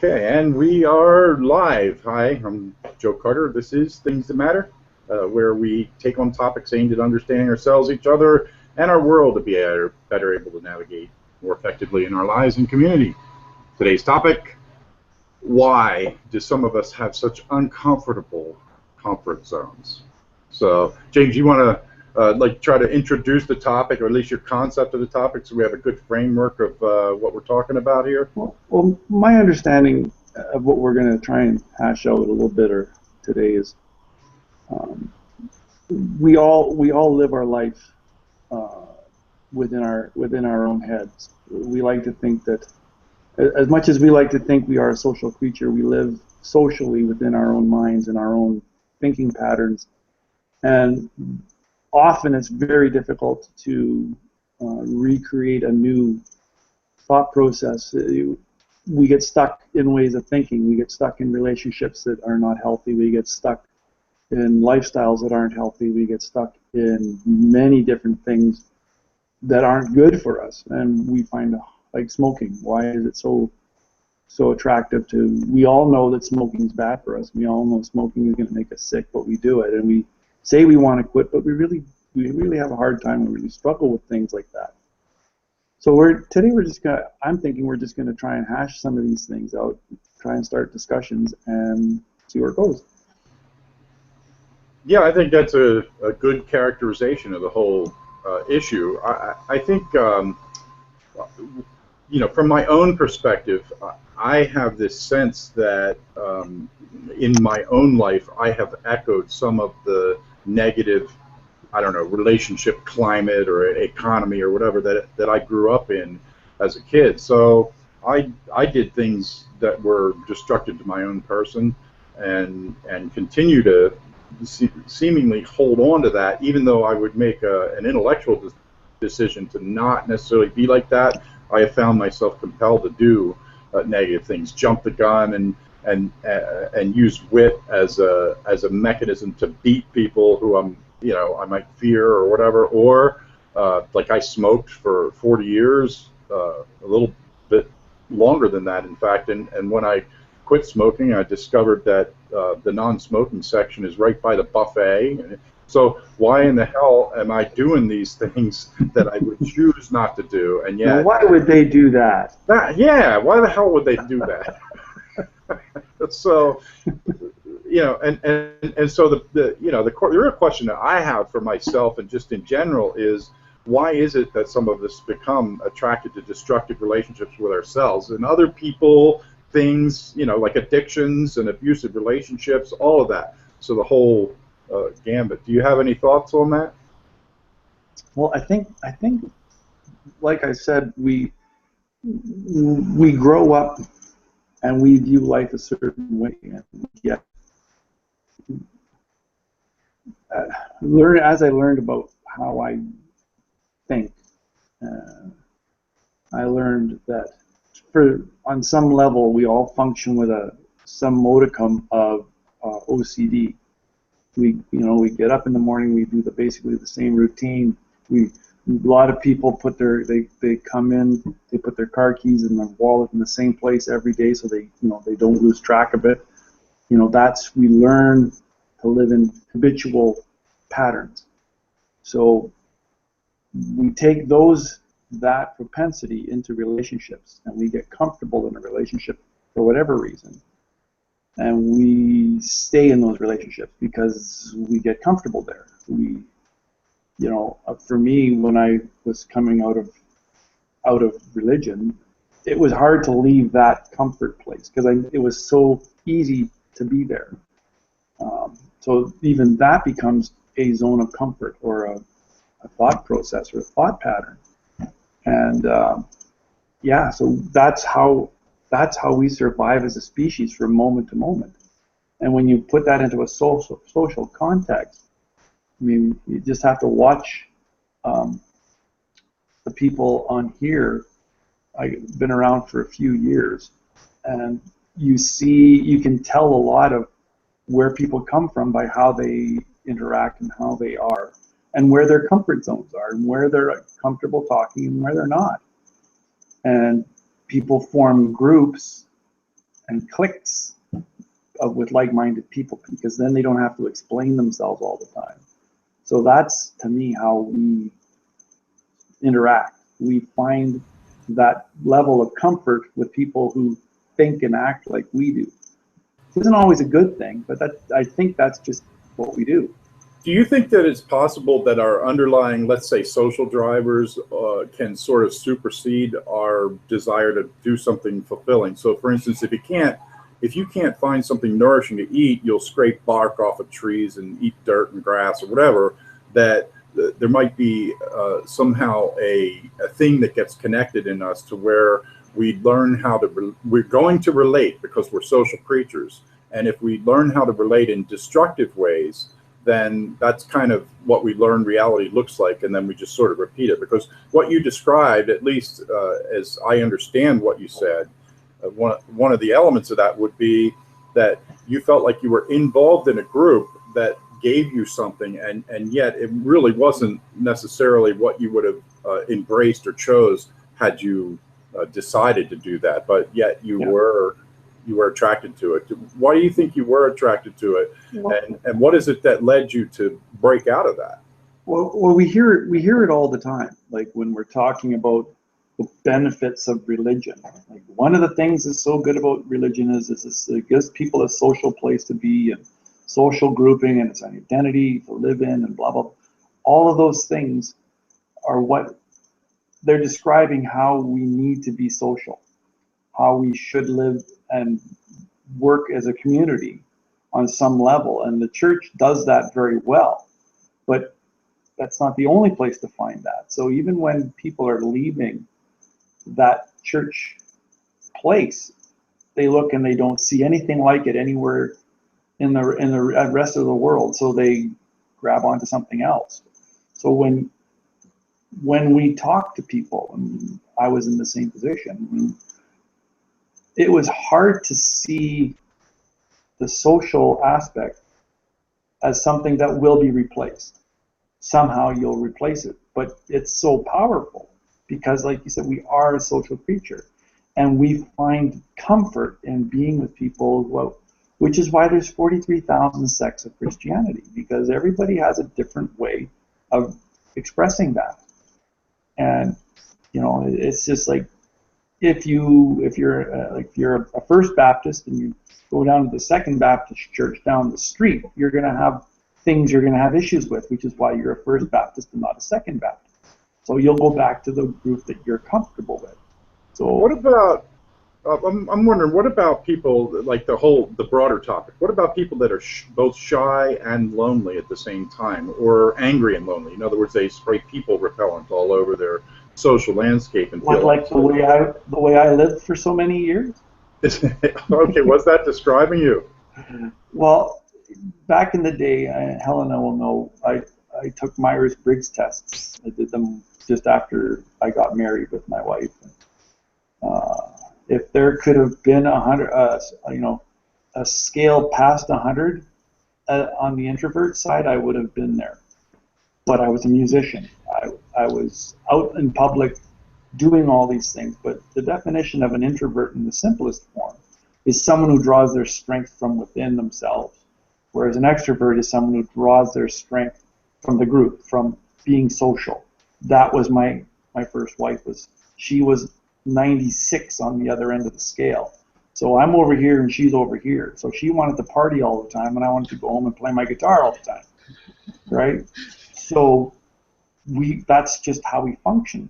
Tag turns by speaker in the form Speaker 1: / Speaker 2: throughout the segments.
Speaker 1: Okay, and we are live. Hi, I'm Joe Carter. This is Things That Matter, where we take on topics aimed at understanding ourselves, each other, and our world to be better able to navigate more effectively in our lives and community. Today's topic: why do some of us have such uncomfortable comfort zones? So, James, you want to try to introduce the topic, or at least your concept of the topic, so we have a good framework of what we're talking about here?
Speaker 2: Well, my understanding of what we're going to try and hash out a little bit today is um, we all live our life within our own heads. We like to think that, as much as we like to think we are a social creature, we live socially within our own minds and our own thinking patterns, and often it's very difficult to recreate a new thought process. We get stuck in ways of thinking. We get stuck in relationships that are not healthy. We get stuck in lifestyles that aren't healthy. We get stuck in many different things that aren't good for us. And we find, like smoking, why is it so attractive to? We all know that smoking is bad for us. We all know smoking is going to make us sick, but we do it. And we say we want to quit, but we really have a hard time. We really struggle with things like that. So I'm thinking we're just gonna try and hash some of these things out, try and start discussions and see where it goes.
Speaker 1: Yeah, I think that's a good characterization of the whole issue. I think, from my own perspective, I have this sense that in my own life, I have echoed some of the negative, I don't know, relationship climate or economy or whatever that I grew up in as a kid. So I did things that were destructive to my own person, and continue to seemingly hold on to that, even though I would make an intellectual decision to not necessarily be like that. I have found myself compelled to do negative things, jump the gun, and use wit as a mechanism to beat people who I might fear or whatever. Or like I smoked for 40 years, a little bit longer than that, in fact. And when I quit smoking, I discovered that the non-smoking section is right by the buffet. So why in the hell am I doing these things that I would choose not to do? And yet,
Speaker 2: now, why would they do that?
Speaker 1: Yeah, why the hell would they do that? So, and so the real question that I have for myself and just in general is, why is it that some of us become attracted to destructive relationships with ourselves and other people, things, like addictions and abusive relationships, all of that? So the whole gambit. Do you have any thoughts on that?
Speaker 2: Well, I think, like I said, we grow up and we view life a certain way, and yet as I learned about how I think, I learned that on some level we all function with some modicum of OCD. We get up in the morning, we do basically the same routine. A lot of people they come in, they put their car keys in their wallet in the same place every day, so they don't lose track of it. We learn to live in habitual patterns. So we take that propensity into relationships, and we get comfortable in a relationship for whatever reason, and we stay in those relationships because we get comfortable there. For me, when I was coming out of religion, it was hard to leave that comfort place because it was so easy to be there. So even that becomes a zone of comfort, or a thought process, or a thought pattern. And so that's how we survive as a species from moment to moment. And when you put that into a social context, I mean, you just have to watch the people on here. I've been around for a few years, and you can tell a lot of where people come from by how they interact and how they are, and where their comfort zones are, and where they're comfortable talking and where they're not. And people form groups and cliques with like-minded people, because then they don't have to explain themselves all the time. So that's, to me, how we interact. We find that level of comfort with people who think and act like we do. It isn't always a good thing, but I think that's just what we do.
Speaker 1: Do you think that it's possible that our underlying, let's say, social drivers can sort of supersede our desire to do something fulfilling? So, for instance, if you can't find something nourishing to eat, you'll scrape bark off of trees and eat dirt and grass or whatever. That there might be somehow a thing that gets connected in us to where we learn how to, we're going to relate because we're social creatures. And if we learn how to relate in destructive ways, then that's kind of what we learn reality looks like. And then we just sort of repeat it, because what you described, at least as I understand what you said, one of the elements of that would be that you felt like you were involved in a group that gave you something, and yet it really wasn't necessarily what you would have embraced or chose had you decided to do that, but yet you were attracted to it. Why do you think you were attracted to it, and what is it that led you to break out of that?
Speaker 2: Well, we hear it all the time, like when we're talking about the benefits of religion. Like, one of the things that's so good about religion is it gives people a social place to be, and social grouping, and it's an identity to live in, and blah, blah. All of those things are what they're describing, how we need to be social, how we should live and work as a community on some level. And the church does that very well, but that's not the only place to find that. So even when people are leaving that church place, they look and they don't see anything like it anywhere in the rest of the world, so they grab onto something else. So when we talk to people, and I was in the same position, it was hard to see the social aspect as something that will be replaced. Somehow you'll replace it, but it's so powerful because, like you said, we are a social creature, and we find comfort in being with people. Well, which is why there's 43,000 sects of Christianity, because everybody has a different way of expressing that. And it's just like, if you're a First Baptist and you go down to the Second Baptist church down the street, you're going to have things you're going to have issues with, which is why you're a First Baptist and not a Second Baptist. So you'll go back to the group that you're comfortable with. So
Speaker 1: what about? I'm wondering, what about people, like the broader topic? What about people that are both shy and lonely at the same time, or angry and lonely? In other words, they spray people repellent all over their social landscape and feel
Speaker 2: like the way I lived for so many years.
Speaker 1: Okay, what's that describing you?
Speaker 2: Well, back in the day, Helena will know, I took Myers-Briggs tests. I did them just after I got married with my wife. If there could have been a scale past 100 on the introvert side, I would have been there. But I was a musician. I was out in public doing all these things. But the definition of an introvert in the simplest form is someone who draws their strength from within themselves, whereas an extrovert is someone who draws their strength from the group, from being social. That was my first wife. She was 96 on the other end of the scale. So I'm over here and she's over here. So she wanted to party all the time and I wanted to go home and play my guitar all the time, right? So that's just how we functioned.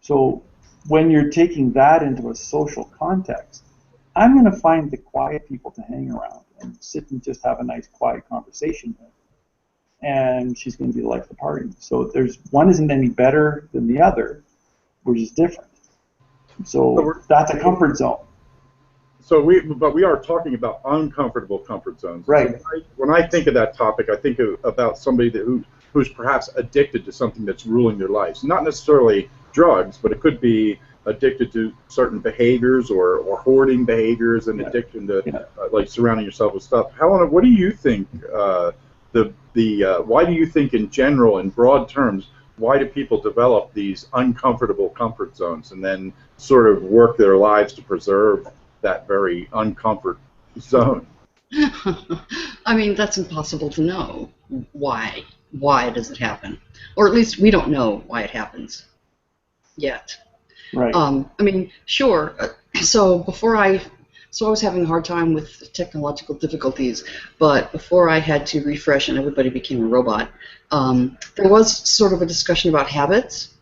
Speaker 2: So when you're taking that into a social context, I'm going to find the quiet people to hang around and sit and just have a nice quiet conversation with. And she's going to be the life of the party. So one isn't any better than the other. We're just different. So that's a comfort zone.
Speaker 1: So we are talking about uncomfortable comfort zones.
Speaker 2: Right.
Speaker 1: So when I think of that topic, I think about somebody who's perhaps addicted to something that's ruling their lives. Not necessarily drugs, but it could be addicted to certain behaviors or hoarding behaviors and addiction to like surrounding yourself with stuff. Helena, what do you think? Why do you think in general, in broad terms, why do people develop these uncomfortable comfort zones and then sort of work their lives to preserve that very uncomfort zone?
Speaker 3: I mean, that's impossible to know. Why? Why does it happen? Or at least we don't know why it happens yet.
Speaker 2: Right.
Speaker 3: I mean, sure. So I was having a hard time with technological difficulties, but before I had to refresh and everybody became a robot, there was sort of a discussion about habits,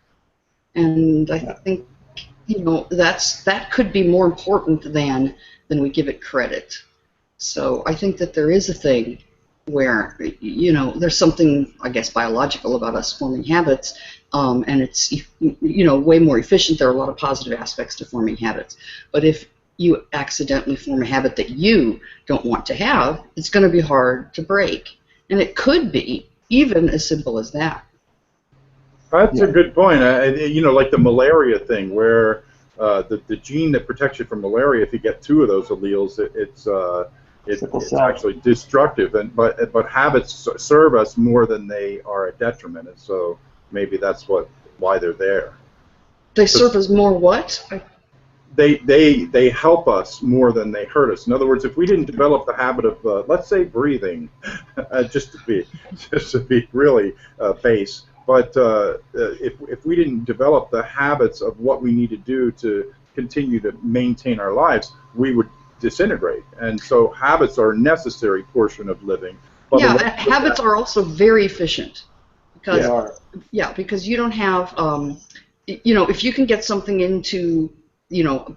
Speaker 3: and I think that could be more important than we give it credit. So I think that there is a thing where there's something, I guess, biological about us forming habits, and it's way more efficient. There are a lot of positive aspects to forming habits, but if you accidentally form a habit that you don't want to have, it's going to be hard to break, and it could be even as simple as that.
Speaker 1: That's a good point. Like the malaria thing, where the gene that protects you from malaria, if you get 2 of those alleles, it's actually destructive. But habits serve us more than they are a detriment, and so maybe that's why they're there.
Speaker 3: They serve us more what?
Speaker 1: They help us more than they hurt us. In other words, if we didn't develop the habit of let's say breathing, just to be really base, but if we didn't develop the habits of what we need to do to continue to maintain our lives, we would disintegrate. And so habits are a necessary portion of living. But
Speaker 3: habits are also very efficient because because you don't have if you can get something into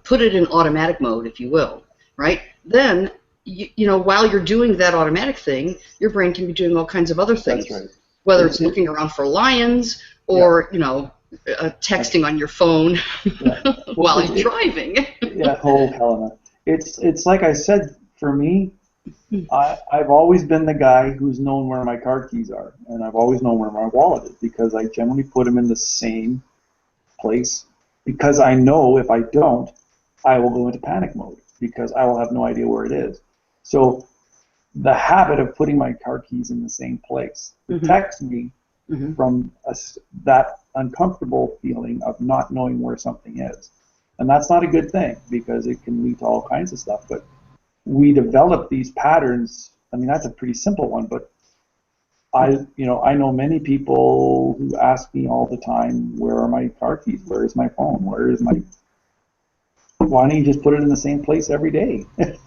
Speaker 3: put it in automatic mode, if you will, right? Then, while you're doing that automatic thing, your brain can be doing all kinds of other things.
Speaker 2: That's right.
Speaker 3: Whether it's looking around for lions or, texting on your phone while you're driving.
Speaker 2: Helena. It's like I said, for me, I've always been the guy who's known where my car keys are, and I've always known where my wallet is, because I generally put them in the same place. Because I know if I don't, I will go into panic mode because I will have no idea where it is. So the habit of putting my car keys in the same place protects me from that uncomfortable feeling of not knowing where something is. And that's not a good thing because it can lead to all kinds of stuff. But we develop these patterns. I mean, that's a pretty simple one, but I know many people who ask me all the time, where are my car keys? Where is my phone? Why don't you just put it in the same place every day? It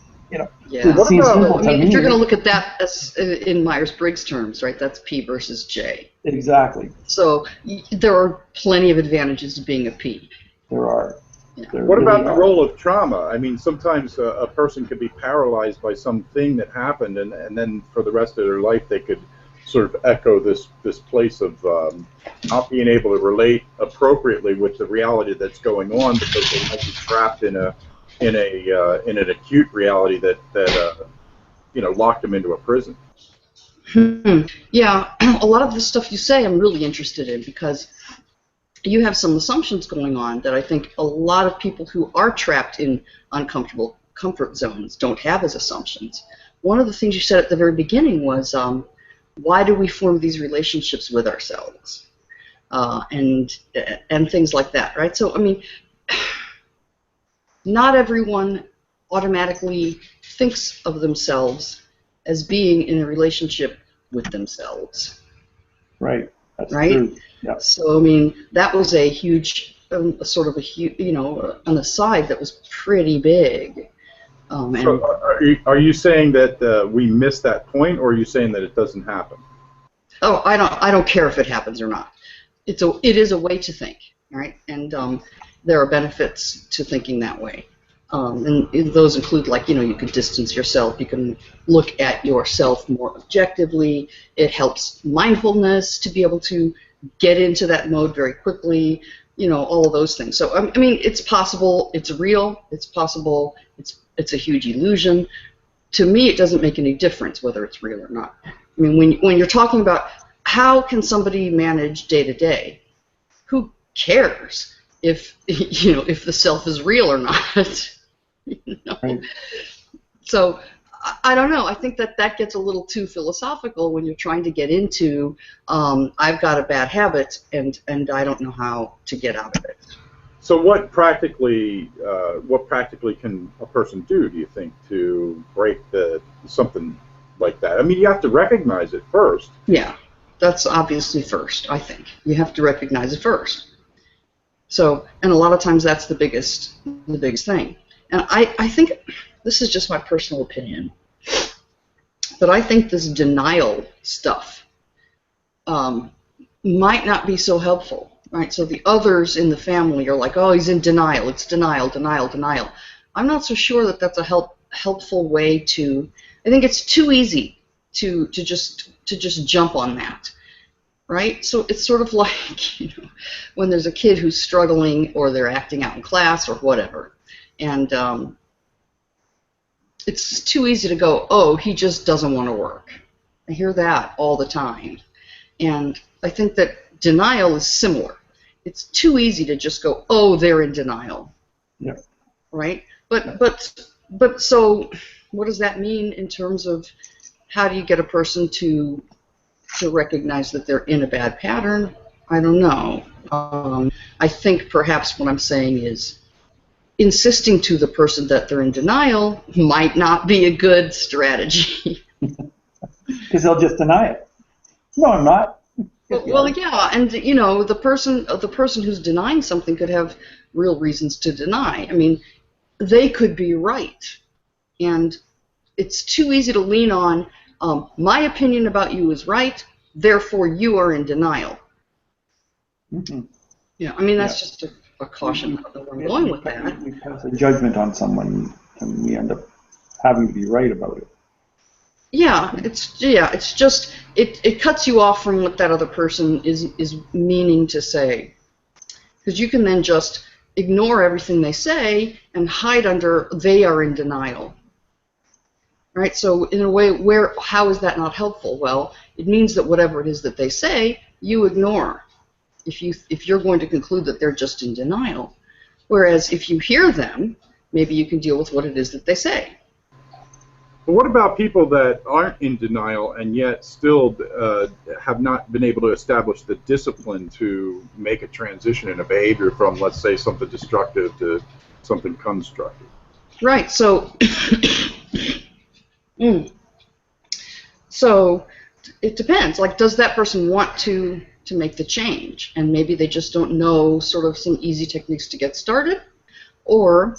Speaker 2: seems simple to me.
Speaker 3: If you're going to look at that as in Myers-Briggs terms, right, that's P versus J.
Speaker 2: Exactly.
Speaker 3: So there are plenty of advantages to being a P.
Speaker 2: There are.
Speaker 1: Yeah. What about the role of trauma? I mean, sometimes a person could be paralyzed by something that happened, and then for the rest of their life they could sort of echo this place of not being able to relate appropriately with the reality that's going on because they might be trapped in an acute reality that locked them into a prison.
Speaker 3: Yeah, a lot of the stuff you say I'm really interested in because you have some assumptions going on that I think a lot of people who are trapped in uncomfortable comfort zones don't have as assumptions. One of the things you said at the very beginning was why do we form these relationships with ourselves, and things like that, right? So, I mean, not everyone automatically thinks of themselves as being in a relationship with themselves.
Speaker 2: Right. That's
Speaker 3: right?
Speaker 2: True. Yeah.
Speaker 3: So, I mean, that was a huge, an aside that was pretty big.
Speaker 1: So are you saying that we missed that point, or are you saying that it doesn't happen?
Speaker 3: Oh, I don't care if it happens or not. It is a way to think, right? And there are benefits to thinking that way. And those include, like, you could distance yourself. You can look at yourself more objectively. It helps mindfulness to be able to get into that mode very quickly. All of those things. So, I mean, it's possible. It's real. It's possible. It's a huge illusion. To me, it doesn't make any difference whether it's real or not. I mean, when you're talking about how can somebody manage day to day, who cares if if the self is real or not?
Speaker 2: Right.
Speaker 3: So I don't know. I think that gets a little too philosophical when you're trying to get into I've got a bad habit and I don't know how to get out of it.
Speaker 1: So what practically can a person do you think, to break something like that? I mean, you have to recognize it first.
Speaker 3: Yeah, that's obviously first, I think. You have to recognize it first. So, and a lot of times that's the biggest thing. And I think, this is just my personal opinion, but I think this denial stuff might not be so helpful, right? So the others in the family are like, oh, he's in denial. It's denial, denial, denial. I'm not so sure that that's a helpful way to. I think it's too easy to just jump on that, right? So it's sort of like, when there's a kid who's struggling, or they're acting out in class or whatever, and it's too easy to go, oh, he just doesn't want to work. I hear that all the time. And I think that denial is similar. It's too easy to just go, oh, they're in denial.
Speaker 2: Yeah.
Speaker 3: Right? But so what does that mean in terms of how do you get a person to recognize that they're in a bad pattern? I don't know. I think perhaps what I'm saying is insisting to the person that they're in denial might not be a good strategy.
Speaker 2: Because they'll just deny it. No, I'm not.
Speaker 3: Well, yeah, and the person who's denying something could have real reasons to deny. I mean, they could be right, and it's too easy to lean on my opinion about you is right, therefore you are in denial.
Speaker 2: Mm-hmm.
Speaker 3: Yeah, I mean, that's just a caution. I don't know where I'm going with that.
Speaker 2: We pass a judgment on someone, and we end up having to be right about it.
Speaker 3: Yeah, it's just it cuts you off from what that other person is meaning to say, because you can then just ignore everything they say and hide under they are in denial. Right? So in a way, how is that not helpful? Well, it means that whatever it is that they say, you ignore. If you're going to conclude that they're just in denial, whereas if you hear them, maybe you can deal with what it is that they say.
Speaker 1: But what about people that aren't in denial and yet still have not been able to establish the discipline to make a transition in a behavior from, let's say, something destructive to something constructive?
Speaker 3: Right. So, so it depends. Like, does that person want to make the change, and maybe they just don't know sort of some easy techniques to get started, or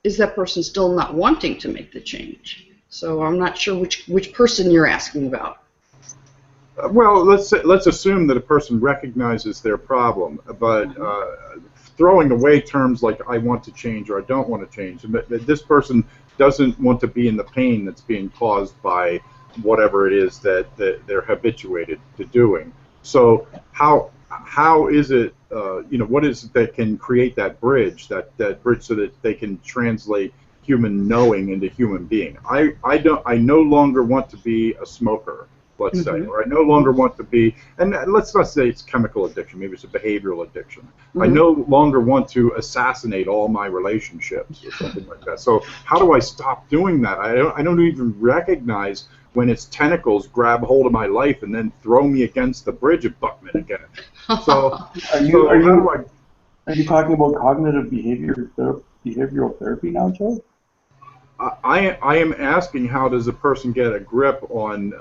Speaker 3: is that person still not wanting to make the change? So I'm not sure which person you're asking about.
Speaker 1: Well, let's assume that a person recognizes their problem, but throwing away terms like I want to change or I don't want to change, and that this person doesn't want to be in the pain that's being caused by whatever it is that they're habituated to doing. So how is it, what is it that can create that bridge so that they can translate human knowing into human being? I no longer want to be a smoker, let's say, or I no longer want to be, and let's not say it's chemical addiction, maybe it's a behavioral addiction. I no longer want to assassinate all my relationships or something like that. So how do I stop doing that? I don't even recognize when its tentacles grab hold of my life and then throw me against the bridge abutment again. So,
Speaker 2: are you talking about cognitive behavioral therapy now, Joe?
Speaker 1: I am asking, how does a person get a grip on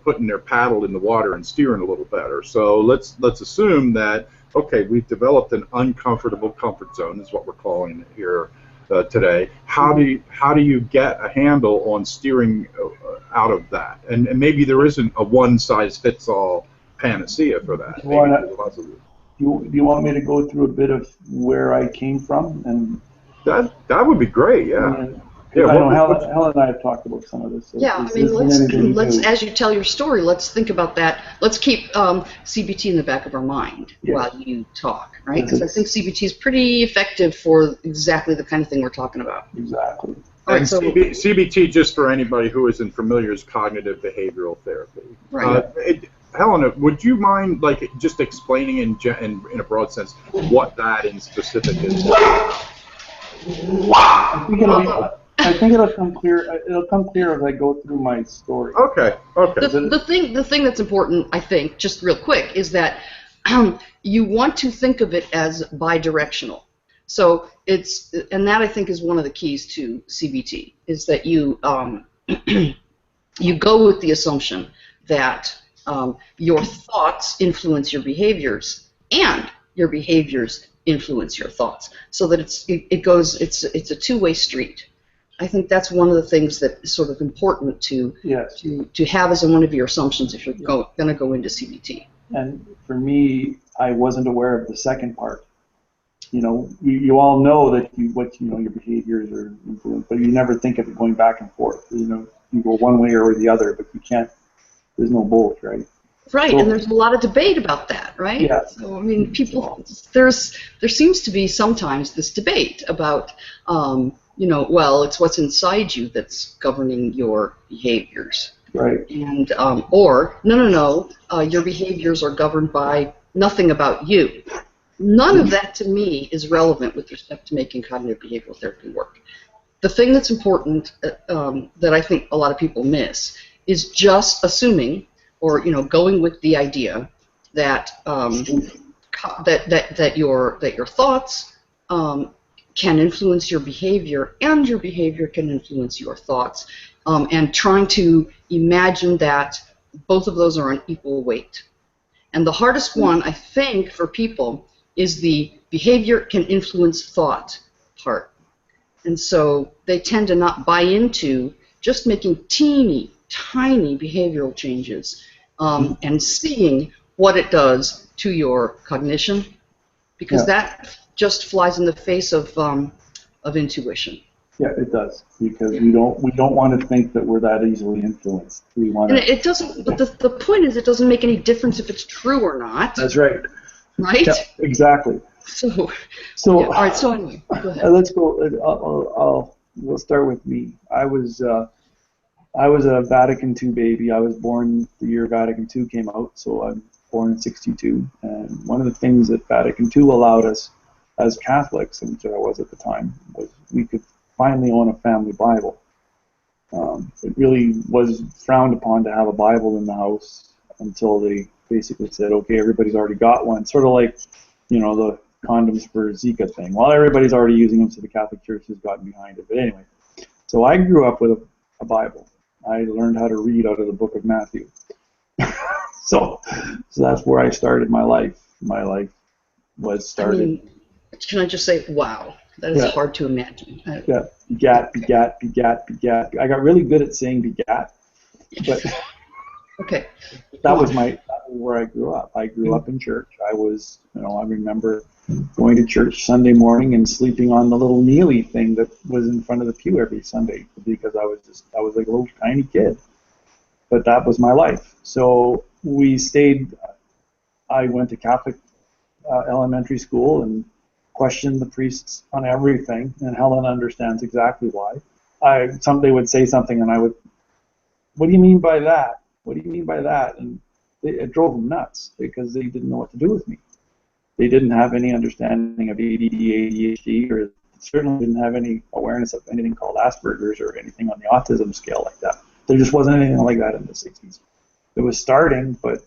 Speaker 1: putting their paddle in the water and steering a little better? So let's assume that, okay, we've developed an uncomfortable comfort zone, is what we're calling it here today. How do you get a handle on steering out of that? And maybe there isn't a one-size-fits-all panacea for that.
Speaker 2: Do you want me to go through a bit of where I came from? And
Speaker 1: that would be great, yeah.
Speaker 2: I know Helen and I have talked about some of this. So
Speaker 3: yeah, I mean, let's as you tell your story, let's think about that. Let's keep CBT in the back of our mind while you talk, right? Because I think CBT is pretty effective for exactly the kind of thing we're talking about.
Speaker 2: Exactly.
Speaker 3: All right, so
Speaker 1: CBT, just for anybody who isn't familiar, is cognitive behavioral therapy.
Speaker 3: Right.
Speaker 1: Helena, would you mind just explaining in a broad sense what that in specific is?
Speaker 2: I think it'll come clear. It'll come clear as I go through my story.
Speaker 1: Okay.
Speaker 3: The thing that's important, I think, just real quick, is that you want to think of it as bidirectional. So and that I think is one of the keys to CBT, is that you you go with the assumption that your thoughts influence your behaviors, and your behaviors influence your thoughts, so that it's a two-way street. I think that's one of the things that is sort of important to
Speaker 2: Yes.
Speaker 3: to have as one of your assumptions if you're going to go into CBT.
Speaker 2: And for me, I wasn't aware of the second part. You all know that your behaviors are influenced, but you never think of it going back and forth. You go one way or the other, but you can't. There's no both, right?
Speaker 3: Right,
Speaker 2: So,
Speaker 3: and there's a lot of debate about that, right?
Speaker 2: Yeah.
Speaker 3: So I mean, there seems to be sometimes this debate about, well, it's what's inside you that's governing your behaviors,
Speaker 2: right.
Speaker 3: and or no, your behaviors are governed by nothing about you. None of that to me is relevant with respect to making cognitive behavioral therapy work. The thing that's important that I think a lot of people miss is just assuming, or going with the idea that that your thoughts can influence your behavior, and your behavior can influence your thoughts, and trying to imagine that both of those are on equal weight. And the hardest one, I think, for people is the behavior can influence thought part. And so they tend to not buy into just making teeny, tiny behavioral changes and seeing what it does to your cognition, because that just flies in the face of intuition.
Speaker 2: Yeah, it does, because we don't want to think that we're that easily influenced. We want
Speaker 3: And it doesn't. But the point is, it doesn't make any difference if it's true or not.
Speaker 2: That's right.
Speaker 3: Right?
Speaker 2: Yeah, exactly.
Speaker 3: So
Speaker 2: all
Speaker 3: right. So anyway, go ahead.
Speaker 2: Let's go. We'll start with me. I was a Vatican II baby. I was born the year Vatican II came out, so I'm born in '62. And one of the things that Vatican II allowed us as Catholics, and which I was at the time, was we could finally own a family Bible. It really was frowned upon to have a Bible in the house until they basically said, okay, everybody's already got one. Sort of like, the condoms for Zika thing. Well, everybody's already using them, so the Catholic Church has gotten behind it. But anyway, so I grew up with a Bible. I learned how to read out of the book of Matthew. so that's where I started my life. My life was started.
Speaker 3: I mean, can I just say, wow, that is hard to imagine.
Speaker 2: Yeah, begat, begat, begat, begat. I got really good at saying begat, but
Speaker 3: okay.
Speaker 2: That was where I grew up. I grew up in church. I was, I remember going to church Sunday morning and sleeping on the little kneelie thing that was in front of the pew every Sunday, because I was like a little tiny kid. But that was my life. So I went to Catholic elementary school and questioned the priests on everything, and Helen understands exactly why. They would say something and I would, what do you mean by that? What do you mean by that? And it drove them nuts, because they didn't know what to do with me. They didn't have any understanding of ADD, ADHD, or certainly didn't have any awareness of anything called Asperger's or anything on the autism scale like that. There just wasn't anything like that in the 60s. It was starting, but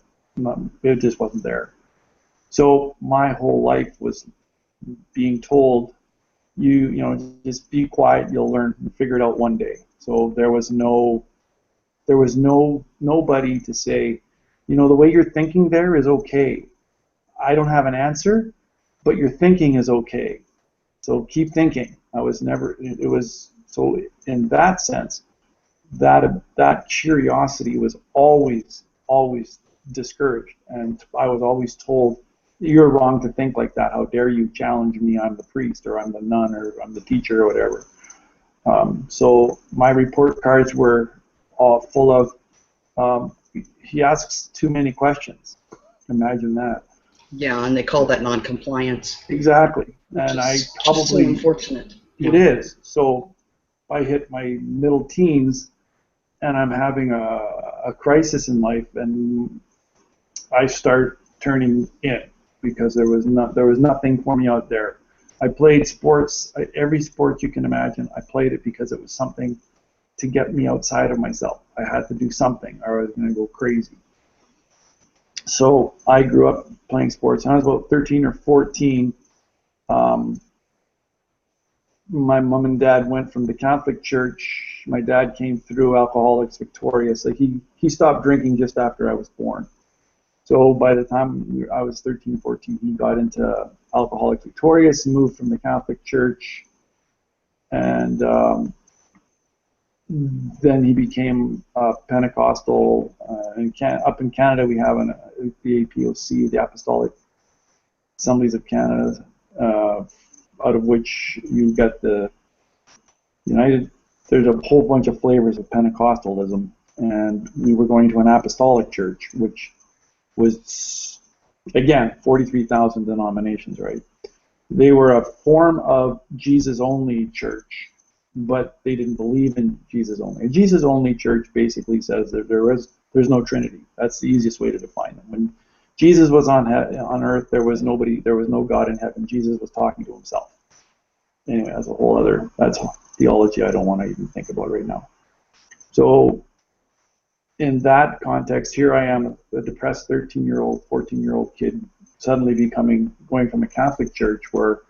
Speaker 2: it just wasn't there. So my whole life was being told, just be quiet, you'll learn, and figure it out one day. So there was nobody to say, the way you're thinking there is okay. I don't have an answer, but your thinking is okay. So keep thinking. So in that sense, that curiosity was always discouraged, and I was always told, you're wrong to think like that. How dare you challenge me? I'm the priest, or I'm the nun, or I'm the teacher, or whatever. So my report cards were all full of, he asks too many questions. Imagine that.
Speaker 3: Yeah, and they call that non-compliance.
Speaker 2: Exactly. And I probably...
Speaker 3: so unfortunate.
Speaker 2: It is. So I hit my middle teens, and I'm having a crisis in life, and I start turning in, because there was nothing for me out there. I played sports, every sport you can imagine. I played it because it was something to get me outside of myself. I had to do something, or I was going to go crazy. So I grew up playing sports. When I was about 13 or 14, my mom and dad went from the Catholic Church. My dad came through Alcoholics Victorious. Like he stopped drinking just after I was born. So by the time I was 13, 14, he got into Alcoholics Victorious, moved from the Catholic Church, and then he became Pentecostal. Up in Canada, we have the APOC, the Apostolic Assemblies of Canada, out of which you get the United. There's a whole bunch of flavors of Pentecostalism, and we were going to an Apostolic Church, which was, again, 43,000 denominations, right? They were a form of Jesus-only church, but they didn't believe in Jesus-only. A Jesus-only church basically says that there's no Trinity. That's the easiest way to define them. When Jesus was on earth, there was no God in heaven. Jesus was talking to himself. Anyway, that's theology I don't want to even think about right now. So in that context, here I am, a depressed 13-year-old, 14-year-old kid, suddenly going from a Catholic church where,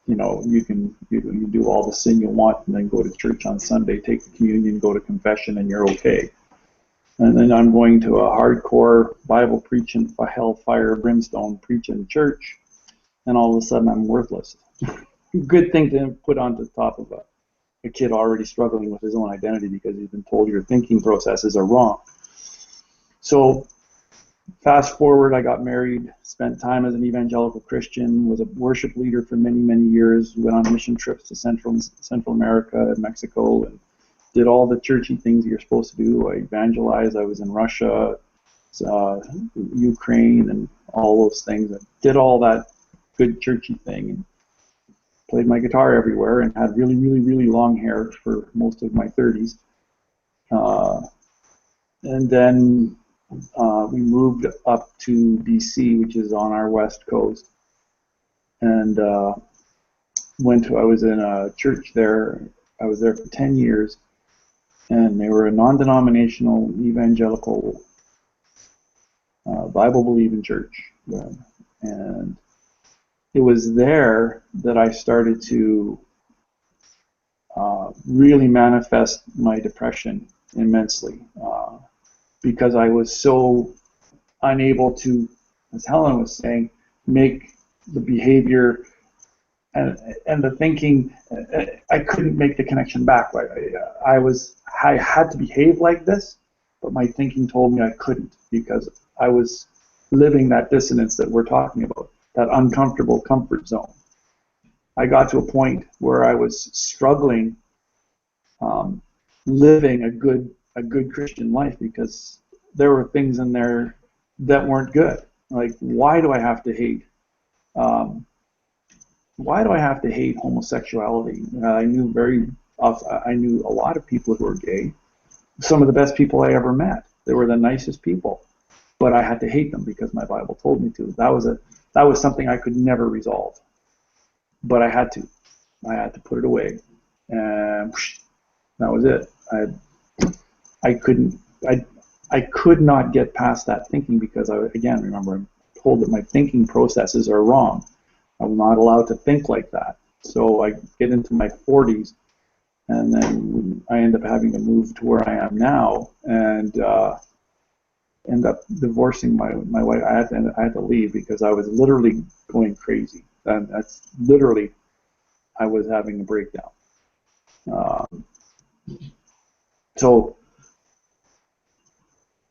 Speaker 2: you do all the sin you want and then go to church on Sunday, take the communion, go to confession, and you're okay. And then I'm going to a hardcore Bible preaching, hellfire, brimstone preaching church, and all of a sudden I'm worthless. Good thing to put on the top of a kid already struggling with his own identity because he's been told your thinking processes are wrong. So fast forward, I got married, spent time as an evangelical Christian, was a worship leader for many, many years, went on mission trips to Central America and Mexico, and did all the churchy things you're supposed to do. I evangelized. I was in Russia, Ukraine, and all those things. I did all that good churchy thing, and played my guitar everywhere, and had really, really, really long hair for most of my 30s. And then we moved up to BC, which is on our west coast, and I was in a church there. I was there for 10 years, and they were a non-denominational evangelical Bible-believing church. And it was there that I started to really manifest my depression immensely, because I was so unable to, as Helen was saying, make the behavior and the thinking. I couldn't make the connection back. I had to behave like this, but my thinking told me I couldn't, because I was living that dissonance that we're talking about, that uncomfortable comfort zone. I got to a point where I was struggling living a good Christian life, because there were things in there that weren't good. Like, why do I have to hate? Why do I have to hate homosexuality? I knew a lot of people who were gay. Some of the best people I ever met. They were the nicest people, but I had to hate them because my Bible told me to. That was something I could never resolve, but I had to. I had to put it away, and that was it. I could not get past that thinking, because remember, I'm told that my thinking processes are wrong. I'm not allowed to think like that. So I get into my 40s, and then I end up having to move to where I am now, and end up divorcing my wife. I had to leave because I was literally going crazy. And that's literally, I was having a breakdown. So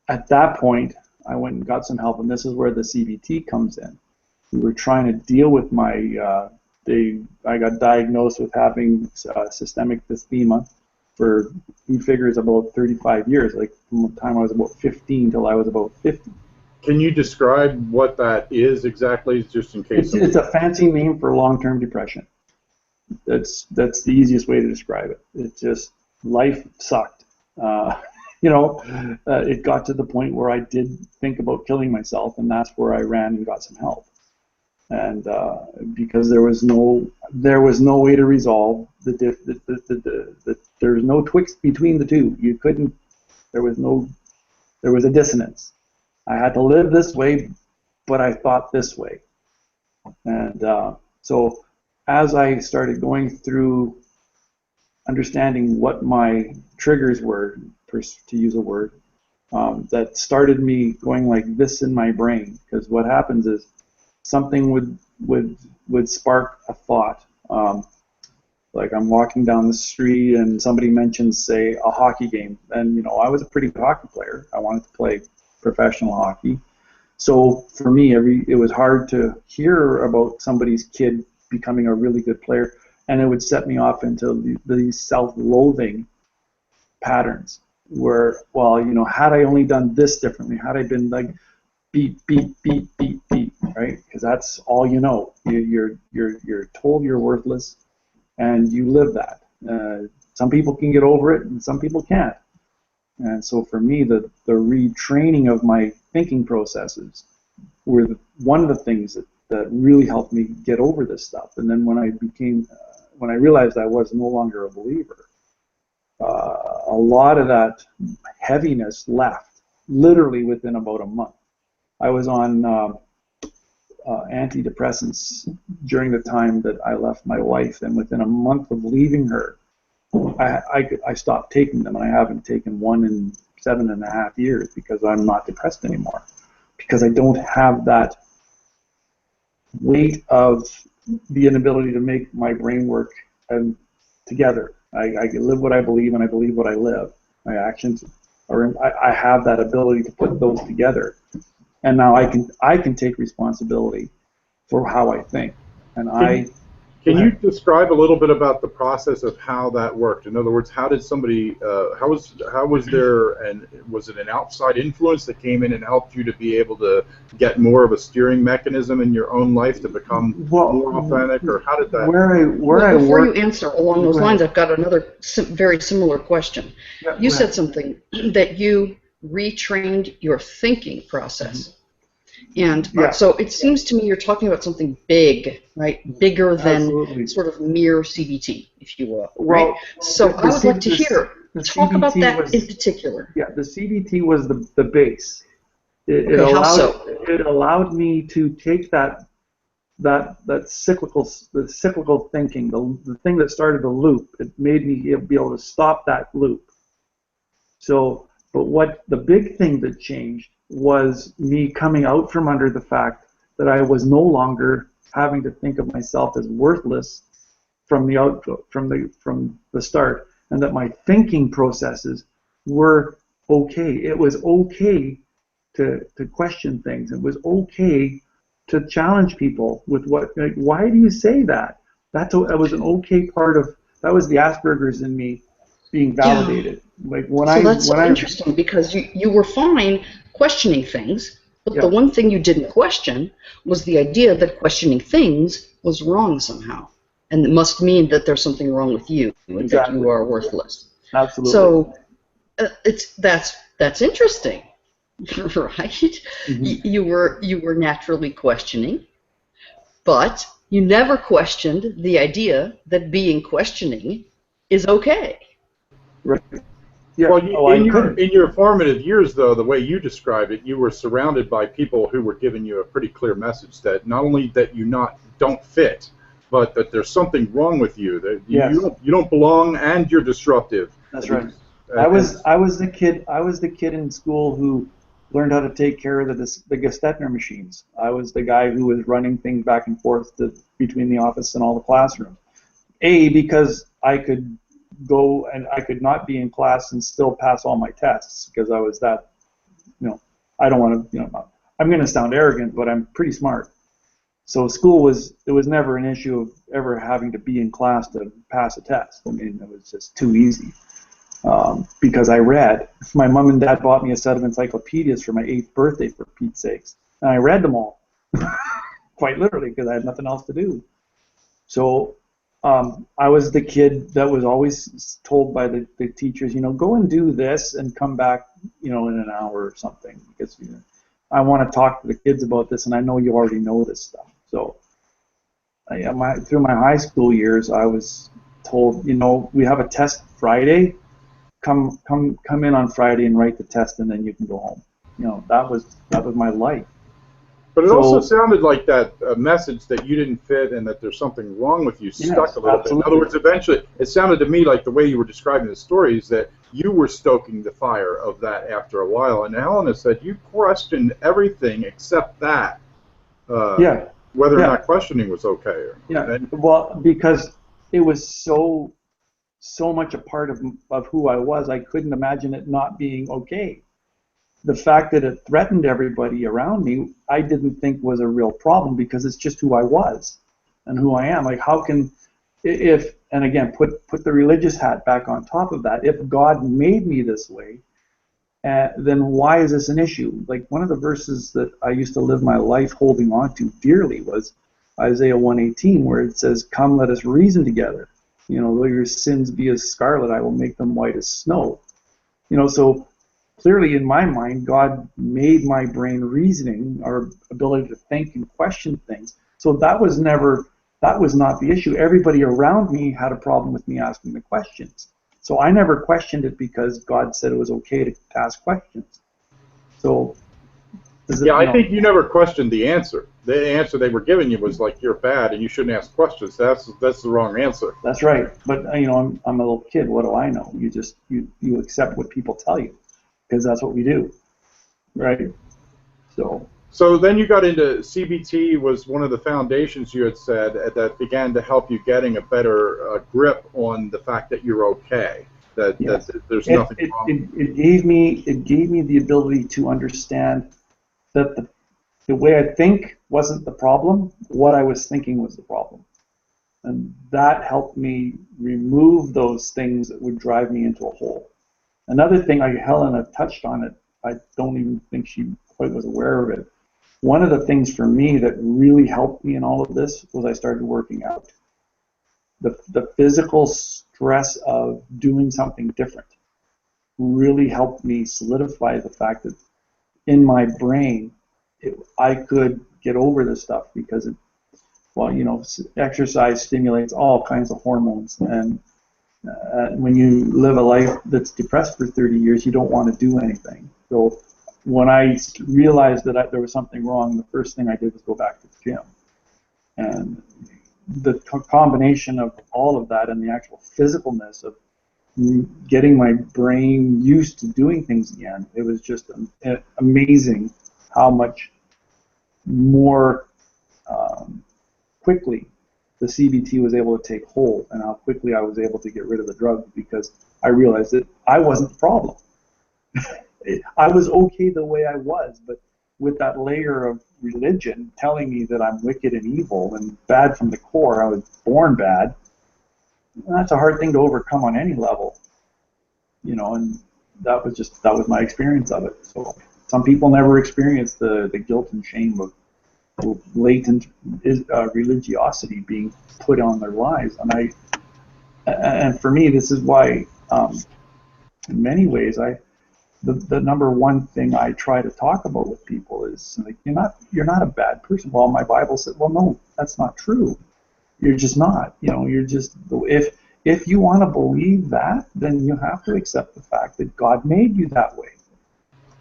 Speaker 2: at that point, I went and got some help, and this is where the CBT comes in. We were trying to deal with I got diagnosed with having systemic dysthema for, he figures, about 35 years, like from the time I was about 15 till I was about 50.
Speaker 1: Can you describe what that is exactly, just in case?
Speaker 2: It's a fancy name for long-term depression. That's the easiest way to describe it. It's just, life sucked. It got to the point where I did think about killing myself, and that's where I ran and got some help. And because there was no way to resolve there was no twixt between the two. You couldn't. There was a dissonance. I had to live this way, but I thought this way. And so as I started going through understanding what my triggers were, to use a word, that started me going like this in my brain. Because what happens is something would spark a thought. Like I'm walking down the street and somebody mentions, say, a hockey game. And, you know, I was a pretty good hockey player. I wanted to play professional hockey. So for me, it was hard to hear about somebody's kid becoming a really good player, and it would set me off into these self-loathing patterns where, well, you know, had I only done this differently, had I been like beat, right? Because that's all you know. You're told you're worthless, and you live that. Some people can get over it, and some people can't. And so for me, the retraining of my thinking processes were one of the things that really helped me get over this stuff. And then when I realized I was no longer a believer, a lot of that heaviness left, literally within about a month. I was on antidepressants during the time that I left my wife, and within a month of leaving her, I stopped taking them, and I haven't taken one in 7.5 years because I'm not depressed anymore, because I don't have that weight of the inability to make my brain work together. I live what I believe, and I believe what I live. My actions I have that ability to put those together, and now I can take responsibility for how I think. And
Speaker 1: Can you describe a little bit about the process of how that worked? In other words, how did somebody, was it an outside influence that came in and helped you to be able to get more of a steering mechanism in your own life to become more authentic, or how did that?
Speaker 3: Before you answer along those lines, I've got another very similar question. Yeah, you said something that you retrained your thinking process. And so it seems to me you're talking about something big, right? Bigger than sort of mere CBT, if you will, right? Well, so I would like to hear, talk about that in particular.
Speaker 2: Yeah, the CBT was the base. It allowed me to take that cyclical thinking, the thing that started a loop. It made me be able to stop that loop. So, but what the big thing that changed was me coming out from under the fact that I was no longer having to think of myself as worthless from the start, and that my thinking processes were okay. It was okay to question things. It was okay to challenge people with why do you say that? That was an okay part of, that was the Asperger's in me being validated.
Speaker 3: Like that's interesting, because you were fine questioning things, but the one thing you didn't question was the idea that questioning things was wrong somehow, and it must mean that there's something wrong with you, and that you are worthless.
Speaker 2: Absolutely.
Speaker 3: So that's interesting, right? Mm-hmm. You were naturally questioning, but you never questioned the idea that being questioning is okay.
Speaker 2: Right.
Speaker 1: Yeah. Well, in your formative years, though, the way you described it, you were surrounded by people who were giving you a pretty clear message that not only that you don't fit, but that there's something wrong with you. That you don't belong, and you're disruptive.
Speaker 2: That's right. I was the kid in school who learned how to take care of the Gestetner machines. I was the guy who was running things back and forth between the office and all the classrooms. Because I could go and I could not be in class and still pass all my tests, because I was that, I don't want to, I'm going to sound arrogant, but I'm pretty smart. So it was never an issue of ever having to be in class to pass a test. I mean, it was just too easy. Because I read. My mom and dad bought me a set of encyclopedias for my 8th birthday, for Pete's sakes, and I read them all, quite literally, because I had nothing else to do. So I was the kid that was always told by the teachers, go and do this and come back, in an hour or something, because I want to talk to the kids about this, and I know you already know this stuff. So through my high school years, I was told, we have a test Friday. Come in on Friday and write the test, and then you can go home. That was my life.
Speaker 1: But it
Speaker 2: So,
Speaker 1: also sounded like that message that you didn't fit and that there's something wrong with you stuck
Speaker 2: yes,
Speaker 1: a little bit. In other
Speaker 2: absolutely.
Speaker 1: words, eventually, it sounded to me like the way you were describing the story is that you were stoking the fire of that after a while. And Helena said you questioned everything except that, uh,
Speaker 2: Yeah,
Speaker 1: whether or
Speaker 2: yeah,
Speaker 1: not questioning was okay.
Speaker 2: yeah.
Speaker 1: And
Speaker 2: Well, because it was so much a part of who I was, I couldn't imagine it not being okay. The fact that it threatened everybody around me, I didn't think was a real problem because it's just who I was and who I am. Like, how can, if, and again, put the religious hat back on top of that. If God made me this way, then why is this an issue? Like, one of the verses that I used to live my life holding on to dearly was Isaiah 1:18, where it says, "Come, let us reason together. You know, though your sins be as scarlet, I will make them white as snow." You know, so clearly in my mind, God made my brain reasoning, our ability to think and question things. So that was not the issue. Everybody around me had a problem with me asking the questions. So I never questioned it because God said it was okay to ask questions. So,
Speaker 1: yeah, I think you never questioned the answer. The answer they were giving you was like, you're bad and you shouldn't ask questions. That's the wrong answer.
Speaker 2: That's right. But you know, I'm a little kid. What do I know? You accept what people tell you because that's what we do, right?
Speaker 1: So then you got into CBT was one of the foundations you had said that began to help you getting a better grip on the fact that you're okay, that,
Speaker 2: Yes.
Speaker 1: that there's nothing wrong.
Speaker 2: It gave me the ability to understand that the way I think wasn't the problem. What I was thinking was the problem, and that helped me remove those things that would drive me into a hole. Another thing, like Helena touched on it, I don't even think she quite was aware of it. One of the things for me that really helped me in all of this was I started working out. The physical stress of doing something different really helped me solidify the fact that in my brain, I could get over this stuff because well, you know, exercise stimulates all kinds of hormones, and when you live a life that's depressed for 30 years, you don't want to do anything. So when I realized that there was something wrong, the first thing I did was go back to the gym. And the combination of all of that and the actual physicalness of getting my brain used to doing things again, it was just amazing how much more quickly the CBT was able to take hold and how quickly I was able to get rid of the drug because I realized that I wasn't the problem. I was okay the way I was, but with that layer of religion telling me that I'm wicked and evil and bad from the core, I was born bad, that's a hard thing to overcome on any level, you know, and that was my experience of it. So some people never experience the guilt and shame of latent religiosity being put on their lives, and for me, this is why, in many ways, the number one thing I try to talk about with people is like, you're not a bad person. Well, my Bible said, well, no, that's not true. You're just not. You know, you're just if you want to believe that, then you have to accept the fact that God made you that way.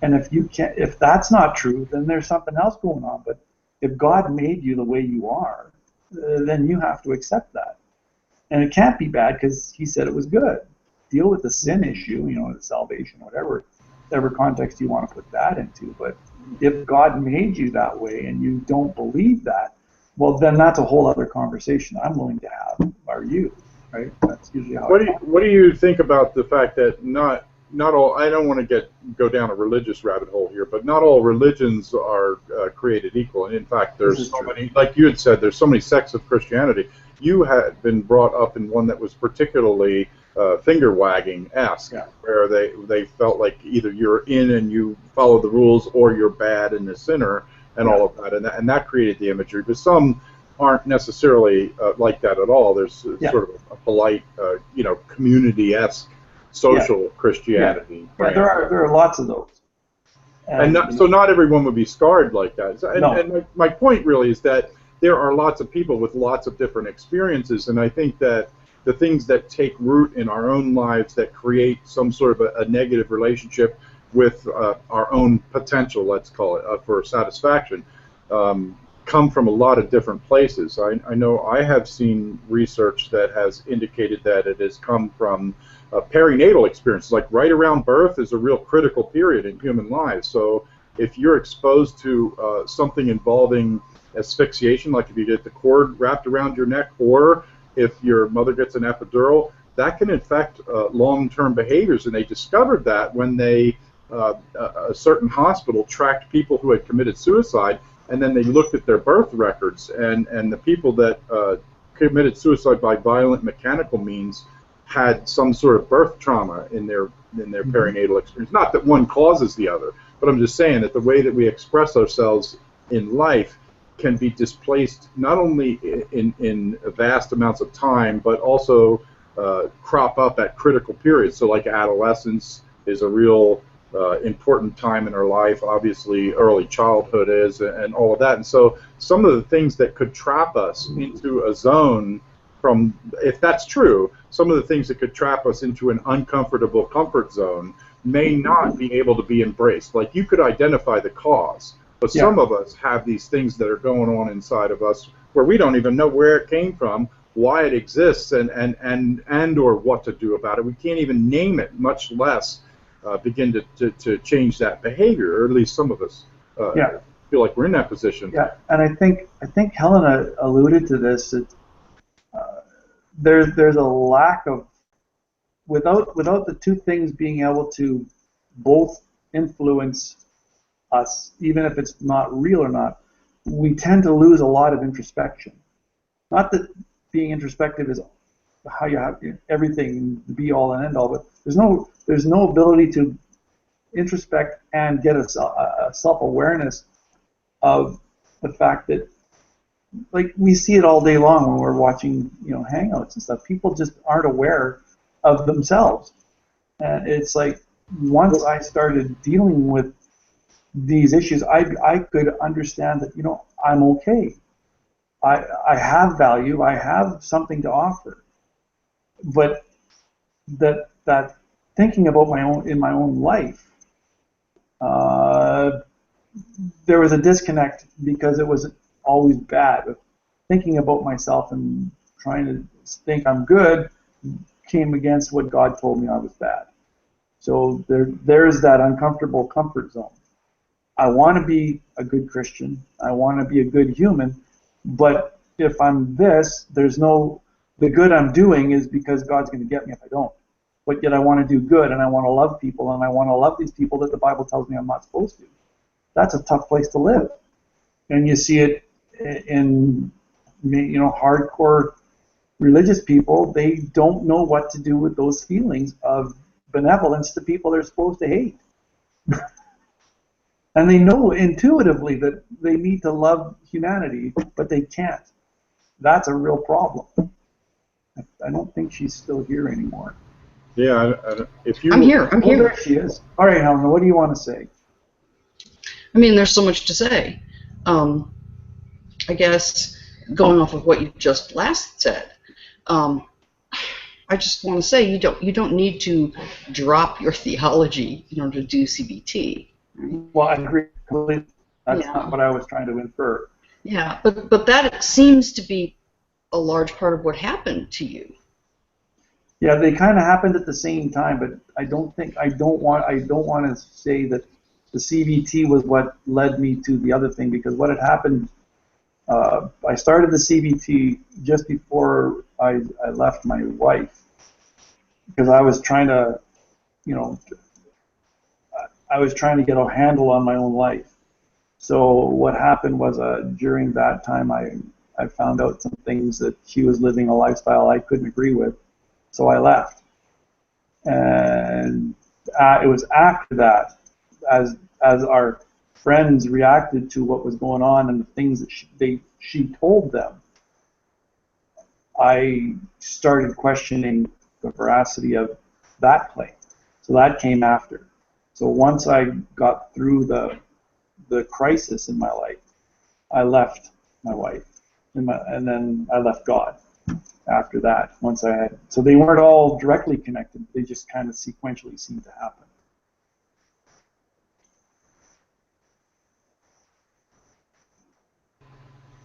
Speaker 2: And if that's not true, then there's something else going on. But if God made you the way you are, then you have to accept that. And it can't be bad because He said it was good. Deal with the sin issue, you know, the salvation, whatever context you want to put that into. But if God made you that way and you don't believe that, well, then that's a whole other conversation I'm willing to have. Are you? Right? That's usually how.
Speaker 1: What do you think about the fact that not all? I don't want to go down a religious rabbit hole here, but not all religions are created equal. And in fact, there's so many, like you had said, there's so many sects of Christianity. You had been brought up in one that was particularly finger wagging-esque,
Speaker 2: Yeah.
Speaker 1: where they felt like either you're in and you follow the rules, or you're bad and a sinner, and all of that, and that created the imagery. But some aren't necessarily like that at all. There's sort of a polite, community-esque social Christianity.
Speaker 2: Yeah, there are lots of those.
Speaker 1: So not everyone would be scarred like that. And my point really is that there are lots of people with lots of different experiences, and I think that the things that take root in our own lives that create some sort of a negative relationship with our own potential, let's call it, for satisfaction, come from a lot of different places. I know I have seen research that has indicated that it has come from perinatal experiences, like right around birth is a real critical period in human lives. So if you're exposed to something involving asphyxiation, like if you get the cord wrapped around your neck, or if your mother gets an epidural, that can affect long-term behaviors. And they discovered that when they a certain hospital tracked people who had committed suicide, and then they looked at their birth records, and the people that committed suicide by violent mechanical means had some sort of birth trauma in their perinatal experience. Not that one causes the other, but I'm just saying that the way that we express ourselves in life can be displaced not only in vast amounts of time, but also crop up at critical periods. So like adolescence is a real important time in our life. Obviously, early childhood is, and all of that. And so some of the things that could trap us into a zone from, if that's true, some of the things that could trap us into an uncomfortable comfort zone may not be able to be embraced. Like, you could identify the cause, but some of us have these things that are going on inside of us where we don't even know where it came from, why it exists, and or what to do about it. We can't even name it, much less begin to change that behavior, or at least some of us feel like we're in that position.
Speaker 2: Yeah, and I think Helena alluded to this. That, there's a lack of, without the two things being able to both influence us, even if it's not real or not, we tend to lose a lot of introspection. Not that being introspective is how you have everything, the be all and end all, but there's no ability to introspect and get a self-awareness of the fact that, like, we see it all day long when we're watching, Hangouts and stuff. People just aren't aware of themselves, and it's like, once I started dealing with these issues, I could understand that, I'm okay. I have value. I have something to offer, but that thinking about my own life, there was a disconnect because it was always bad. Thinking about myself and trying to think I'm good came against what God told me I was bad. So there's that uncomfortable comfort zone. I want to be a good Christian. I want to be a good human. But if I'm this, the good I'm doing is because God's going to get me if I don't. But yet I want to do good, and I want to love people, and I want to love these people that the Bible tells me I'm not supposed to. That's a tough place to live. And you see it in, hardcore religious people. They don't know what to do with those feelings of benevolence to people they're supposed to hate. And they know intuitively that they need to love humanity, but they can't. That's a real problem. I don't think she's still here anymore.
Speaker 1: Yeah, if you...
Speaker 3: I'm here.
Speaker 2: Oh, there she is. All right, Helena, what do you want to say?
Speaker 3: I mean, there's so much to say. I guess going off of what you just last said, I just want to say you don't need to drop your theology in order to do CBT. Right?
Speaker 2: Well, I agree completely. That's not what I was trying to infer.
Speaker 3: Yeah, but that seems to be a large part of what happened to you.
Speaker 2: Yeah, they kind of happened at the same time, but I don't want to say that the CBT was what led me to the other thing, because what had happened, I started the CBT just before I left my wife, because I was trying to, I was trying to get a handle on my own life. So what happened was during that time I found out some things that she was living a lifestyle I couldn't agree with, so I left. And it was after that, as our friends reacted to what was going on and the things that she told them, I started questioning the veracity of that claim. So that came after. So once I got through the crisis in my life, I left my wife, and then I left God after that. Once I had, so they weren't all directly connected. They just kind of sequentially seemed to happen.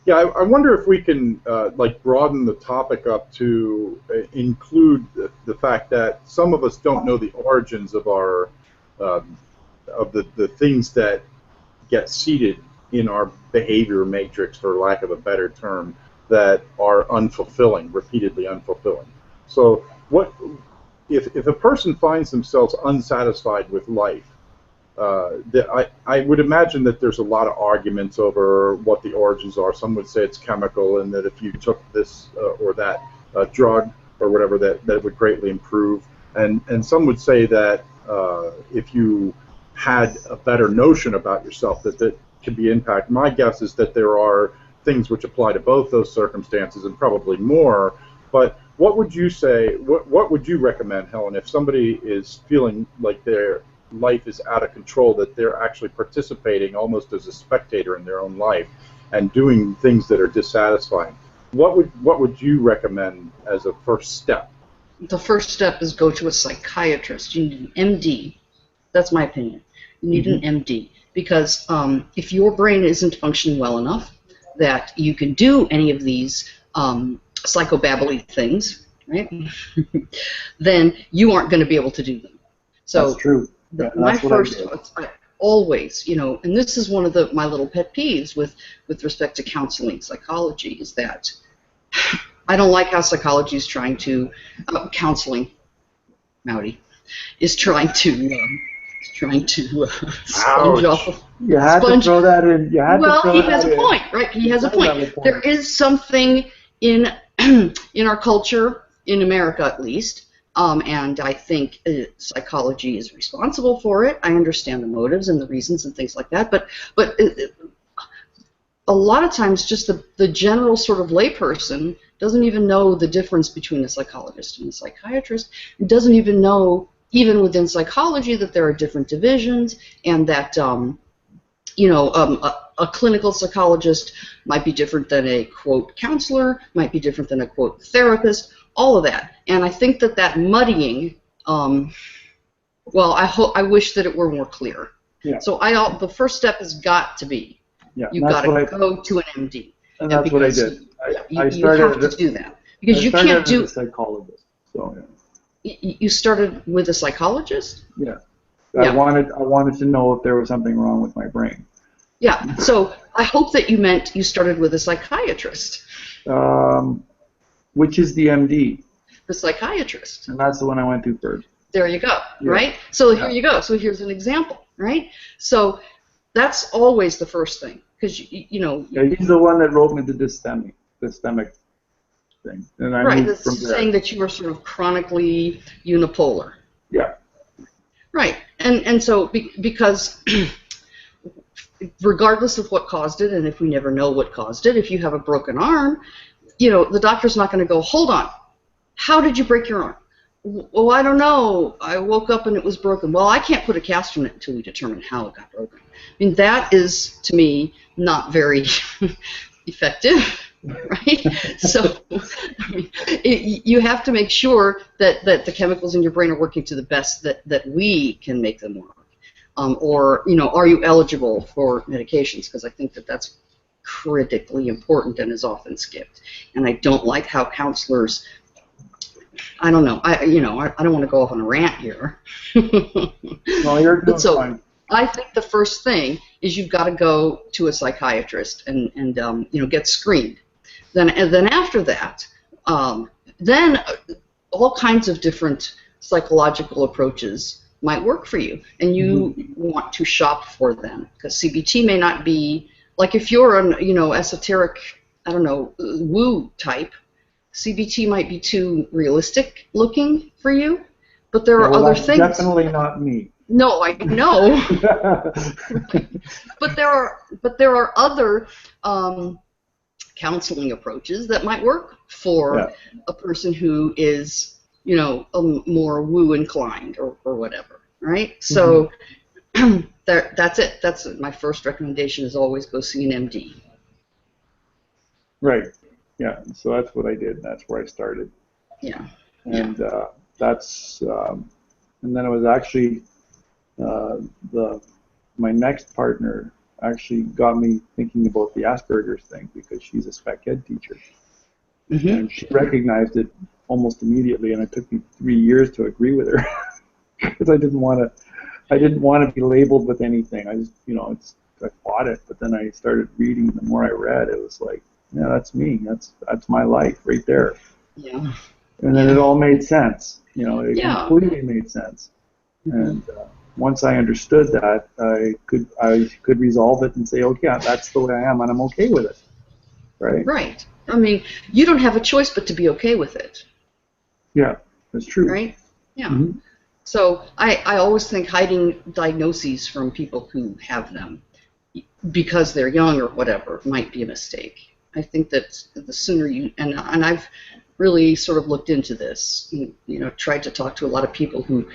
Speaker 1: Yeah, I wonder if we can like broaden the topic up to include the fact that some of us don't know the origins of our of the things that get seated in our behavior matrix, for lack of a better term, that are unfulfilling, repeatedly unfulfilling. So, what if a person finds themselves unsatisfied with life? I would imagine that there's a lot of arguments over what the origins are. Some would say it's chemical, and that if you took this or that drug or whatever, that would greatly improve. And some would say that if you had a better notion about yourself, that could be impact. My guess is that there are things which apply to both those circumstances and probably more. But what would you say? What would you recommend, Helen, if somebody is feeling like their life is out of control, that they're actually participating almost as a spectator in their own life and doing things that are dissatisfying? What would you recommend as a first step?
Speaker 3: The first step is go to a psychiatrist. You need an MD. That's my opinion. You need an MD, because if your brain isn't functioning well enough that you can do any of these psychobabbly things, right, then you aren't going to be able to do them. So
Speaker 2: that's true. Yeah,
Speaker 3: my first, I always, and this is one of my little pet peeves with respect to counseling psychology, is that I don't like how psychology is trying to, counseling, Mowdy, is trying to sponge off.
Speaker 2: You had to throw that in. You had to throw
Speaker 3: he has a point, right? He has a point. There is something in our culture, in America at least, and I think psychology is responsible for it. I understand the motives and the reasons and things like that, but a lot of times just the general sort of layperson doesn't even know the difference between a psychologist and a psychiatrist. It doesn't even know, even within psychology, that there are different divisions, and that a clinical psychologist might be different than a, quote, counselor, might be different than a, quote, therapist, all of that. And I think that muddying, well, I wish that it were more clear.
Speaker 2: Yeah.
Speaker 3: So the first step has got to be, you've got to go to an MD.
Speaker 2: And that's what I did.
Speaker 3: You have to do that. Because you can't do...
Speaker 2: I started as a psychologist. So, yeah.
Speaker 3: You started with a psychologist?
Speaker 2: Yeah. I wanted to know if there was something wrong with my brain.
Speaker 3: Yeah. So I hope that you meant you started with a psychiatrist.
Speaker 2: Which is the MD?
Speaker 3: The psychiatrist.
Speaker 2: And that's the one I went to first.
Speaker 3: There you go. Yeah. Right? So here you go. So here's an example, right? So that's always the first thing, because
Speaker 2: Yeah, he's the one that wrote me the dystemic thing, and I moved from there.
Speaker 3: Saying that you were sort of chronically unipolar.
Speaker 2: Yeah.
Speaker 3: Right, and so because regardless of what caused it, and if we never know what caused it, if you have a broken arm, the doctor's not going to go, hold on, how did you break your arm? Well, I don't know. I woke up and it was broken. Well, I can't put a cast on it until we determine how it got broken. I mean, that is, to me, not very effective, right? So, I mean, you have to make sure that the chemicals in your brain are working to the best that we can make them work. Or, are you eligible for medications? Because I think that's critically important and is often skipped. And I don't like how counselors... I don't know. I don't want to go off on a rant here.
Speaker 2: No, you're doing fine.
Speaker 3: I think the first thing is you've got to go to a psychiatrist and get screened. Then after that, then all kinds of different psychological approaches might work for you, and you want to shop for them, because CBT may not be like, if you're an esoteric, I don't know, woo type. CBT might be too realistic looking for you, but there are other things.
Speaker 2: Definitely not me.
Speaker 3: No, I know. But there are other counseling approaches that might work for a person who is, more woo inclined or whatever, right? So that's it. That's my first recommendation, is always go see an MD.
Speaker 2: Right. Yeah, so that's what I did. That's where I started.
Speaker 3: Yeah.
Speaker 2: And and then it was actually my next partner actually got me thinking about the Asperger's thing, because she's a spec ed teacher.
Speaker 3: Mm-hmm.
Speaker 2: And she recognized it almost immediately, and it took me 3 years to agree with her because I didn't want to be labeled with anything. I just, I fought it, but then I started reading. The more I read, it was like, yeah, that's me. That's my life right there.
Speaker 3: Yeah.
Speaker 2: And then it all made sense. It
Speaker 3: Yeah.
Speaker 2: completely made sense. And once I understood that, I could resolve it and say, okay, that's the way I am, and I'm okay with it. Right?
Speaker 3: Right. I mean, you don't have a choice but to be okay with it.
Speaker 2: Yeah, that's true.
Speaker 3: Right? Yeah.
Speaker 2: Mm-hmm.
Speaker 3: So I always think hiding diagnoses from people who have them because they're young or whatever might be a mistake. I think that the sooner you, and I've really sort of looked into this, tried to talk to a lot of people who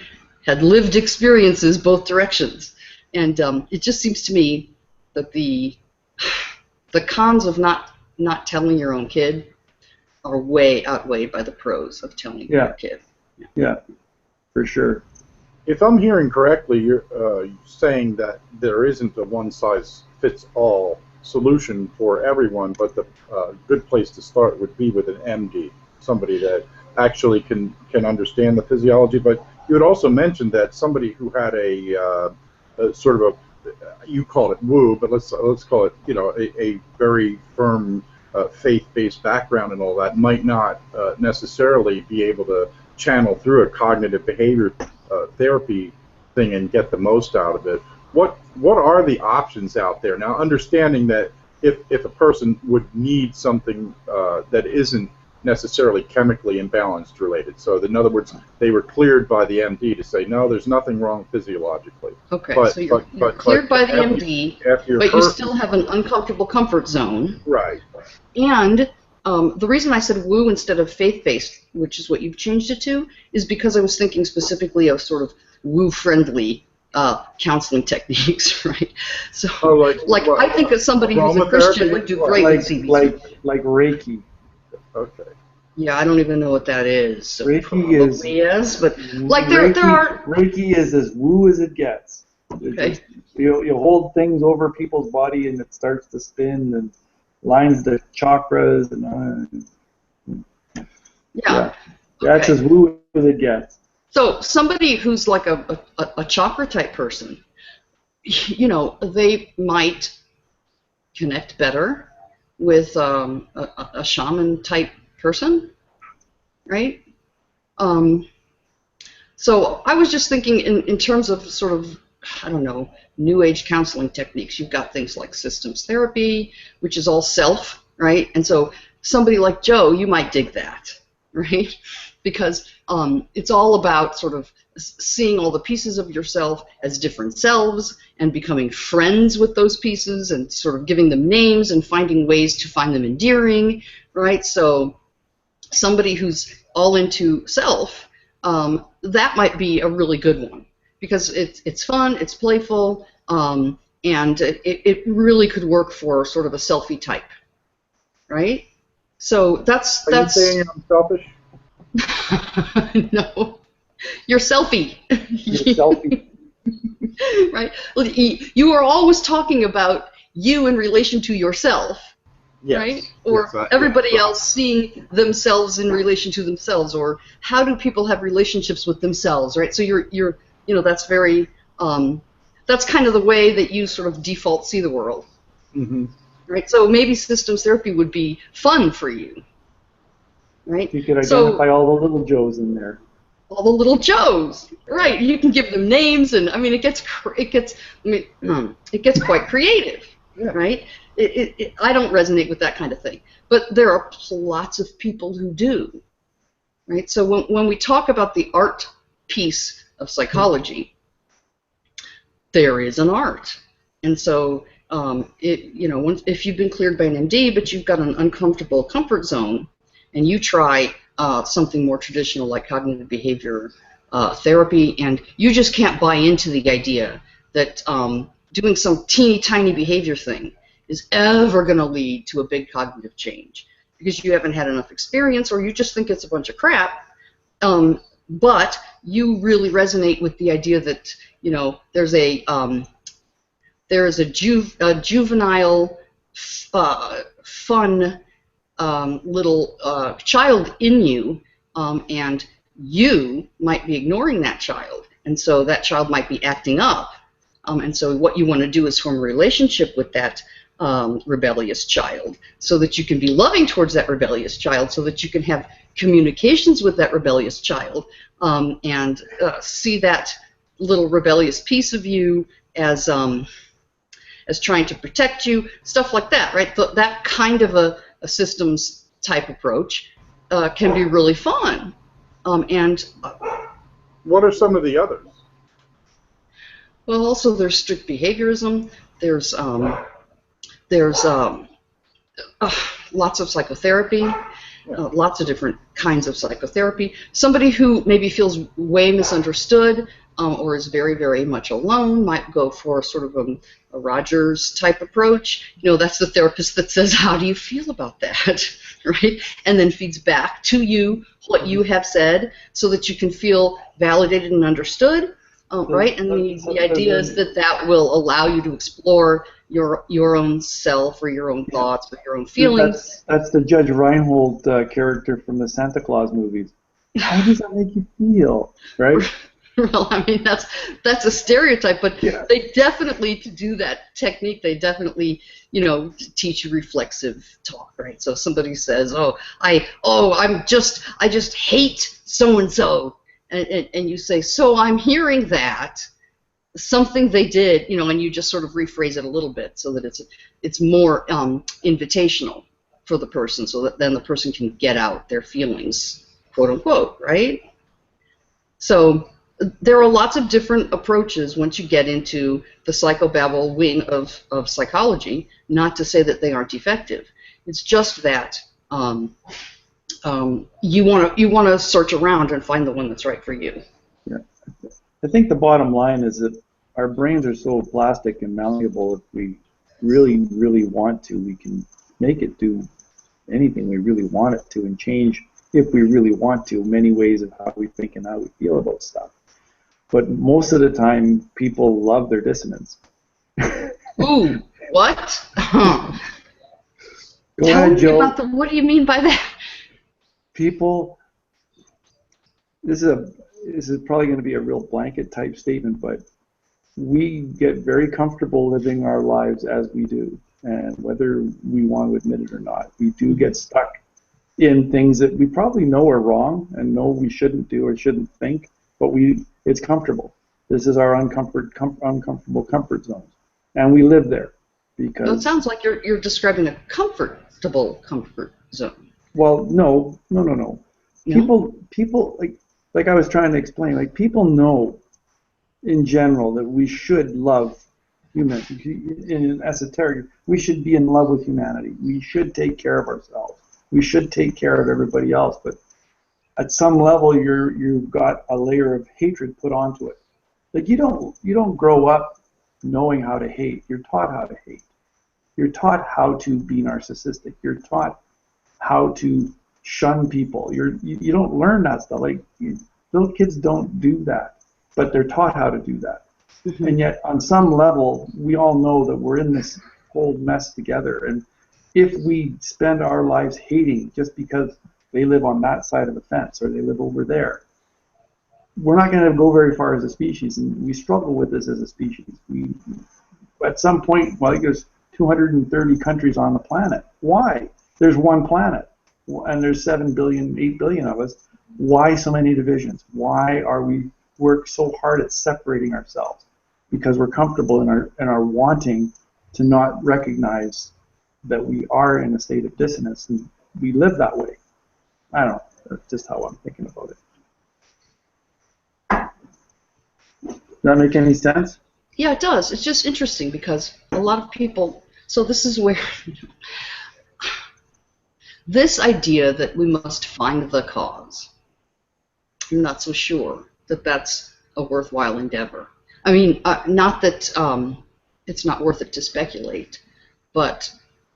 Speaker 3: had lived experiences both directions. And it just seems to me that the cons of not telling your own kid are way outweighed by the pros of telling your kid.
Speaker 2: Yeah, for sure.
Speaker 1: If I'm hearing correctly, you're saying that there isn't a one-size-fits-all solution for everyone, but the good place to start would be with an MD, somebody that actually can understand the physiology. But you had also mentioned that somebody who had a sort of you call it woo, but let's call it a very firm faith-based background and all that might not necessarily be able to channel through a cognitive behavior therapy thing and get the most out of it. What are the options out there now? Understanding that if a person would need something that isn't necessarily chemically imbalanced related, so in other words, they were cleared by the MD to say no, there's nothing wrong physiologically.
Speaker 3: Okay,
Speaker 1: but,
Speaker 3: so you're cleared by the MD, but you still have an uncomfortable comfort zone.
Speaker 1: Right.
Speaker 3: And the reason I said woo instead of faith-based, which is what you've changed it to, is because I was thinking specifically of sort of woo-friendly counseling techniques, right? So, I think that somebody who's a Christian would do great with CBT.
Speaker 2: Like Reiki.
Speaker 1: Okay.
Speaker 3: Yeah, I don't even know what that is. So
Speaker 2: Reiki is.
Speaker 3: Yes, but like
Speaker 2: Reiki,
Speaker 3: there are.
Speaker 2: Reiki is as woo as it gets.
Speaker 3: Okay.
Speaker 2: You hold things over people's body and it starts to spin and lines the chakras and.
Speaker 3: Yeah.
Speaker 2: That's as woo as it gets.
Speaker 3: So somebody who's like a chakra type person, they might connect better with a shaman type person, right? So I was just thinking in terms of sort of, I don't know, new age counseling techniques. You've got things like systems therapy, which is all self, right? And so somebody like Joe, you might dig that, right? Because it's all about sort of seeing all the pieces of yourself as different selves and becoming friends with those pieces and sort of giving them names and finding ways to find them endearing, right? So somebody who's all into self, that might be a really good one because it's fun, it's playful, and it really could work for sort of a selfie type, right? So that's.
Speaker 1: Are you saying I'm selfish?
Speaker 3: No, you're selfie.
Speaker 2: You're selfie.
Speaker 3: Right. You are always talking about you in relation to yourself,
Speaker 1: yes.
Speaker 3: Right? Or
Speaker 1: yes,
Speaker 3: everybody else seeing themselves in relation to themselves, or how do people have relationships with themselves, right? So you're that's very that's kind of the way that you sort of default see the world,
Speaker 1: mm-hmm.
Speaker 3: Right? So maybe systems therapy would be fun for you. Right?
Speaker 2: You could identify all the little Joes in there.
Speaker 3: All the little Joes, right? You can give them names, and I mean, it gets quite creative,
Speaker 1: yeah.
Speaker 3: Right? I don't resonate with that kind of thing, but there are lots of people who do, right? So when we talk about the art piece of psychology, there is an art, and so if you've been cleared by an MD, but you've got an uncomfortable comfort zone. And you try something more traditional like cognitive behavior therapy, and you just can't buy into the idea that doing some teeny tiny behavior thing is ever going to lead to a big cognitive change because you haven't had enough experience or you just think it's a bunch of crap, but you really resonate with the idea that there's a there is a juvenile, fun little child in you, and you might be ignoring that child, and so that child might be acting up, and so what you want to do is form a relationship with that rebellious child, so that you can be loving towards that rebellious child, so that you can have communications with that rebellious child, and see that little rebellious piece of you as trying to protect you, stuff like that, right? That kind of a systems type approach can be really fun. And
Speaker 1: what are some of the others?
Speaker 3: well, also there's strict behaviorism. There's lots of psychotherapy, lots of different kinds of psychotherapy. Somebody who maybe feels way misunderstood or is very, very much alone might go for sort of a Rogers type approach. You know, that's the therapist that says, how do you feel about that, right? And then feeds back to you what you have said so that you can feel validated and understood, right? And the idea is that will allow you to explore your own self or your own thoughts or your own feelings.
Speaker 2: That's the Judge Reinhold character from the Santa Claus movies. How does that make you feel, right?
Speaker 3: Well, I mean, that's a stereotype, but they definitely, to do that technique, they definitely, teach you reflexive talk, right? So somebody says, I just hate so and so, and you say, so I'm hearing that something they did, and you just sort of rephrase it a little bit so that it's more invitational for the person, so that then the person can get out their feelings, quote unquote, right? So there are lots of different approaches once you get into the psychobabble wing of psychology, not to say that they aren't effective. It's just that you want to search around and find the one that's right for you.
Speaker 2: Yeah. I think the bottom line is that our brains are so plastic and malleable. If we really, really want to, we can make it do anything we really want it to, and change, if we really want to, many ways of how we think and how we feel about stuff. But most of the time, people love their dissonance.
Speaker 3: Ooh, what?
Speaker 2: Go
Speaker 3: Tell
Speaker 2: ahead,
Speaker 3: me
Speaker 2: Joe.
Speaker 3: about what do you mean by that?
Speaker 2: People, this is probably going to be a real blanket type statement, but we get very comfortable living our lives as we do, and whether we want to admit it or not, we do get stuck in things that we probably know are wrong and know we shouldn't do or shouldn't think, but it's comfortable. This is our uncomfortable comfort zones, and we live there because.
Speaker 3: So it sounds like you're describing a comfortable comfort zone.
Speaker 2: Well, no. People like I was trying to explain. Like, people know, in general, that we should love humanity. In esoteric, we should be in love with humanity. We should take care of ourselves. We should take care of everybody else. But at some level, you've got a layer of hatred put onto it. Like, you don't grow up knowing how to hate. You're taught how to hate. You're taught how to be narcissistic. You're taught how to shun people. You don't learn that stuff. Like, little kids don't do that, but they're taught how to do that. Mm-hmm. And yet, on some level, we all know that we're in this whole mess together. And if we spend our lives hating just because they live on that side of the fence or they live over there, we're not going to go very far as a species, and we struggle with this as a species. At some point, there's 230 countries on the planet. Why? There's one planet, and there's 7 billion, 8 billion of us. Why so many divisions? Why are we work so hard at separating ourselves? Because we're comfortable in our wanting to not recognize that we are in a state of dissonance, and we live that way. I don't know. That's just how I'm thinking about it. Does that make any sense?
Speaker 3: Yeah, it does. It's just interesting because a lot of people. So this is where this idea that we must find the cause. I'm not so sure that that's a worthwhile endeavor. I mean, not that it's not worth it to speculate, but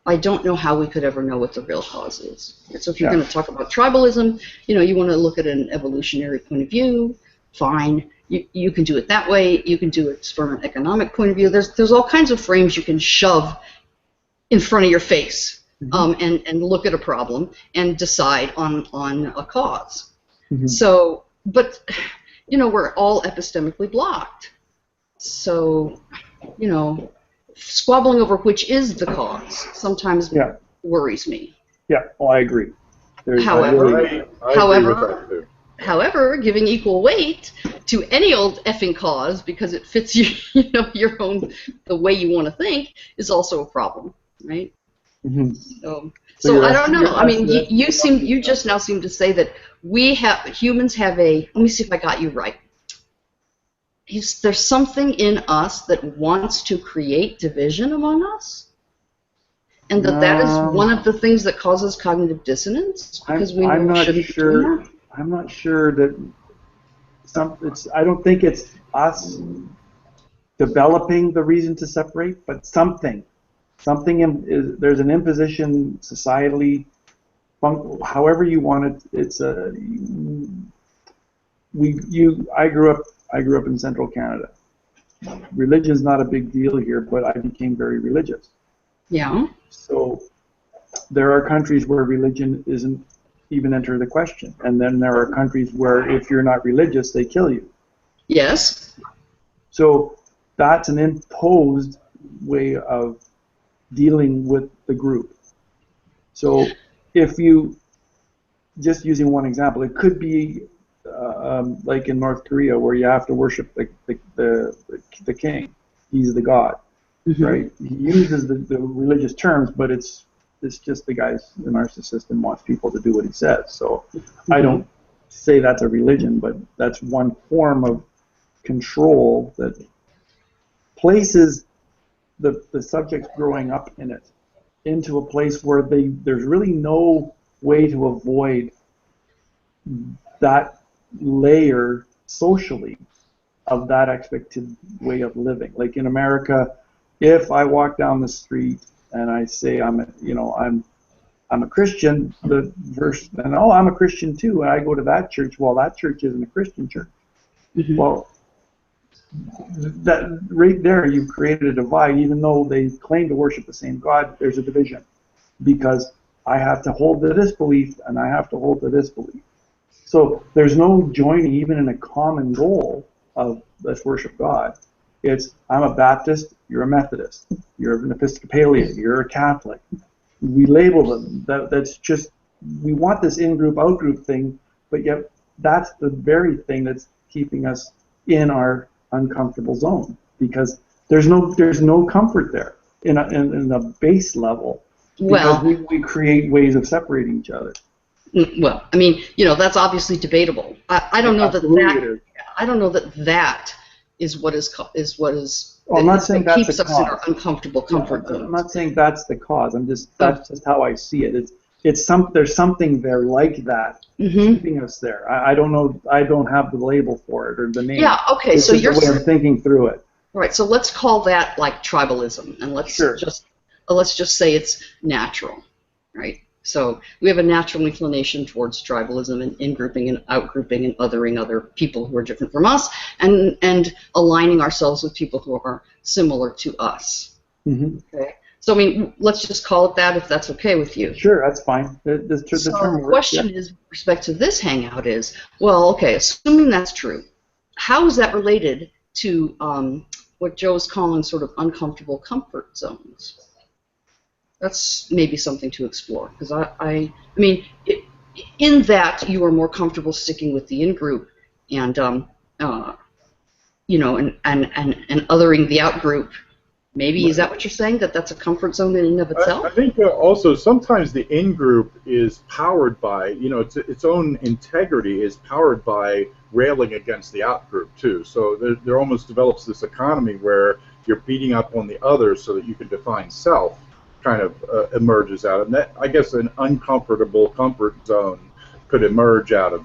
Speaker 3: I don't know how we could ever know what the real cause is. So if you're going to talk about tribalism, you want to look at an evolutionary point of view. fine. You can do it that way. You can do it from an economic point of view. There's all kinds of frames you can shove in front of your face, and look at a problem and decide on a cause. So, but we're all epistemically blocked. So, squabbling over which is the cause sometimes worries me.
Speaker 2: Yeah, well, I agree.
Speaker 3: However,
Speaker 1: I agree with that too.
Speaker 3: However, giving equal weight to any old effing cause because it fits your own, the way you want to think, is also a problem, right? So I don't know. I mean, you just now seem to say that humans have a. Let me see if I got you right. There's something in us that wants to create division among us, and that is one of the things that causes cognitive dissonance because we shouldn't be doing that.
Speaker 2: I'm not sure that I don't think it's us developing the reason to separate, but something. There's an imposition societally, however you want it. I grew up in central Canada. Religion's not a big deal here, but I became very religious.
Speaker 3: Yeah.
Speaker 2: So there are countries where religion isn't even enter the question, and then there are countries where if you're not religious, they kill you.
Speaker 3: Yes.
Speaker 2: So that's an imposed way of dealing with the group. So if you, just using one example, it could be like in North Korea where you have to worship the king. He's the god, right? He uses the religious terms, but it's just the guy's a narcissist and wants people to do what he says. So I don't say that's a religion, but that's one form of control that places the subjects growing up in it into a place where there's really no way to avoid that layer socially of that expected way of living. Like in America, if I walk down the street and I say I'm a Christian, the verse, and I'm a Christian too, and I go to that church. Well, that church isn't a Christian church. Well, that right there, you've created a divide. Even though they claim to worship the same God, there's a division because I have to hold to this belief and I have to hold to this belief. So there's no joining even in a common goal of let's worship God. It's I'm a Baptist, you're a Methodist, you're an Episcopalian, you're a Catholic. We label them. That's just, we want this in-group, out-group thing, but yet that's the very thing that's keeping us in our uncomfortable zone because there's no comfort there in a base level because we create ways of separating each other.
Speaker 3: Well, I mean, that's obviously debatable. I don't know I don't know that is what is.
Speaker 2: Well, I'm not saying that's
Speaker 3: keeps
Speaker 2: the
Speaker 3: us
Speaker 2: cause.
Speaker 3: in our uncomfortable comfort zone.
Speaker 2: I'm not saying that's the cause. That's just how I see it. There's something there like that keeping us there. I don't know. I don't have the label for it or the name.
Speaker 3: Yeah. Okay.
Speaker 2: It's
Speaker 3: So
Speaker 2: just
Speaker 3: you're
Speaker 2: the way I'm thinking through it.
Speaker 3: Right. So let's call that like tribalism, and let's just say it's natural, right? So we have a natural inclination towards tribalism and in-grouping and out-grouping and othering other people who are different from us and aligning ourselves with people who are similar to us. Okay. So I mean, let's just call it that if that's okay with you.
Speaker 2: Sure, that's fine. The
Speaker 3: term works. The question is, with respect to this hangout is, well, okay, assuming that's true, how is that related to what Joe's calling sort of uncomfortable comfort zones? That's maybe something to explore because I mean, in that you are more comfortable sticking with the in-group and and othering the out-group. Maybe is that what you're saying? That's a comfort zone in and of itself?
Speaker 1: I think also sometimes the in-group is powered by, its own integrity is powered by railing against the out-group too. So there almost develops this economy where you're beating up on the others so that you can define self. Kind of emerges out of that. I guess an uncomfortable comfort zone could emerge out of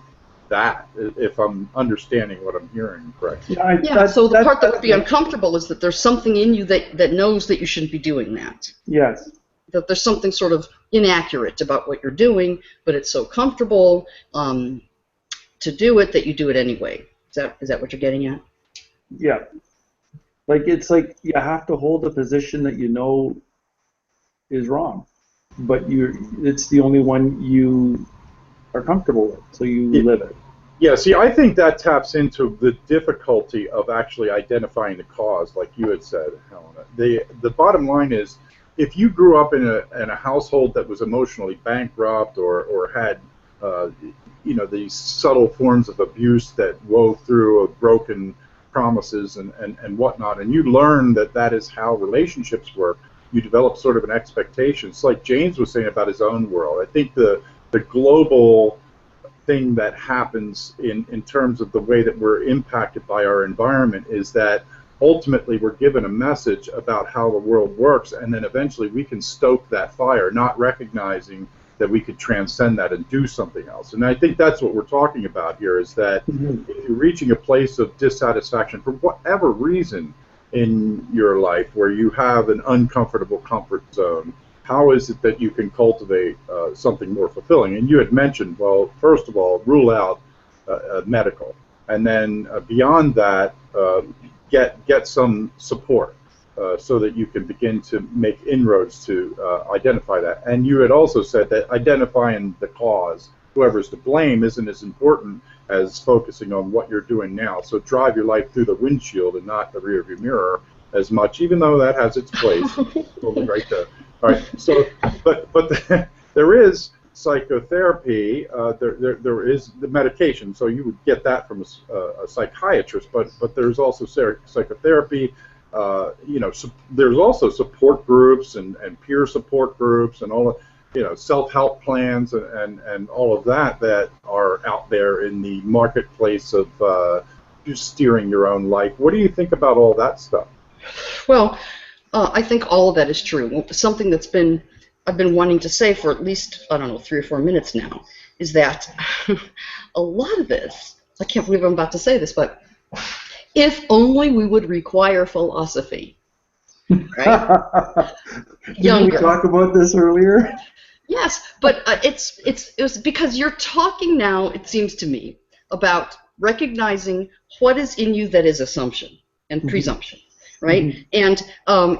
Speaker 1: that, if I'm understanding what I'm hearing correctly.
Speaker 3: Yeah, so the part that would be uncomfortable is that there's something in you that knows that you shouldn't be doing that.
Speaker 2: Yes.
Speaker 3: That there's something sort of inaccurate about what you're doing, but it's so comfortable to do it that you do it anyway. Is that what you're getting at?
Speaker 2: Yeah. Like, it's like you have to hold a position that you know is wrong, but it's the only one you are comfortable with, so you live it.
Speaker 1: Yeah, see, I think that taps into the difficulty of actually identifying the cause, like you had said, Helena. The bottom line is, if you grew up in a household that was emotionally bankrupt or had these subtle forms of abuse that wove through broken promises and whatnot, and you learn that that is how relationships work, you develop sort of an expectation. It's like James was saying about his own world. I think the global thing that happens in terms of the way that we're impacted by our environment is that ultimately we're given a message about how the world works, and then eventually we can stoke that fire, not recognizing that we could transcend that and do something else. And I think that's what we're talking about here, is that if you're reaching a place of dissatisfaction for whatever reason in your life where you have an uncomfortable comfort zone, how is it that you can cultivate something more fulfilling? And you had mentioned, well, first of all, rule out medical, and then beyond that, get some support so that you can begin to make inroads to identify that. And you had also said that identifying the cause, whoever's to blame, isn't as important as focusing on what you're doing now. So drive your life through the windshield and not the rearview mirror as much, even though that has its place. Totally right there. All right. So, but there is psychotherapy. There is the medication. So you would get that from a psychiatrist. But there's also psychotherapy. There's also support groups and peer support groups and all of, self-help plans and all of that are out there in the marketplace of just steering your own life. What do you think about all that stuff?
Speaker 3: Well, I think all of that is true. Something I've been wanting to say for at least, 3 or 4 minutes now, is that a lot of this, I can't believe I'm about to say this, but if only we would require philosophy, right?
Speaker 2: Didn't we talk about this earlier?
Speaker 3: Yes, but it was because you're talking now, it seems to me, about recognizing what is in you that is assumption and presumption. Right? And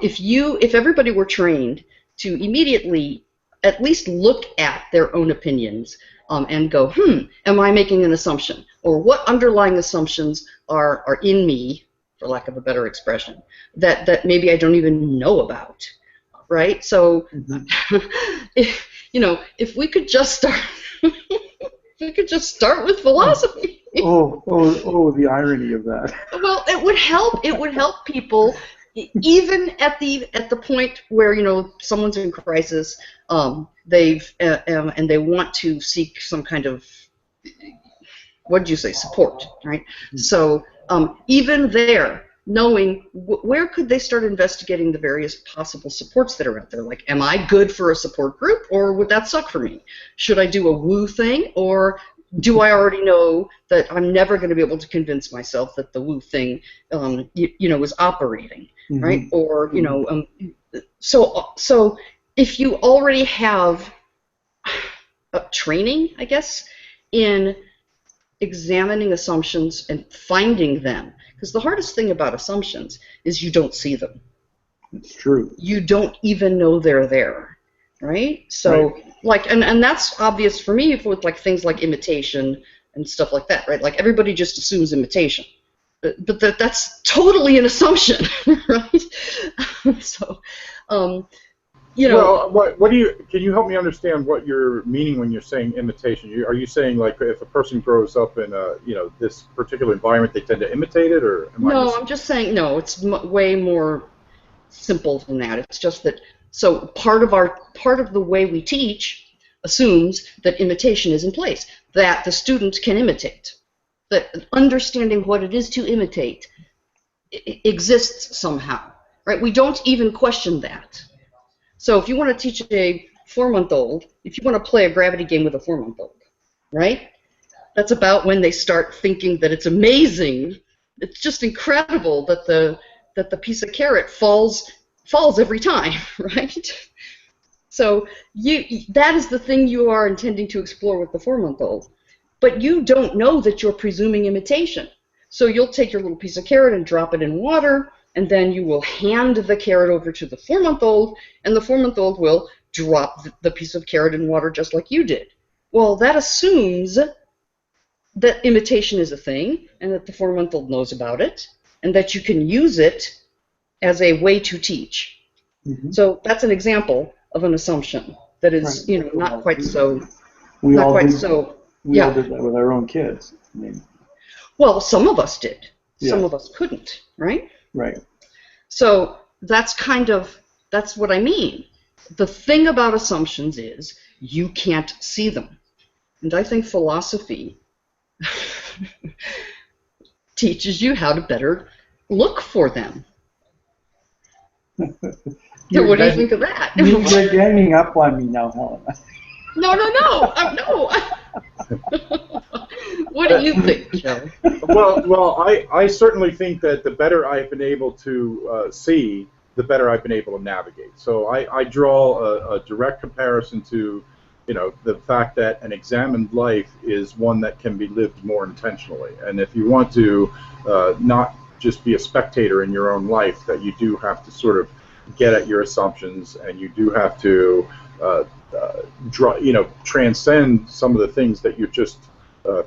Speaker 3: if everybody were trained to immediately at least look at their own opinions and go, am I making an assumption? Or what underlying assumptions are in me, for lack of a better expression, that maybe I don't even know about, right? So, if we could just start, with philosophy.
Speaker 2: Oh, the irony of that.
Speaker 3: Well, it would help. It would help people, even at the point where someone's in crisis. And they want to seek some kind of, what did you say, support, right? So even there, knowing where could they start investigating the various possible supports that are out there. Like, am I good for a support group, or would that suck for me? Should I do a woo thing, or do I already know that I'm never going to be able to convince myself that the woo thing, is operating, right? Or so if you already have training, I guess, in examining assumptions and finding them, because the hardest thing about assumptions is you don't see them.
Speaker 2: It's true.
Speaker 3: You don't even know they're there. Right? So, and that's obvious for me with things like imitation and stuff like that, right? Like, everybody just assumes imitation, but that's totally an assumption, right? So,
Speaker 1: Well, what do you? Can you help me understand what you're meaning when you're saying imitation? Are you saying, like, if a person grows up in this particular environment, they tend to imitate it, or?
Speaker 3: I'm just saying no. It's way more simple than that. It's just that. So part of the way we teach assumes that imitation is in place, that the student can imitate, that understanding what it is to imitate exists somehow, right? We don't even question that. So if you want to teach a 4-month-old, if you want to play a gravity game with a 4-month-old, right? That's about when they start thinking that it's amazing. It's just incredible that the piece of carrot falls every time, right? So that is the thing you are intending to explore with the 4-month-old. But you don't know that you're presuming imitation. So you'll take your little piece of carrot and drop it in water, and then you will hand the carrot over to the 4-month-old, and the 4-month-old will drop the piece of carrot in water just like you did. Well, that assumes that imitation is a thing, and that the 4-month-old knows about it, and that you can use it as a way to teach.
Speaker 2: Mhm.
Speaker 3: So that's an example of an assumption that is,
Speaker 2: Right.
Speaker 3: you know, not quite so.
Speaker 2: We
Speaker 3: Not
Speaker 2: all
Speaker 3: quite
Speaker 2: did,
Speaker 3: so.
Speaker 2: we all
Speaker 3: Yeah.
Speaker 2: did that with our own kids. I mean,
Speaker 3: Well, some of us did. Some
Speaker 2: Yeah.
Speaker 3: of us couldn't, right?
Speaker 2: right.
Speaker 3: So that's what I mean. The thing about assumptions is you can't see them. And I think philosophy teaches you how to better look for them. So what do you think of that?
Speaker 2: You're ganging up on me now, Helena.
Speaker 3: No. No. What do you think, Joe?
Speaker 1: Well, I certainly think that the better I've been able to see, the better I've been able to navigate. So I draw a direct comparison to, you know, the fact that an examined life is one that can be lived more intentionally. And if you want to not just be a spectator in your own life, that you do have to sort of get at your assumptions, and you do have to transcend some of the things that you're just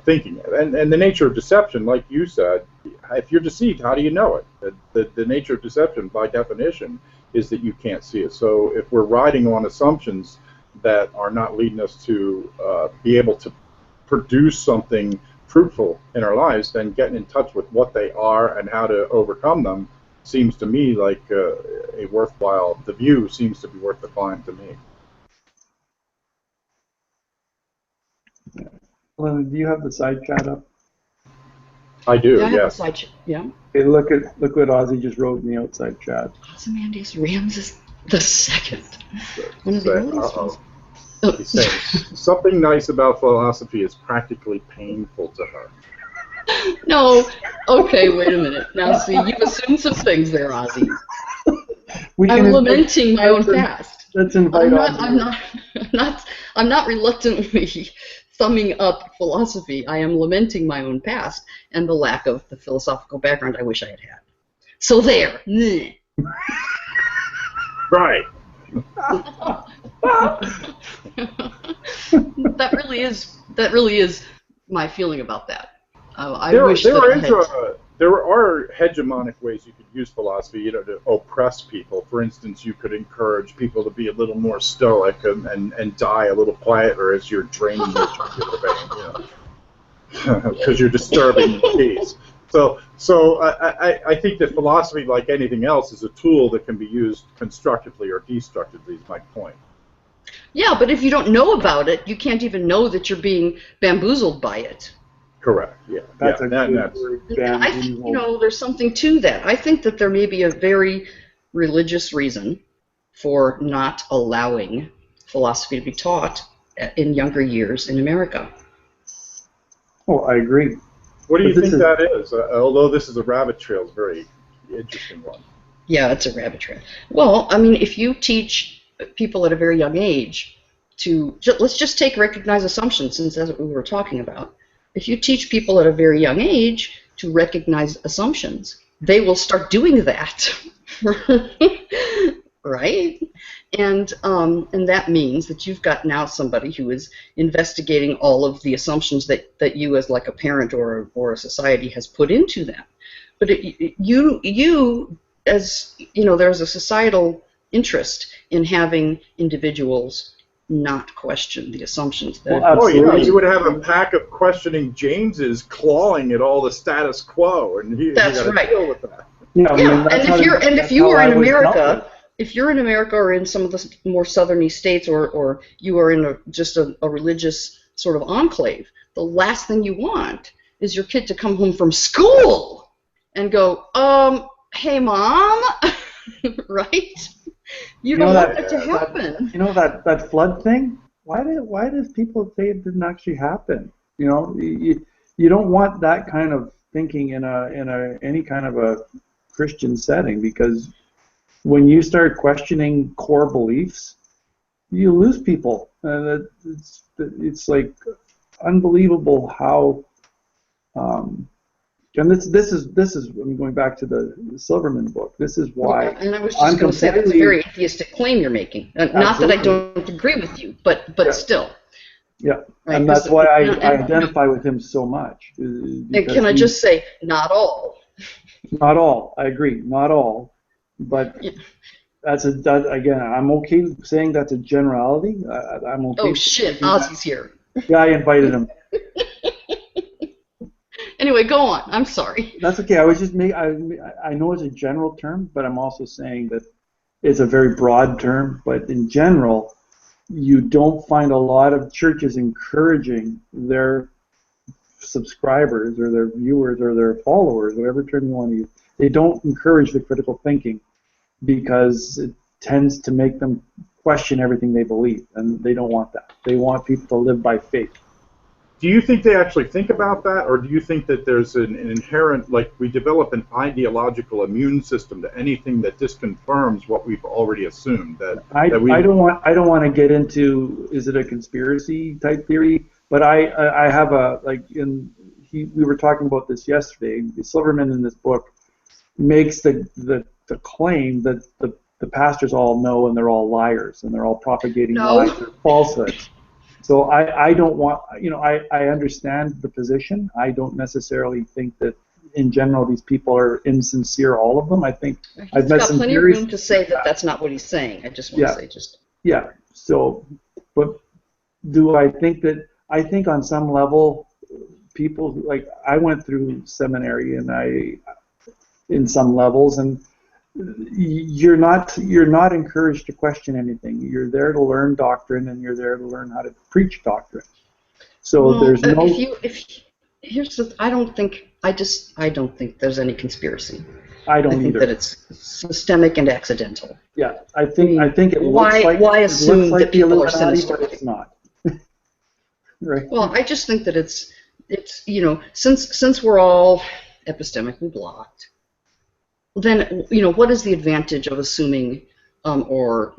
Speaker 1: thinking. And the nature of deception, like you said, if you're deceived, how do you know it? The nature of deception, by definition, is that you can't see it. So if we're riding on assumptions that are not leading us to be able to produce something fruitful in our lives, then getting in touch with what they are and how to overcome them seems to me like a worthwhile, the view seems to be worth the climb to me.
Speaker 2: Helena, do you have the side chat up?
Speaker 1: I do,
Speaker 3: Yeah, I have a
Speaker 1: yes.
Speaker 3: side chat. Yeah.
Speaker 2: Hey, look what Ozzy just wrote in the outside chat.
Speaker 3: Ozymandias Ramses the second. One of the
Speaker 1: Say,
Speaker 3: earliest
Speaker 1: uh-oh.
Speaker 3: ones. Oh.
Speaker 1: He's saying something nice about philosophy is practically painful to her.
Speaker 3: No. Okay, wait a minute. Now, see, you've assumed some things there, Ozzy. I'm lamenting my own past.
Speaker 2: Let's invite Ozzy.
Speaker 3: I'm not reluctantly thumbing up philosophy. I am lamenting my own past and the lack of the philosophical background I wish I had had. So there.
Speaker 1: Right.
Speaker 3: That really is my feeling about that. I wish that I had.
Speaker 1: There are hegemonic ways you could use philosophy, you know, to oppress people. For instance, you could encourage people to be a little more stoic and die a little quieter as you're draining your jugular vein, you know, because you're disturbing the peace. So I think that philosophy, like anything else, is a tool that can be used constructively or destructively, is my point.
Speaker 3: Yeah, but if you don't know about it, you can't even know that you're being bamboozled by it.
Speaker 1: Correct. Yeah.
Speaker 2: That's
Speaker 1: yeah,
Speaker 2: a
Speaker 1: that-
Speaker 2: good
Speaker 1: that's-
Speaker 2: word.
Speaker 3: I think, you know, there's something to that. I think that there may be a very religious reason for not allowing philosophy to be taught in younger years in America.
Speaker 2: Oh, I agree.
Speaker 1: What do you
Speaker 2: But this
Speaker 1: think
Speaker 2: is-
Speaker 1: that is? Although this is a rabbit trail, it's a very interesting one.
Speaker 3: Yeah, it's a rabbit trail. Well, I mean, if you teach people at a very young age let's just take recognize assumptions, since that's what we were talking about. If you teach people at a very young age to recognize assumptions, they will start doing that, right? And that means that you've got now somebody who is investigating all of the assumptions that you, as like a parent or a society, has put into them. But you as you know, there's a societal interest in having individuals not question the assumptions that.
Speaker 2: Well,
Speaker 1: Oh, yeah,
Speaker 2: Absolutely.
Speaker 1: you would have a pack of questioning Jameses clawing at all the status quo, and you
Speaker 3: That's
Speaker 1: got to
Speaker 3: right.
Speaker 1: deal with that.
Speaker 2: Yeah, I mean,
Speaker 3: Yeah,
Speaker 2: that's
Speaker 3: and
Speaker 2: how
Speaker 3: if
Speaker 2: that's
Speaker 3: you
Speaker 2: how
Speaker 3: were
Speaker 2: I
Speaker 3: in
Speaker 2: was dealt
Speaker 3: America,
Speaker 2: with.
Speaker 3: if you're in America or in some of the more southerny states, or you are in just a religious sort of enclave, the last thing you want is your kid to come home from school and go, hey, Mom, right? You don't want that to happen.
Speaker 2: You know that flood thing? Why does people say it didn't actually happen? You know, you don't want that kind of thinking in any kind of a Christian setting, because when you start questioning core beliefs, you lose people. It's like unbelievable how And this is I'm going back to the Silverman book. This is why
Speaker 3: And I was
Speaker 2: I'm
Speaker 3: just going to say that's a
Speaker 2: completely
Speaker 3: very atheistic claim you're making. Not that I
Speaker 2: absolutely.
Speaker 3: don't agree with you, but
Speaker 2: Yeah.
Speaker 3: still.
Speaker 2: Yeah,
Speaker 3: Right?
Speaker 2: and that's why I
Speaker 3: And
Speaker 2: identify with him so much. Because
Speaker 3: can I just say, not all?
Speaker 2: not all. I agree, not all, but
Speaker 3: Yeah.
Speaker 2: again. I'm okay saying that's a generality. I'm okay.
Speaker 3: Oh shit, Ozzy's here.
Speaker 2: Yeah, I invited him.
Speaker 3: Anyway, go on. I'm sorry.
Speaker 2: That's okay. I was just I know it's a general term, but I'm also saying that it's a very broad term. But in general, you don't find a lot of churches encouraging their subscribers or their viewers or their followers, whatever term you want to use. They don't encourage the critical thinking because it tends to make them question everything they believe, and they don't want that. They want people to live by faith.
Speaker 1: Do you think they actually think about that, or do you think that there's an inherent, like we develop an ideological immune system to anything that disconfirms what we've already assumed?
Speaker 2: I don't want to get into is it a conspiracy type theory, but I have we were talking about this yesterday. Silverman in this book makes the claim that the pastors all know and they're all liars and they're all propagating lies or falsehoods. So I don't want, I understand the position. I don't necessarily think that in general these people are insincere, all of them. I think I've met some
Speaker 3: plenty of room to say that that's not what he's saying. I just want to say
Speaker 2: Yeah. So, but do I think that, I think on some level people, like I went through seminary and in some levels, and you're not encouraged to question anything. You're there to learn doctrine, and you're there to learn how to preach doctrine. So there's no.
Speaker 3: I don't think there's any conspiracy.
Speaker 2: I don't
Speaker 3: think
Speaker 2: either.
Speaker 3: that it's systemic and accidental.
Speaker 2: Yeah, I think it looks like
Speaker 3: why assume that
Speaker 2: the
Speaker 3: people are
Speaker 2: Illuminati,
Speaker 3: sinister?
Speaker 2: but it's not. Right.
Speaker 3: Well, I just think that it's since we're all epistemically blocked, then what is the advantage of assuming or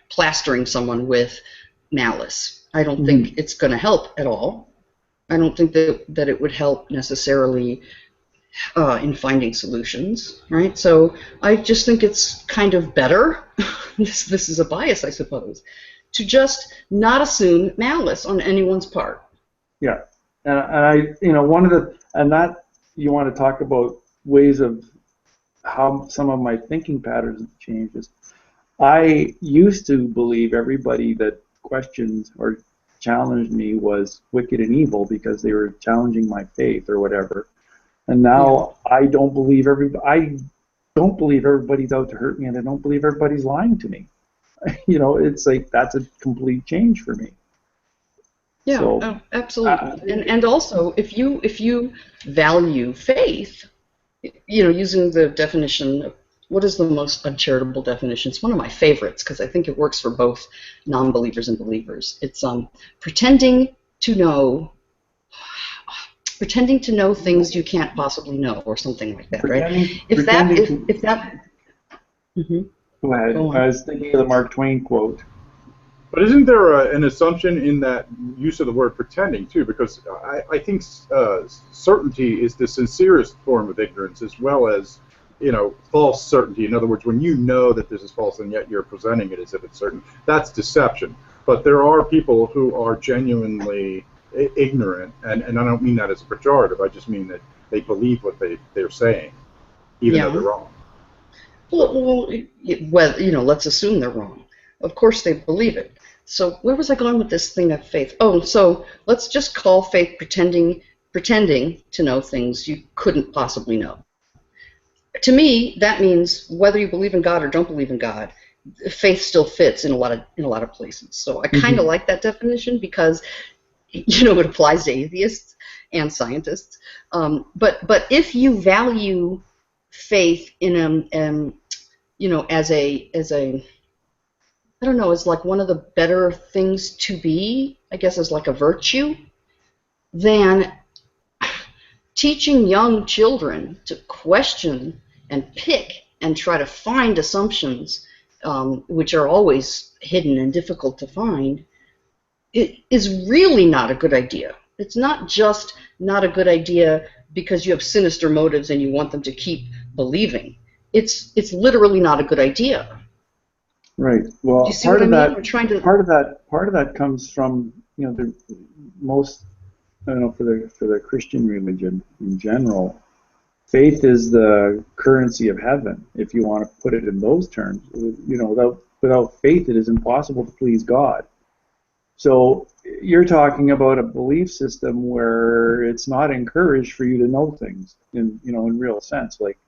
Speaker 3: plastering someone with malice? I don't think it's going to help at all. I don't think that it would help necessarily in finding solutions, right? So I just think it's kind of better. This is a bias, I suppose, to just not assume malice on anyone's part.
Speaker 2: Yeah, and that you want to talk about ways of how some of my thinking patterns have changed. I used to believe everybody that questioned or challenged me was wicked and evil because they were challenging my faith or whatever. And now I don't believe everybody's out to hurt me, and I don't believe everybody's lying to me. It's like that's a complete change for me.
Speaker 3: Yeah,
Speaker 2: so,
Speaker 3: absolutely. And also, if you value faith, using the definition of what is the most uncharitable definition, it's one of my favorites because I think it works for both non-believers and believers. It's pretending to know things you can't possibly know, or something like that, right?
Speaker 2: Go ahead. I was thinking of the Mark Twain quote.
Speaker 1: But isn't there an assumption in that use of the word pretending, too? Because I think certainty is the sincerest form of ignorance, as well as, false certainty. In other words, when you know that this is false and yet you're presenting it as if it's certain, that's deception. But there are people who are genuinely ignorant, and I don't mean that as a pejorative. I just mean that they believe what they're saying, even though they're wrong.
Speaker 3: Well, let's assume they're wrong. Of course they believe it. So where was I going with this thing of faith? Oh, so let's just call faith pretending to know things you couldn't possibly know. To me, that means whether you believe in God or don't believe in God, faith still fits in a lot of places. So I kind of like that definition because it applies to atheists and scientists. But if you value faith in as a I don't know, as like one of the better things to be, I guess, as like a virtue, then teaching young children to question and pick and try to find assumptions, which are always hidden and difficult to find, it is really not a good idea. It's not just not a good idea because you have sinister motives and you want them to keep believing. It's literally not a good idea.
Speaker 2: Right. Well,
Speaker 3: Do you see what I mean? I'm trying to.
Speaker 2: Part of that comes from, the most, I don't know, for the Christian religion in general, faith is the currency of heaven, if you want to put it in those terms. Without faith, it is impossible to please God. So you're talking about a belief system where it's not encouraged for you to know things in real sense. Like,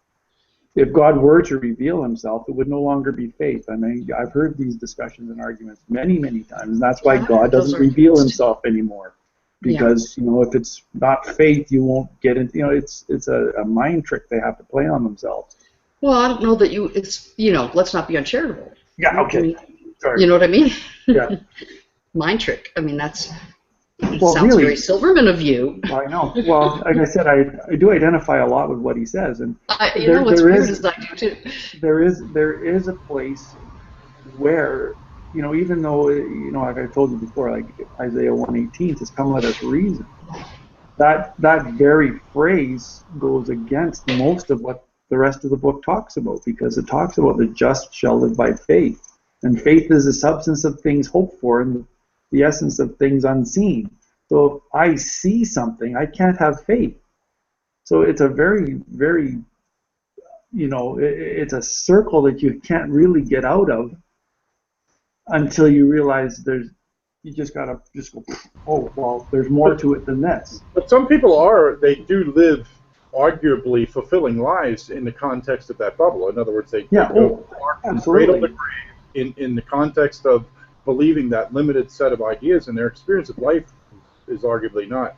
Speaker 2: if God were to reveal himself, it would no longer be faith. I mean, I've heard these discussions and arguments many, many times, and that's why God doesn't reveal himself anymore. Because, if it's not faith, you won't get into, it's a mind trick they have to play on themselves.
Speaker 3: Well, I don't know that let's not be uncharitable.
Speaker 2: Yeah, okay.
Speaker 3: I mean,
Speaker 2: sorry.
Speaker 3: You know what I mean?
Speaker 2: Yeah.
Speaker 3: Mind trick. I mean, sounds
Speaker 2: really,
Speaker 3: very Silverman of you.
Speaker 2: I know. Well, like I said, I do identify a lot with what he says, and
Speaker 3: what's weird is I do too.
Speaker 2: There is a place where, even though, like I told you before, like Isaiah 1:18 says, "Come, let us reason." That very phrase goes against most of what the rest of the book talks about, because it talks about the just shall live by faith, and faith is the substance of things hoped for and the essence of things unseen. So if I see something, I can't have faith. So it's a very, very, it's a circle that you can't really get out of until you realize you just gotta go, oh, well, there's more to it than this.
Speaker 1: But some people they do live arguably fulfilling lives in the context of that bubble. In other words, they go from cradle to grave in the context of believing that limited set of ideas, and their experience of life is arguably not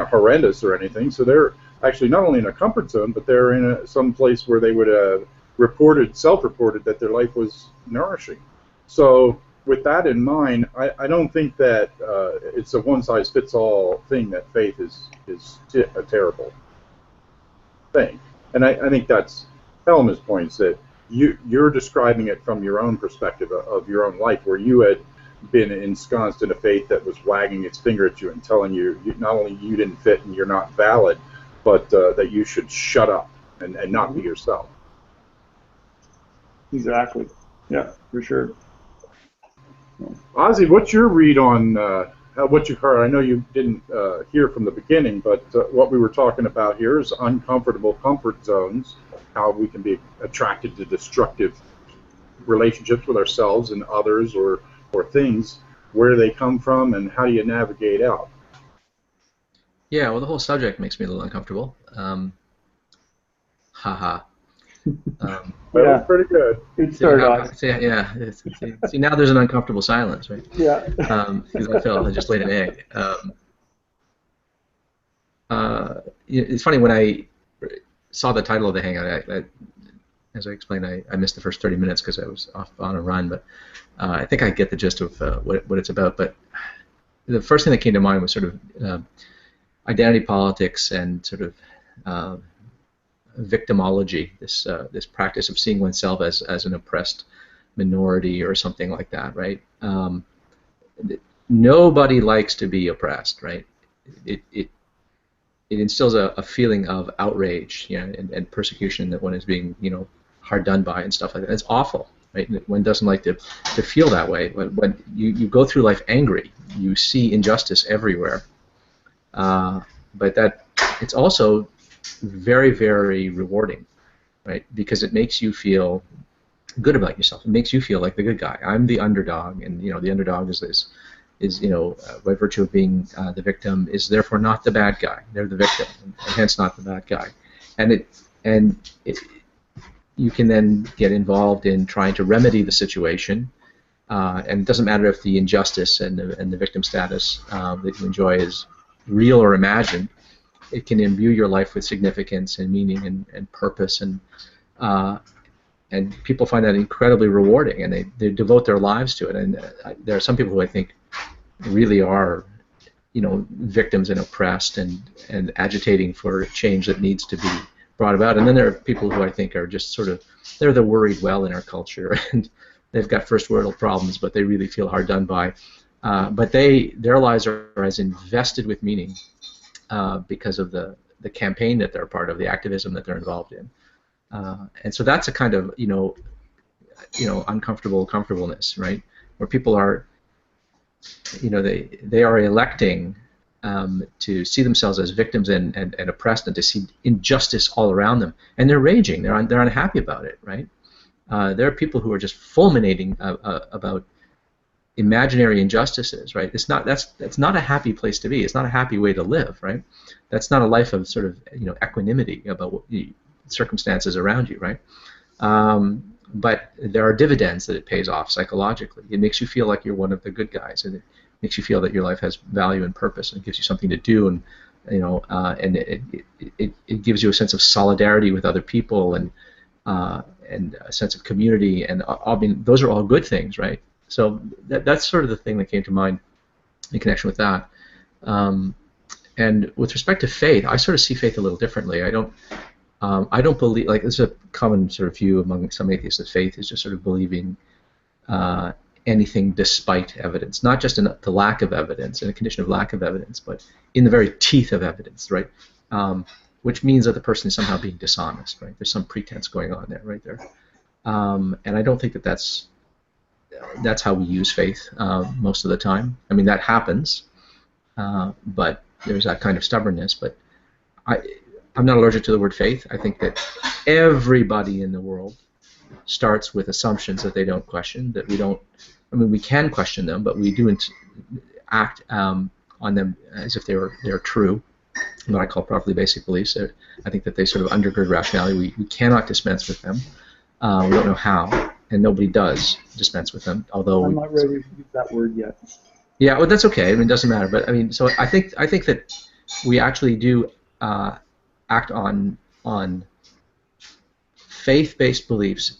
Speaker 1: horrendous or anything. So they're actually not only in a comfort zone, but they're in some place where they would have self-reported that their life was nourishing. So with that in mind, I don't think that it's a one-size-fits-all thing that faith is a terrible thing. And I think that's Helma's point, is that you're describing it from your own perspective of your own life, where you had been ensconced in a faith that was wagging its finger at you and telling you not only you didn't fit and you're not valid, but that you should shut up and not be yourself.
Speaker 2: Exactly. Yeah, for sure.
Speaker 1: Ozzy, what's your read on what you heard? I know you didn't hear from the beginning, but what we were talking about here is uncomfortable comfort zones, how we can be attracted to destructive relationships with ourselves and others or things, where they come from, and how do you navigate out?
Speaker 4: Yeah, well, the whole subject makes me a little uncomfortable.
Speaker 1: That was pretty good.
Speaker 2: It started off.
Speaker 4: See, now there's an uncomfortable silence, right?
Speaker 2: Yeah.
Speaker 4: Because I just laid an egg. It's funny, when I saw the title of the hangout, as I explained, I missed the first 30 minutes because I was off on a run, but I think I get the gist of what it's about. But the first thing that came to mind was sort of identity politics and sort of victimology, this practice of seeing oneself as an oppressed minority or something like that, right? Nobody likes to be oppressed, right? It instills a feeling of outrage, and persecution, that one is being, hard done by and stuff like that. It's awful, right? One doesn't like to feel that way. When you go through life angry, you see injustice everywhere. But it's also very, very rewarding, right? Because it makes you feel good about yourself. It makes you feel like the good guy. I'm the underdog, and the underdog is by virtue of being the victim, is therefore not the bad guy. They're the victim, and hence not the bad guy. And you can then get involved in trying to remedy the situation, and it doesn't matter if the injustice and the victim status that you enjoy is real or imagined. It can imbue your life with significance and meaning and purpose, and people find that incredibly rewarding, and they devote their lives to it. And there are some people who I think really are, victims and oppressed and agitating for a change that needs to be brought about. And then there are people who I think are just they're the worried well in our culture, and they've got first world problems, but they really feel hard done by. but their lives are as invested with meaning because of the campaign that they're a part of, the activism that they're involved in, and so that's a kind of uncomfortable comfortableness, right? Where people are, they are electing to see themselves as victims and oppressed, and to see injustice all around them, and they're raging. They're unhappy about it, right? There are people who are just fulminating about imaginary injustices, right? That's not a happy place to be. It's not a happy way to live, right? That's not a life of sort of equanimity about what the circumstances around you, right? But there are dividends that it pays off psychologically. It makes you feel like you're one of the good guys, and it makes you feel that your life has value and purpose, and gives you something to do, and and it gives you a sense of solidarity with other people, and a sense of community, and I mean, those are all good things, right? So that's sort of the thing that came to mind in connection with that. And with respect to faith, I sort of see faith a little differently. I don't believe, like, there's a common sort of view among some atheists that faith is just sort of believing anything despite evidence, not just in the lack of evidence, in a condition of lack of evidence, but in the very teeth of evidence, right? Which means that the person is somehow being dishonest, right? There's some pretense going on there, right there. And I don't think that that's how we use faith most of the time. I mean, that happens, but there's that kind of stubbornness. But I'm not allergic to the word faith. I think that everybody in the world starts with assumptions that they don't question, that we don't, I mean, we can question them, but we do act on them as if they're true, what I call properly basic beliefs. I think that they sort of undergird rationality. We cannot dispense with them. We don't know how, and nobody does dispense with them, although
Speaker 2: I'm not ready to use that word yet.
Speaker 4: Yeah, well, that's okay. I mean, it doesn't matter. But I mean, so I think that we actually do act on faith-based beliefs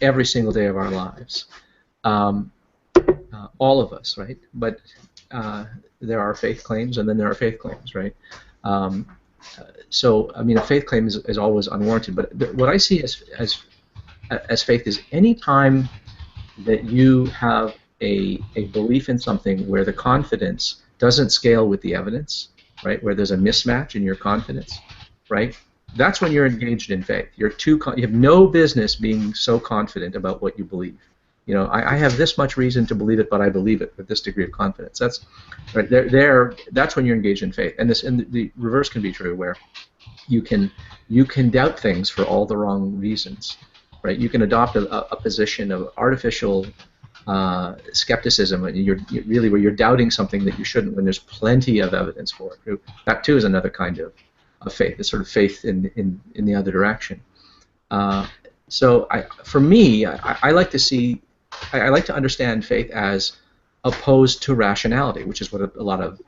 Speaker 4: every single day of our lives. All of us, right? But there are faith claims, and then there are faith claims, right? So I mean, a faith claim is always unwarranted. But what I see as faith is any time that you have a belief in something where the confidence doesn't scale with the evidence, right? Where there's a mismatch in your confidence, right? That's when you're engaged in faith. You have no business being so confident about what you believe. I have this much reason to believe it, but I believe it with this degree of confidence. That's right there. That's when you're engaged in faith. And the reverse can be true, where you can doubt things for all the wrong reasons, right? You can adopt a position of artificial skepticism, and you're really where you're doubting something that you shouldn't, when there's plenty of evidence for it. That too is another kind of faith. It's sort of faith in the other direction. So for me, I like to see. I like to understand faith as opposed to rationality, which is what a lot of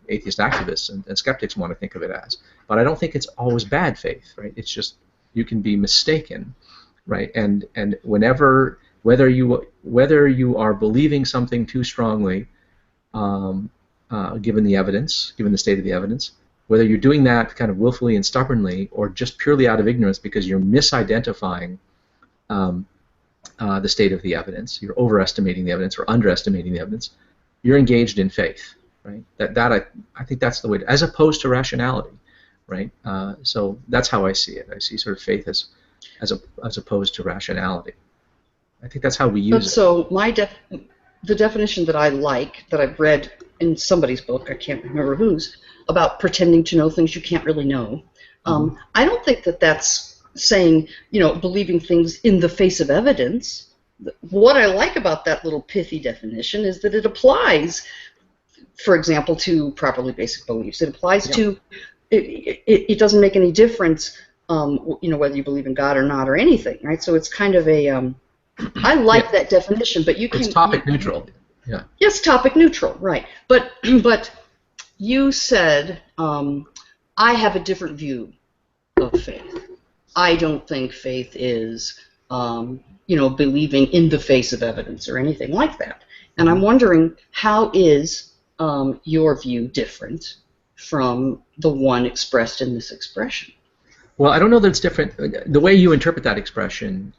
Speaker 4: atheist activists and skeptics want to think of it as. But I don't think it's always bad faith, right? It's just you can be mistaken, right? And whether you are believing something too strongly, given the evidence, given the state of the evidence, whether you're doing that kind of willfully and stubbornly, or just purely out of ignorance because you're misidentifying the state of the evidence, you're overestimating the evidence or underestimating the evidence, you're engaged in faith, right? I think that's the way, as opposed to rationality, right? So that's how I see it. I see sort of faith as opposed to rationality. I think that's how we use it.
Speaker 3: So the definition that I like, that I've read in somebody's book, I can't remember whose, about pretending to know things you can't really know. I don't think that that's saying, believing things in the face of evidence. What I like about that little pithy definition is that it applies, for example, to properly basic beliefs. It applies to, it doesn't make any difference, whether you believe in God or not or anything, right? So it's kind of a, I like that definition, but you can...
Speaker 4: It's topic neutral, yeah.
Speaker 3: Yes, topic neutral, right. But you said, I have a different view of faith. I don't think faith is, believing in the face of evidence or anything like that. And I'm wondering, how is your view different from the one expressed in this expression?
Speaker 4: Well, I don't know that it's different. The way you interpret that expression,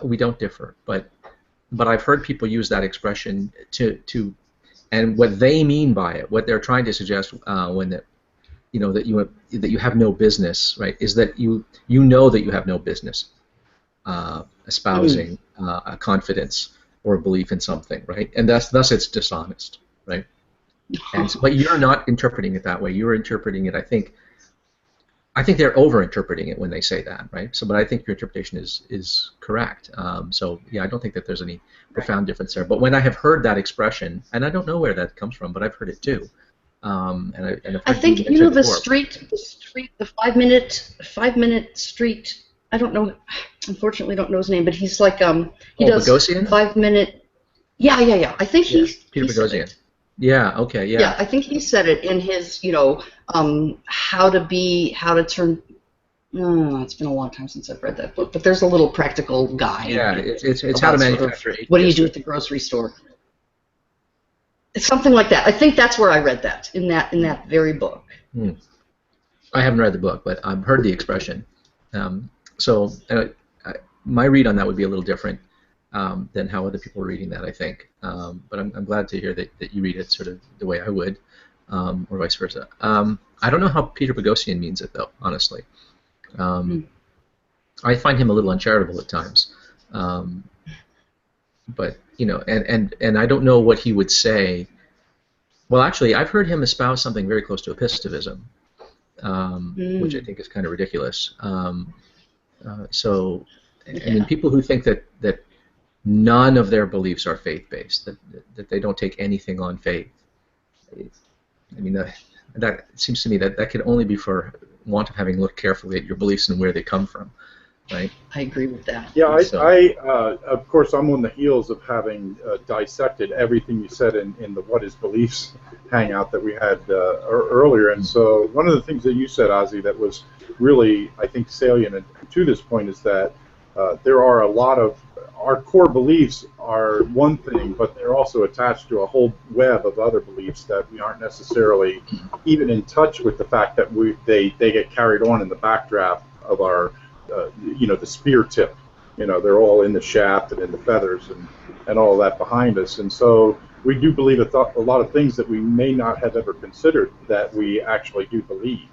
Speaker 4: we don't differ. But but I've heard people use that expression to and what they mean by it, what they're trying to suggest when that that you have no business, right, is that you know that you have no business espousing a confidence or a belief in something, right, and thus it's dishonest, right, and but you're not interpreting it that way. You're interpreting it, I think they're over-interpreting it when they say that, right? So, but I think your interpretation is correct. So, yeah, I don't think that there's any profound difference there. But when I have heard that expression, and I don't know where that comes from, but I've heard it too.
Speaker 3: I think the 5-minute street. I don't know. Unfortunately, don't know his name, but he's like he does
Speaker 4: Boghossian?
Speaker 3: 5-minute. Yeah. I think
Speaker 4: Peter Boghossian. Yeah. Okay. Yeah.
Speaker 3: Yeah, I think he said it in his, how to turn. It's been a long time since I've read that book, but there's a little practical guide.
Speaker 4: Yeah, it's how to manufacture.
Speaker 3: What do you do at the grocery store? It's something like that. I think that's where I read that in that very book.
Speaker 4: I haven't read the book, but I've heard the expression. So my read on that would be a little different than how other people are reading that, I think. But I'm glad to hear that you read it sort of the way I would, or vice versa. I don't know how Peter Boghossian means it, though, honestly. I find him a little uncharitable at times. But, and I don't know what he would say. Well, actually, I've heard him espouse something very close to epistemicism, which I think is kind of ridiculous. So, I mean, people who think that none of their beliefs are faith-based, that they don't take anything on faith. I mean, that seems to me that could only be for want of having looked carefully at your beliefs and where they come from, right?
Speaker 3: I agree with that.
Speaker 1: Yeah, I of course, I'm on the heels of having dissected everything you said in the What is Beliefs hangout that we had earlier, and so one of the things that you said, Ozzy, that was really, I think, salient to this point is that there are a lot of our core beliefs are one thing, but they're also attached to a whole web of other beliefs that we aren't necessarily even in touch with the fact that they get carried on in the backdraft of our, the spear tip. They're all in the shaft and in the feathers and all of that behind us. And so we do believe a lot of things that we may not have ever considered that we actually do believe.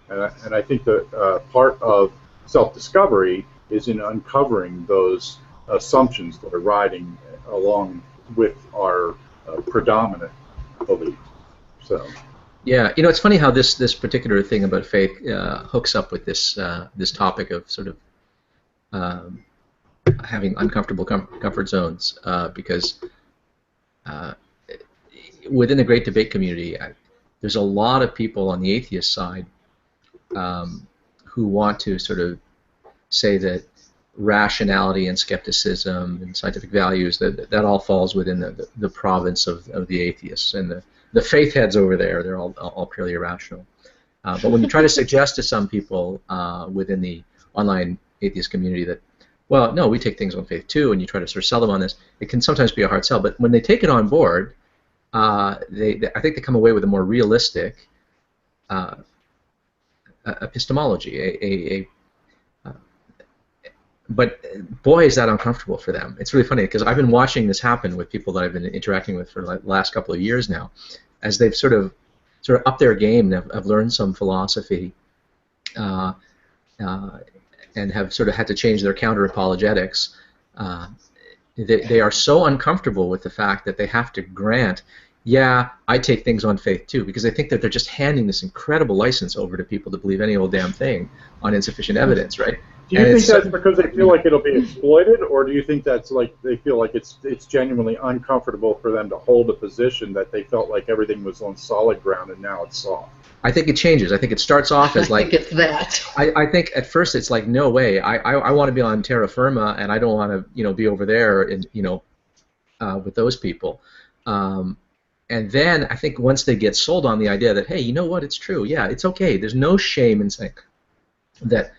Speaker 1: And I think that part of self-discovery is in uncovering those assumptions that are riding along with our predominant belief. So.
Speaker 4: Yeah, it's funny how this particular thing about faith hooks up with this topic of sort of having uncomfortable comfort zones, because within the great debate community, there's a lot of people on the atheist side who want to sort of say that rationality and skepticism and scientific values, that all falls within the province of the atheists, and the faith heads over there, they're all purely irrational. But when you try to suggest to some people within the online atheist community that, well, no, we take things on faith too, and you try to sort of sell them on this, it can sometimes be a hard sell. But when they take it on board, I think they come away with a more realistic epistemology, but boy, is that uncomfortable for them. It's really funny because I've been watching this happen with people that I've been interacting with for the last couple of years now, as they've sort of upped their game and have learned some philosophy, and have sort of had to change their counter-apologetics. They are so uncomfortable with the fact that they have to grant, yeah, I take things on faith too, because they think that they're just handing this incredible license over to people to believe any old damn thing on insufficient evidence, right?
Speaker 1: Do you think that's because they feel like it'll be exploited, or do you think that's like they feel like it's genuinely uncomfortable for them to hold a position that they felt like everything was on solid ground and now it's soft?
Speaker 4: I think it changes. I think it starts off as like
Speaker 3: I think it's that.
Speaker 4: I think at first it's like, no way. I want to be on terra firma, and I don't want to be over there and with those people. And then I think once they get sold on the idea that, hey, you know what, it's true. Yeah, it's okay. There's no shame in saying that.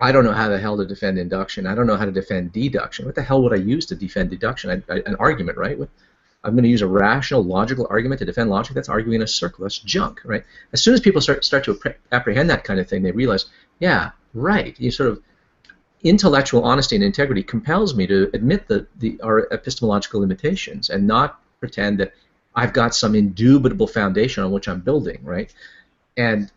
Speaker 4: I don't know how the hell to defend induction. I don't know how to defend deduction. What the hell would I use to defend deduction? An argument, right? I'm going to use a rational, logical argument to defend logic. That's arguing a circle. That's junk, right? As soon as people start to apprehend that kind of thing, they realize, yeah, right. You sort of, intellectual honesty and integrity compels me to admit our epistemological limitations and not pretend that I've got some indubitable foundation on which I'm building, right? And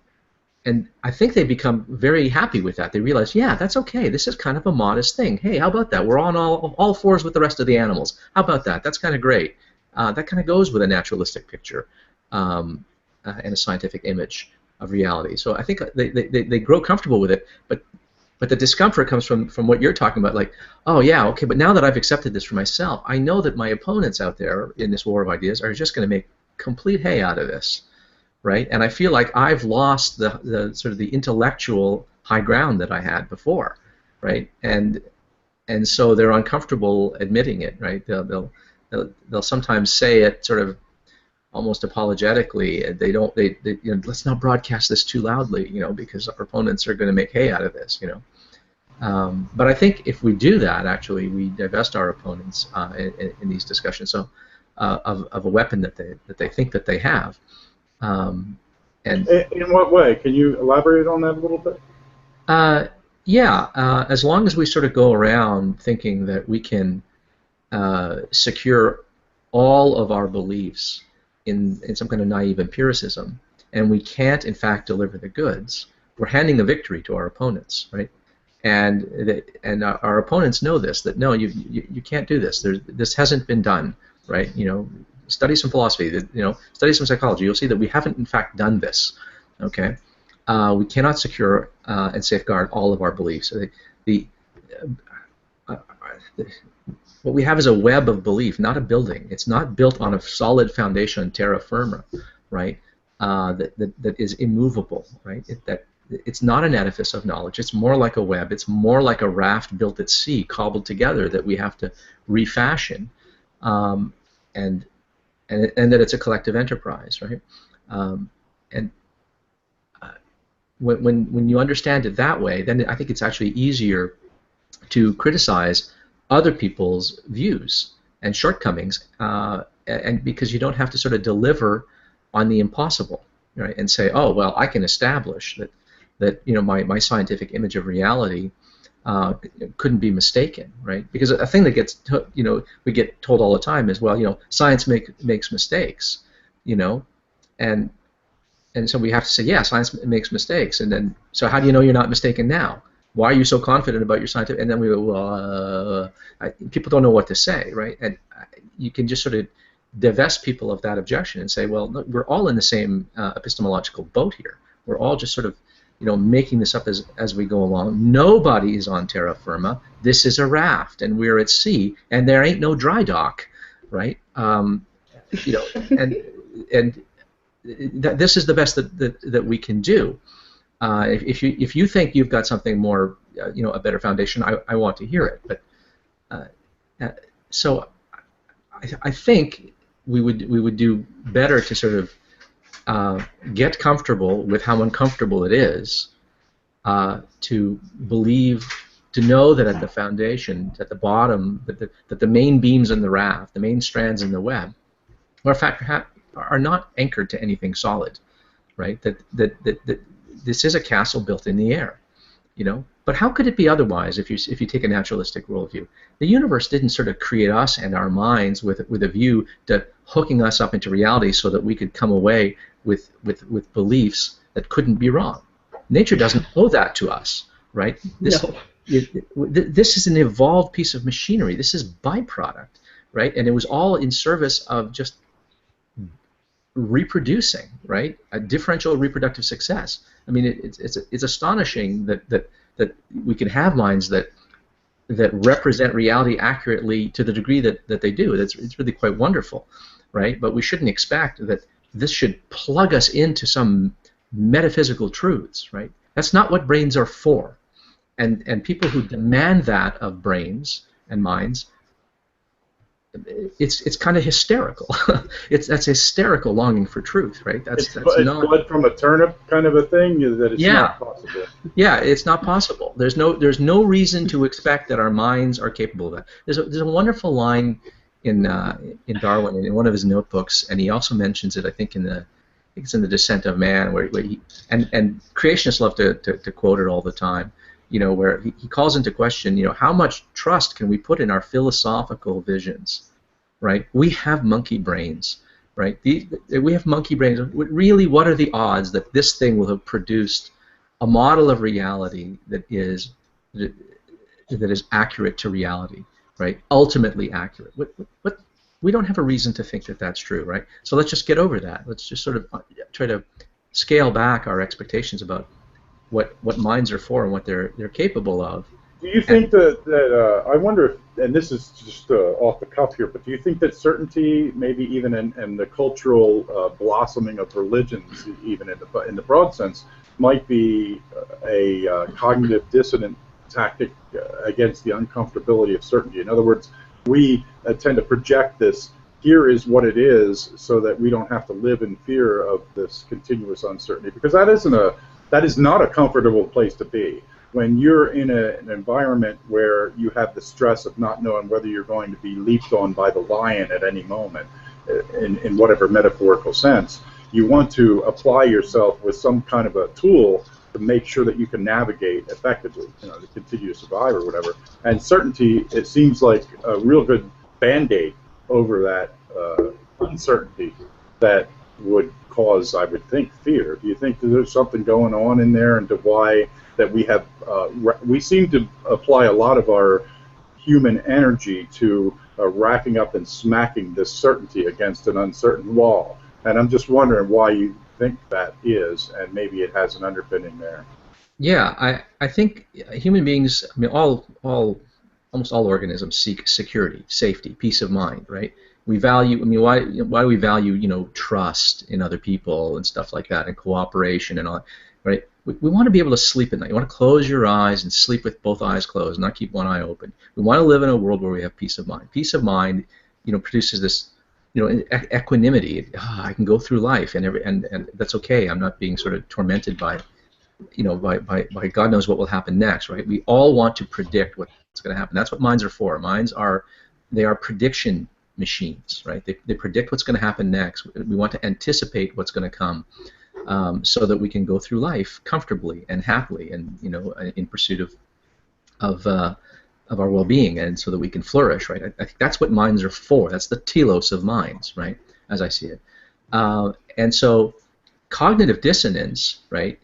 Speaker 4: I think they become very happy with that. They realize, yeah, that's okay. This is kind of a modest thing. Hey, how about that? We're on all fours with the rest of the animals. How about that? That's kind of great. That kind of goes with a naturalistic picture and a scientific image of reality. So I think they grow comfortable with it, but the discomfort comes from what you're talking about, like, oh yeah, okay, but now that I've accepted this for myself, I know that my opponents out there in this war of ideas are just going to make complete hay out of this, right? And I feel like I've lost the sort of the intellectual high ground that I had before, right? And so they're uncomfortable admitting it, right? They'll sometimes say it sort of almost apologetically. They you know, let's not broadcast this too loudly, you know, because our opponents are going to make hay out of this, you know. But I think if we do that, actually, we divest our opponents in these discussions of a weapon that they think that they have. And
Speaker 1: in what way? Can you elaborate on that a little bit?
Speaker 4: Yeah, as long as we sort of go around thinking that we can secure all of our beliefs in some kind of naive empiricism, and we can't, in fact, deliver the goods, we're handing the victory to our opponents, right? And our opponents know this, that no, you can't do this. This hasn't been done, right? You know, study some philosophy, you know, study some psychology. You'll see that we haven't, in fact, done this, okay? We cannot secure and safeguard all of our beliefs. What we have is a web of belief, not a building. It's not built on a solid foundation, terra firma, right? That is immovable, right? It's not an edifice of knowledge. It's more like a web. It's more like a raft built at sea, cobbled together, that we have to refashion, and that it's a collective enterprise, right? When you understand it that way, then I think it's actually easier to criticize other people's views and shortcomings, and because you don't have to sort of deliver on the impossible, right? And say, oh well, I can establish that you know my scientific image of reality couldn't be mistaken, right? Because a thing that gets we get told all the time is, well, you know, science makes mistakes, you know, and so we have to say, yeah, science makes mistakes, and then so how do you know you're not mistaken now? Why are you so confident about your scientific? And then we go, well, people don't know what to say, right? And you can just sort of divest people of that objection and say, well, look, we're all in the same epistemological boat here. We're all just sort of, you know, making this up as we go along. Nobody is on terra firma. This is a raft, and we're at sea, and there ain't no dry dock, right? You know, and this is the best that we can do. If you think you've got something more, you know, a better foundation, I want to hear it. But so I think we would do better to sort of get comfortable with how uncomfortable it is to believe, to know that at the foundation, at the bottom, that the main beams in the raft, the main strands in the web, in fact, are not anchored to anything solid, right? That this is a castle built in the air, you know. But how could it be otherwise if you take a naturalistic worldview? The universe didn't sort of create us and our minds with a view to hooking us up into reality so that we could come away with beliefs that couldn't be wrong. Nature doesn't owe that to us, right?
Speaker 3: No.
Speaker 4: This is an evolved piece of machinery. This is byproduct, right? And it was all in service of just reproducing, right? A differential reproductive success. I mean, it's astonishing that we can have minds that represent reality accurately to the degree that they do. It's really quite wonderful, right? But we shouldn't expect that this should plug us into some metaphysical truths, right? That's not what brains are for. And people who demand that of brains and minds, it's kind of hysterical. That's hysterical longing for truth, right? It's not
Speaker 1: blood from a turnip kind of a thing. That it's not possible.
Speaker 4: Yeah, it's not possible. There's no reason to expect that our minds are capable of that. There's a wonderful line in Darwin in one of his notebooks, and he also mentions it. I think it's in the Descent of Man, where he and creationists love to quote it all the time. where he calls into question, how much trust can we put in our philosophical visions, right? We have monkey brains, right? We have monkey brains. Really, what are the odds that this thing will have produced a model of reality that is accurate to reality, right? Ultimately accurate. What we don't have a reason to think that that's true, right? So let's just get over that. Let's just sort of try to scale back our expectations about what minds are for and what they're capable of.
Speaker 1: Do you think that I wonder if, and this is just off the cuff here, but do you think that certainty, maybe even in the cultural blossoming of religions, even in the broad sense, might be a cognitive dissonant tactic against the uncomfortability of certainty? In other words, we tend to project this, here is what it is, so that we don't have to live in fear of this continuous uncertainty, because that is not a comfortable place to be. When you're in an environment where you have the stress of not knowing whether you're going to be leaped on by the lion at any moment, in whatever metaphorical sense, you want to apply yourself with some kind of a tool to make sure that you can navigate effectively, to continue to survive or whatever. And certainty, it seems like a real good Band-Aid over that uncertainty that would cause, I would think, fear. Do you think that there's something going on in there, and to why that we have we seem to apply a lot of our human energy to racking up and smacking this certainty against an uncertain wall? And I'm just wondering why you think that is, and maybe it has an underpinning there.
Speaker 4: Yeah, I think human beings, I mean, almost all organisms seek security, safety, peace of mind, right? We value, I mean, why do we value, trust in other people and stuff like that, and cooperation and all, right? We want to be able to sleep at night. You want to close your eyes and sleep with both eyes closed, not keep one eye open. We want to live in a world where we have peace of mind. Peace of mind, produces this, equanimity. I can go through life, and that's okay. I'm not being sort of tormented by, by God knows what will happen next, right? We all want to predict what's going to happen. That's what minds are for. Minds are prediction machines, right? They predict what's going to happen next. We want to anticipate what's going to come, so that we can go through life comfortably and happily, and in pursuit of our well-being, and so that we can flourish, right? I think that's what minds are for. That's the telos of minds, right? As I see it, and so cognitive dissonance, right,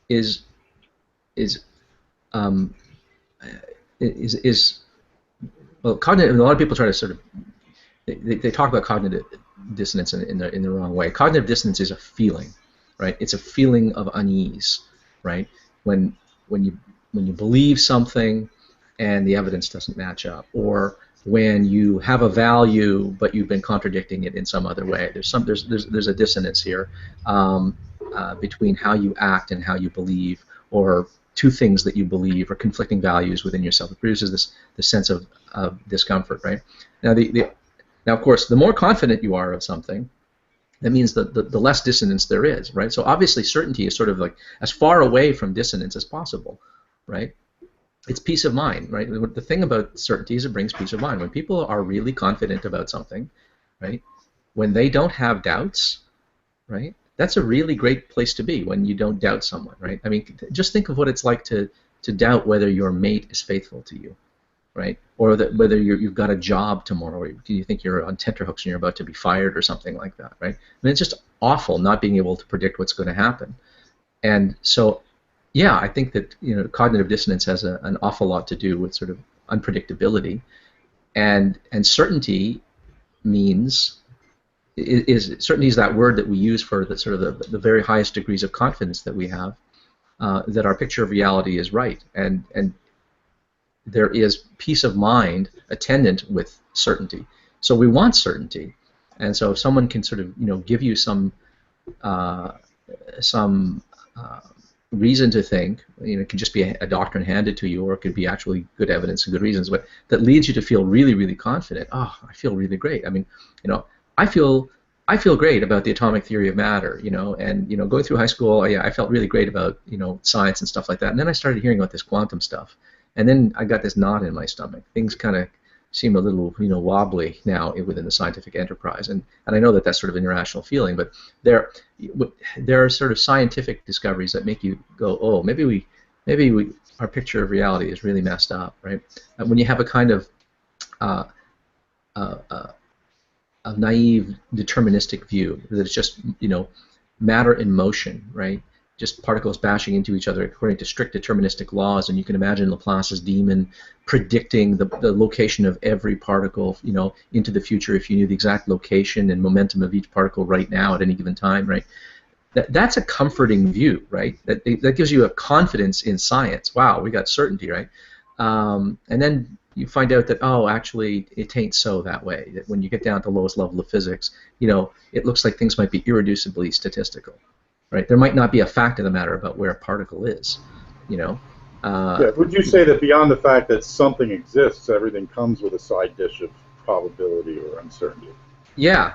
Speaker 4: is well, cognitive. A lot of people try to sort of they talk about cognitive dissonance in the wrong way. Cognitive dissonance is a feeling, right? It's a feeling of unease, right? When you believe something and the evidence doesn't match up, or when you have a value but you've been contradicting it in some other way. There's a dissonance here between how you act and how you believe, or two things that you believe, or conflicting values within yourself. It produces this sense of discomfort, right? Now, of course, the more confident you are of something, that means the less dissonance there is, right? So obviously certainty is sort of like as far away from dissonance as possible, right? It's peace of mind, right? The thing about certainty is it brings peace of mind. When people are really confident about something, right? When they don't have doubts, right? That's a really great place to be, when you don't doubt someone, right? I mean, just think of what it's like to doubt whether your mate is faithful to you, right? Or whether you've got a job tomorrow, or you think you're on tenterhooks and you're about to be fired or something like that, right? I mean, it's just awful not being able to predict what's going to happen. And so, yeah, I think that cognitive dissonance has an awful lot to do with sort of unpredictability, and certainty means certainty is that word that we use for the sort of the very highest degrees of confidence that we have, that our picture of reality is right, and there is peace of mind attendant with certainty. So we want certainty, and so if someone can sort of give you some reason to think, it can just be a doctrine handed to you, or it could be actually good evidence and good reasons, but that leads you to feel really, really confident. Oh, I feel really great. I mean, I feel great about the atomic theory of matter, and going through high school, I felt really great about science and stuff like that. And then I started hearing about this quantum stuff, and then I got this knot in my stomach. Things kind of seem a little wobbly now within the scientific enterprise, and I know that that's sort of an irrational feeling, but there are sort of scientific discoveries that make you go, oh, maybe maybe our picture of reality is really messed up, right? When you have a kind of uh, uh, uh, a naive deterministic view that it's just matter in motion, right? Just particles bashing into each other according to strict deterministic laws, and you can imagine Laplace's demon predicting the location of every particle, into the future if you knew the exact location and momentum of each particle right now at any given time, right? That's a comforting view, right? That gives you a confidence in science. Wow, we got certainty, right? And then you find out that, oh, actually, it ain't so that way. That when you get down to the lowest level of physics, it looks like things might be irreducibly statistical, right? There might not be a fact of the matter about where a particle is,
Speaker 1: Yeah. Would you say that beyond the fact that something exists, everything comes with a side dish of probability or uncertainty?
Speaker 4: Yeah,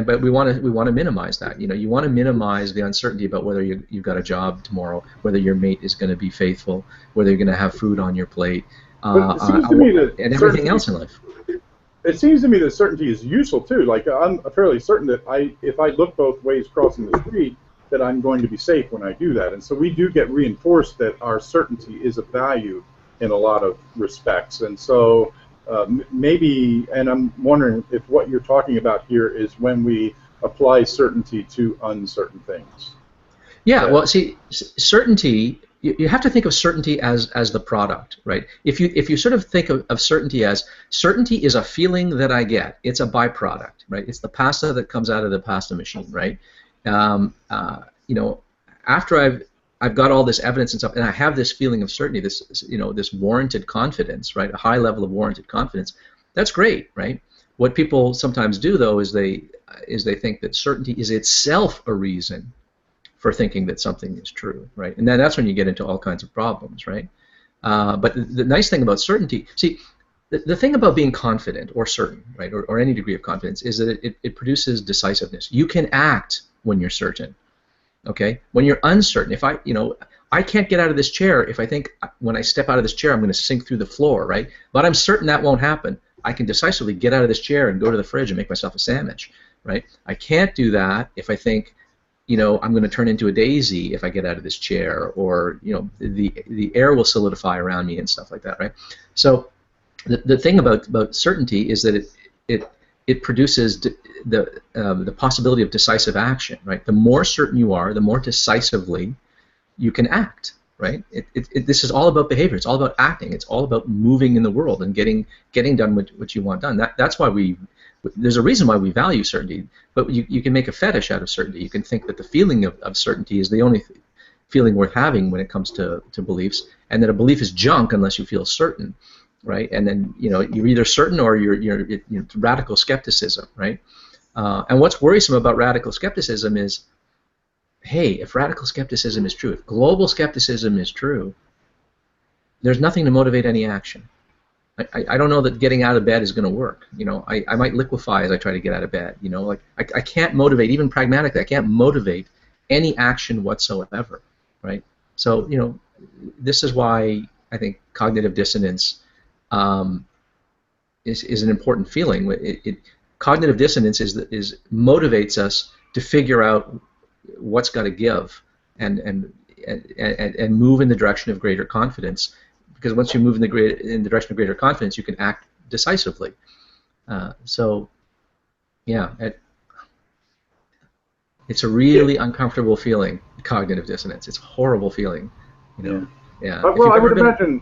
Speaker 4: but we want to minimize that. You want to minimize the uncertainty about whether you've got a job tomorrow, whether your mate is going to be faithful, whether you're going to have food on your plate,
Speaker 1: But it seems to me that
Speaker 4: and everything else in life.
Speaker 1: It seems to me that certainty is useful too. Like I'm fairly certain that if I look both ways crossing the street, that I'm going to be safe when I do that. And so we do get reinforced that our certainty is of value in a lot of respects. And so maybe, and I'm wondering if what you're talking about here is when we apply certainty to uncertain things.
Speaker 4: Yeah, well, see, certainty, you have to think of certainty as the product, right? If you sort of think of certainty as, certainty is a feeling that I get. It's a byproduct, right? It's the pasta that comes out of the pasta machine, right? After I've got all this evidence and stuff, and I have this feeling of certainty, this warranted confidence, right? A high level of warranted confidence. That's great, right? What people sometimes do, though, is they think that certainty is itself a reason for thinking that something is true, right? And then that's when you get into all kinds of problems, right? But the nice thing about certainty, see, the thing about being confident or certain, right, or any degree of confidence, is that it produces decisiveness. You can act when you're certain, okay? When you're uncertain, if I can't get out of this chair if I think when I step out of this chair I'm going to sink through the floor, right? But I'm certain that won't happen. I can decisively get out of this chair and go to the fridge and make myself a sandwich, right? I can't do that if I think, I'm going to turn into a daisy if I get out of this chair, or the air will solidify around me and stuff like that, right? So the thing about certainty is that it produces the possibility of decisive action, right? The more certain you are, the more decisively you can act, right? This is all about behavior. It's all about acting. It's all about moving in the world and getting done what you want done. That's why there's a reason why we value certainty, but you can make a fetish out of certainty. You can think that the feeling of certainty is the only feeling worth having when it comes to beliefs, and that a belief is junk unless you feel certain, right? And then you're either certain or you're radical skepticism, right? And what's worrisome about radical skepticism is, hey, if radical skepticism is true, if global skepticism is true, there's nothing to motivate any action. I don't know that getting out of bed is going to work. I might liquefy as I try to get out of bed. I can't motivate, even pragmatically, I can't motivate any action whatsoever, right? So, this is why I think cognitive dissonance is an important feeling. Cognitive dissonance motivates us to figure out what's got to give and move in the direction of greater confidence. Because once you move in the direction of greater confidence, you can act decisively. Yeah, it's a really uncomfortable feeling, cognitive dissonance. It's a horrible feeling, Yeah.
Speaker 1: Well, I would imagine,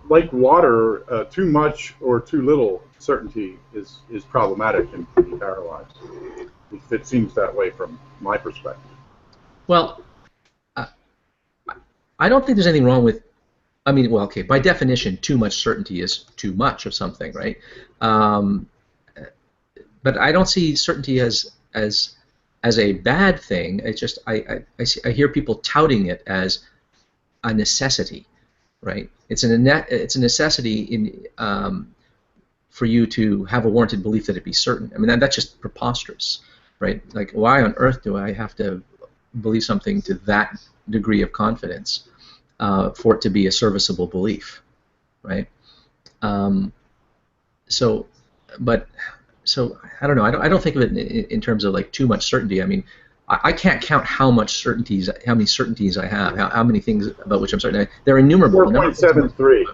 Speaker 1: like water, too much or too little certainty is problematic and can be paralyzed. It seems that way from my perspective.
Speaker 4: Well, I don't think there's anything wrong with. I mean, well, okay. By definition, too much certainty is too much of something, right? But I don't see certainty as a bad thing. It's just I hear people touting it as a necessity, right? It's a necessity for you to have a warranted belief that it be certain. I mean, that's just preposterous, right? Like, why on earth do I have to believe something to that degree of confidence for it to be a serviceable belief, right? So I don't know. I don't think of it in terms of like too much certainty. I mean, I can't count how many certainties I have, how many things about which I'm certain. They're innumerable.
Speaker 1: 4.73.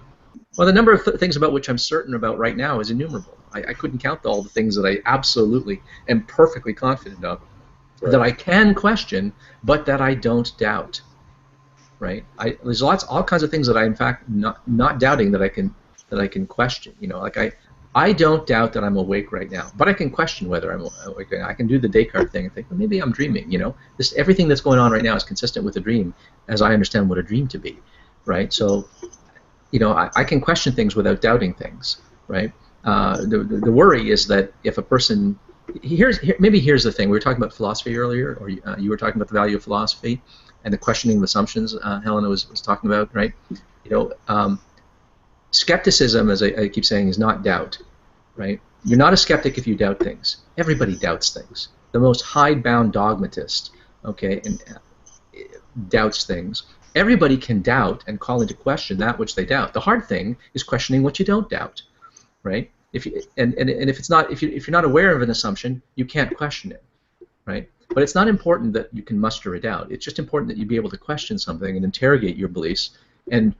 Speaker 4: Well, the number of things about which I'm certain about right now is innumerable. I couldn't count all the things that I absolutely am perfectly confident of, that I can question, but that I don't doubt. Right? There's all kinds of things that I, in fact, not doubting that I can question. You know, like I don't doubt that I'm awake right now, but I can question whether I'm awake. I can do the Descartes thing and think, well, maybe I'm dreaming. You know, everything that's going on right now is consistent with a dream, as I understand what a dream to be. Right? So, you know, I can question things without doubting things. Right? The worry is that if a person here's the thing. We were talking about philosophy earlier, or you were talking about the value of philosophy and the questioning of assumptions. Helena was talking about, right? You know, skepticism, as I keep saying, is not doubt, right? You're not a skeptic if you doubt things. Everybody doubts things. The most hidebound dogmatist, okay, and doubts things. Everybody can doubt and call into question that which they doubt. The hard thing is questioning what you don't doubt, right? If you're not aware of an assumption, you can't question it, right? But it's not important that you can muster a doubt. It's just important that you be able to question something and interrogate your beliefs, and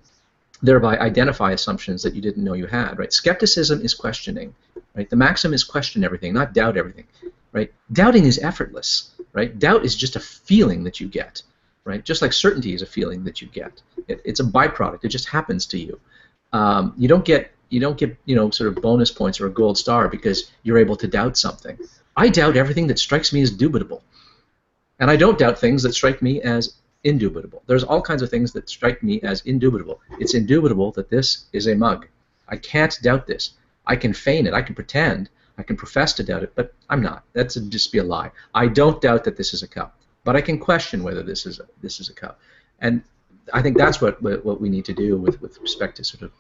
Speaker 4: thereby identify assumptions that you didn't know you had, right? Skepticism is questioning, right? The maxim is question everything, not doubt everything, right? Doubting is effortless, right? Doubt is just a feeling that you get, right? Just like certainty is a feeling that you get. It's a byproduct. It just happens to you. You don't get sort of bonus points or a gold star because you're able to doubt something. I doubt everything that strikes me as dubitable, and I don't doubt things that strike me as indubitable. There's all kinds of things that strike me as indubitable. It's indubitable that this is a mug. I can't doubt this. I can feign it. I can pretend. I can profess to doubt it, but I'm not. That's just be a lie. I don't doubt that this is a cup, but I can question whether this is a cup. And I think that's what we need to do with respect to sort of,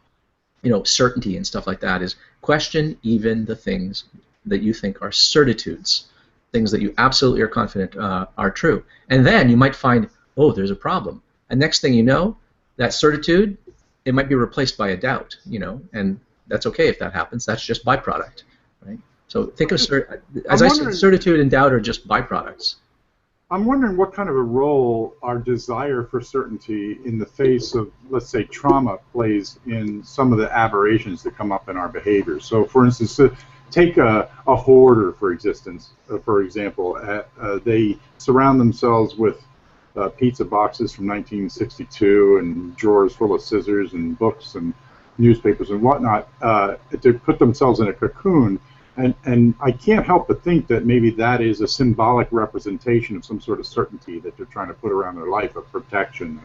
Speaker 4: you know, certainty and stuff like that, is question even the things that you think are certitudes, things that you absolutely are confident are true. And then you might find, oh, there's a problem. And next thing you know, that certitude, it might be replaced by a doubt, you know, and that's okay if that happens. That's just byproduct, right? So think of, as I said, certitude and doubt are just byproducts.
Speaker 1: I'm wondering what kind of a role our desire for certainty in the face of, let's say, trauma plays in some of the aberrations that come up in our behaviors. So, for instance, take a hoarder, for example. They surround themselves with pizza boxes from 1962 and drawers full of scissors and books and newspapers and whatnot to put themselves in a cocoon. And I can't help but think that maybe that is a symbolic representation of some sort of certainty that they're trying to put around their life, of protection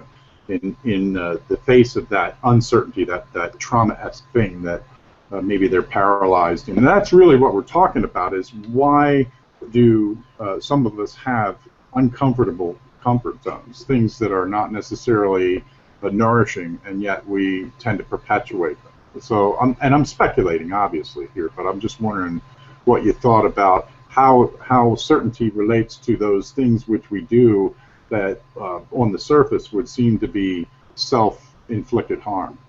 Speaker 1: in the face of that uncertainty, that trauma-esque thing that maybe they're paralyzed. And that's really what we're talking about, is why do some of us have uncomfortable comfort zones, things that are not necessarily nourishing, and yet we tend to perpetuate them. So, I'm speculating, obviously, here, but I'm just wondering what you thought about how certainty relates to those things which we do that, on the surface, would seem to be self-inflicted harm.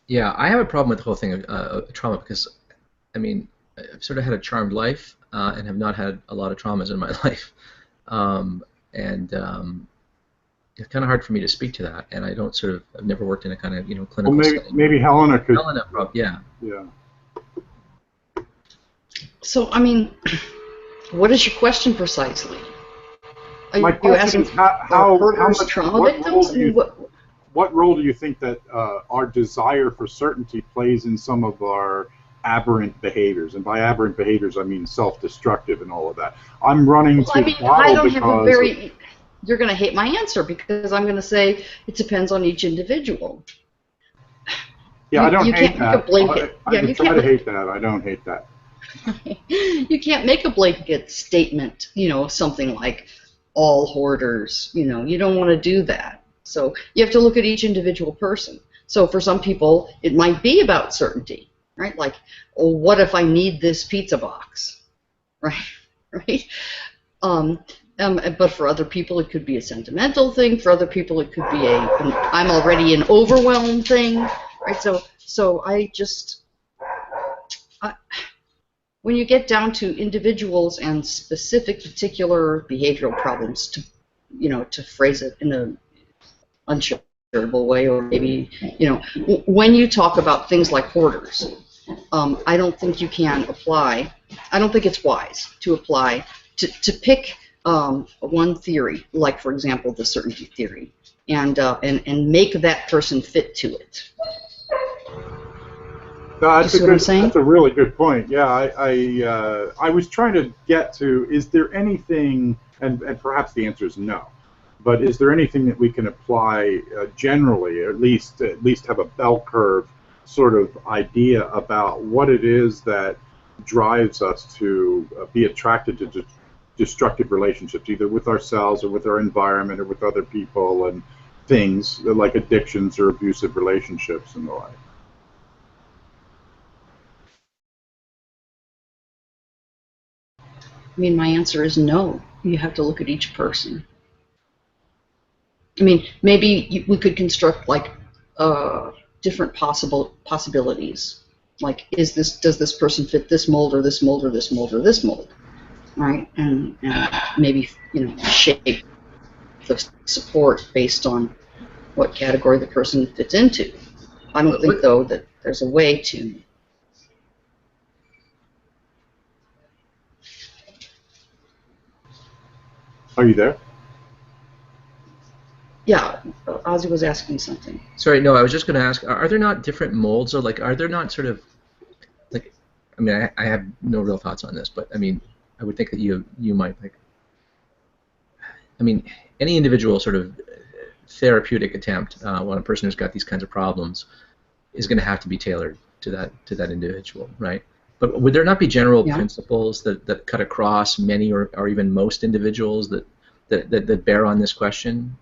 Speaker 4: Yeah, I have a problem with the whole thing of trauma because, I mean, I've sort of had a charmed life and have not had a lot of traumas in my life. It's kind of hard for me to speak to that, and I don't sort of, I've never worked in a kind of, you know, clinical setting.
Speaker 1: Maybe Helena could.
Speaker 4: Helena, yeah.
Speaker 1: Yeah.
Speaker 3: So, I mean, what is your question precisely?
Speaker 1: My question is how much
Speaker 3: trauma victims?
Speaker 1: What role do you think that our desire for certainty plays in some of our aberrant behaviors? And by aberrant behaviors, I mean self-destructive and all of that. I'm running to the bottle
Speaker 3: I don't
Speaker 1: because
Speaker 3: have a very. You're going to hate my answer because I'm going to say it depends on each individual.
Speaker 1: Yeah, I don't hate
Speaker 3: can't
Speaker 1: that.
Speaker 3: Make a blanket.
Speaker 1: I can try to hate that. I don't hate that.
Speaker 3: You can't make a blanket statement, you know, something like all hoarders, you know, you don't want to do that. So you have to look at each individual person. So for some people, it might be about certainty, right? Like, oh, what if I need this pizza box, right? Right? But for other people, it could be a sentimental thing. For other people, it could be I'm already an overwhelmed thing, right? So I when you get down to individuals and specific particular behavioral problems, to phrase it in a uncharitable way, or maybe, when you talk about things like hoarders, I don't think you can apply. I don't think it's wise to apply to pick one theory, like for example the certainty theory, and make that person fit to it.
Speaker 1: No,
Speaker 3: You see what I'm saying?
Speaker 1: that's a really good point. Yeah, I was trying to get to, is there anything, and perhaps the answer is no, but is there anything that we can apply generally, or at least have a bell curve sort of idea about what it is that drives us to be attracted to destructive relationships, either with ourselves or with our environment or with other people, and things like addictions or abusive relationships and the like?
Speaker 3: I mean, my answer is no. You have to look at each person. I mean, maybe we could construct like different possibilities. Like, does this person fit this mold, or this mold, or this mold, or this mold, right? And maybe shape the support based on what category the person fits into. I don't think though that there's a way to.
Speaker 1: Are you there?
Speaker 3: Yeah, Ozzy was asking something.
Speaker 4: Sorry, no, I was just going to ask, are there not different molds, or like, are there not sort of, like, I mean, I have no real thoughts on this, but I mean, I would think that you might, like, I mean, any individual sort of therapeutic attempt when a person who's got these kinds of problems is going to have to be tailored to that individual, right? But would there not be general principles that cut across many or even most individuals that bear on this question?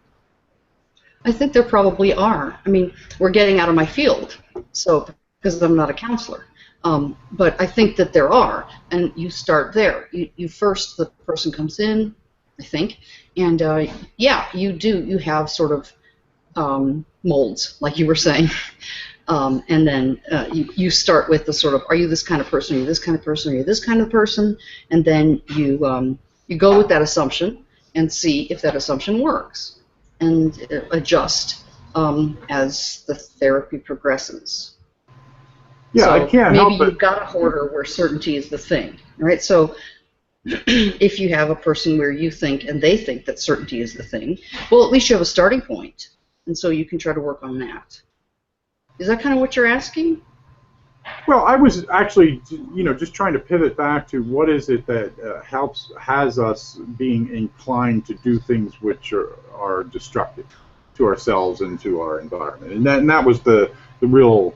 Speaker 3: I think there probably are. I mean, we're getting out of my field, so because I'm not a counselor. But I think that there are, and you start there. You first, the person comes in, I think, and yeah, you do. You have sort of molds, like you were saying. And then you start with the sort of, are you this kind of person, are you this kind of person, are you this kind of person? And then you go with that assumption and see if that assumption works, and adjust as the therapy progresses.
Speaker 1: Yeah,
Speaker 3: so
Speaker 1: I can't help
Speaker 3: maybe
Speaker 1: it.
Speaker 3: you've got a hoarder where certainty is the thing, right? So if you have a person where you think and they think that certainty is the thing, well, at least you have a starting point, and so you can try to work on that. Is that kind of what you're asking?
Speaker 1: Well, I was actually, just trying to pivot back to what is it that has us being inclined to do things which are destructive to ourselves and to our environment, and that was the real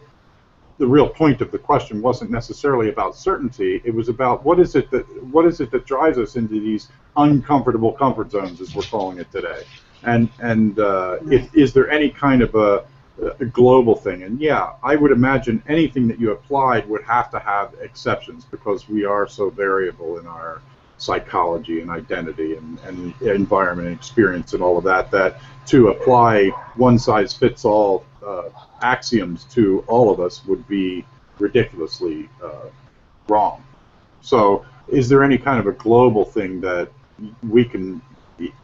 Speaker 1: point of the question. Wasn't necessarily about certainty. It was about what is it that drives us into these uncomfortable comfort zones, as we're calling it today, and is there any kind of a global thing? And yeah, I would imagine anything that you applied would have to have exceptions, because we are so variable in our psychology and identity and environment and experience and all of that to apply one-size-fits-all axioms to all of us would be ridiculously wrong. So is there any kind of a global thing that we can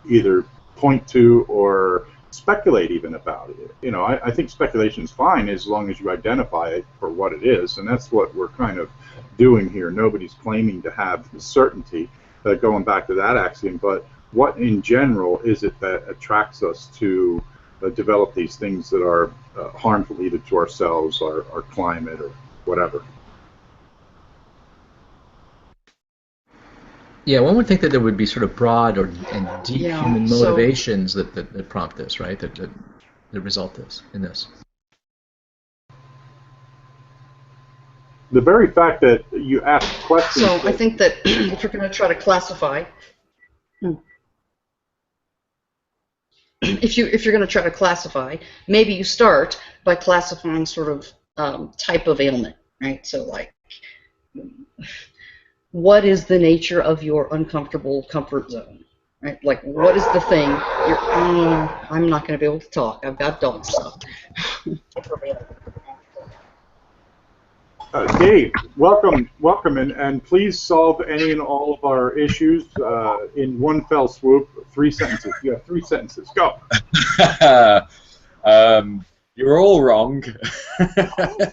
Speaker 1: either point to or speculate even about it? I think speculation is fine as long as you identify it for what it is, and that's what we're kind of doing here. Nobody's claiming to have certainty, going back to that axiom, but what in general is it that attracts us to develop these things that are harmful either to ourselves, our climate, or whatever?
Speaker 4: Yeah, one would think that there would be sort of broad and deep human motivations that prompt this, right? That result in this.
Speaker 1: The very fact that you ask questions.
Speaker 3: So I think that if you're going to try to classify, if you're going to try to classify, maybe you start by classifying sort of type of ailment, right? So like, what is the nature of your uncomfortable comfort zone, right? Like, what is the thing? I'm not going to be able to talk. I've got dog stuff.
Speaker 1: Dave, welcome, and please solve any and all of our issues in one fell swoop. 3 sentences. You have 3 sentences. Go.
Speaker 5: You're all wrong.
Speaker 1: Welcome,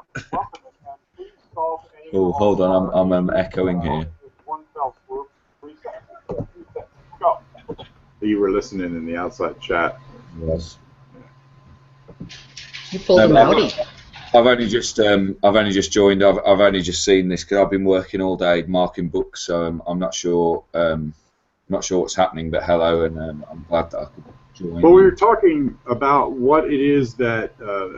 Speaker 1: and please solve any.
Speaker 5: Oh, hold on, I'm echoing here.
Speaker 1: One fell swoop. 3 sentences. Go. You were listening in the outside chat.
Speaker 5: Yes.
Speaker 3: You pulled him outy.
Speaker 5: I've only just joined. I've only just seen this because I've been working all day marking books, so I'm not sure what's happening. But hello, and I'm glad that I could join.
Speaker 1: Well, we were talking about what it is that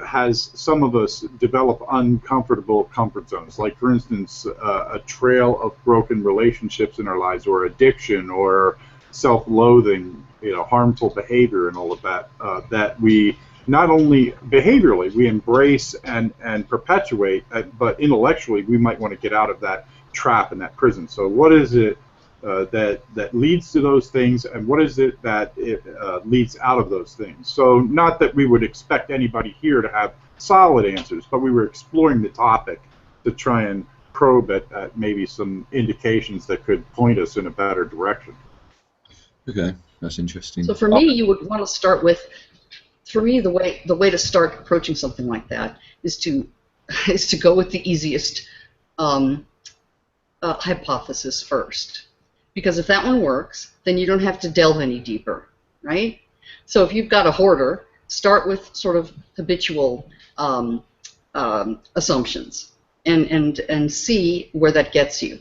Speaker 1: has some of us develop uncomfortable comfort zones. Like, for instance, a trail of broken relationships in our lives, or addiction, or self-loathing, harmful behavior, and all of that. That we not only behaviorally we embrace and perpetuate, but intellectually we might want to get out of that trap and that prison. So what is it that leads to those things, and what is it that leads out of those things? So not that we would expect anybody here to have solid answers, but we were exploring the topic to try and probe at maybe some indications that could point us in a better direction.
Speaker 5: Okay, that's interesting.
Speaker 3: So for me, you would want to start with. For me, the way to start approaching something like that is to go with the easiest hypothesis first, because if that one works, then you don't have to delve any deeper, right? So if you've got a hoarder, start with sort of habitual assumptions and see where that gets you.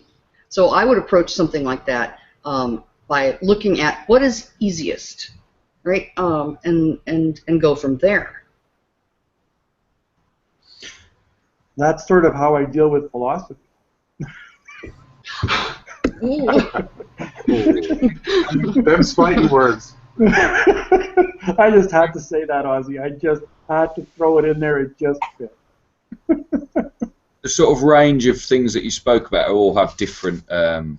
Speaker 3: So I would approach something like that by looking at what is easiest. Right, and go from there.
Speaker 2: That's sort of how I deal with philosophy.
Speaker 1: Them's fighting words.
Speaker 2: I just had to say that, Ozzy. I just had to throw it in there. It just fit.
Speaker 5: The sort of range of things that you spoke about all have different, have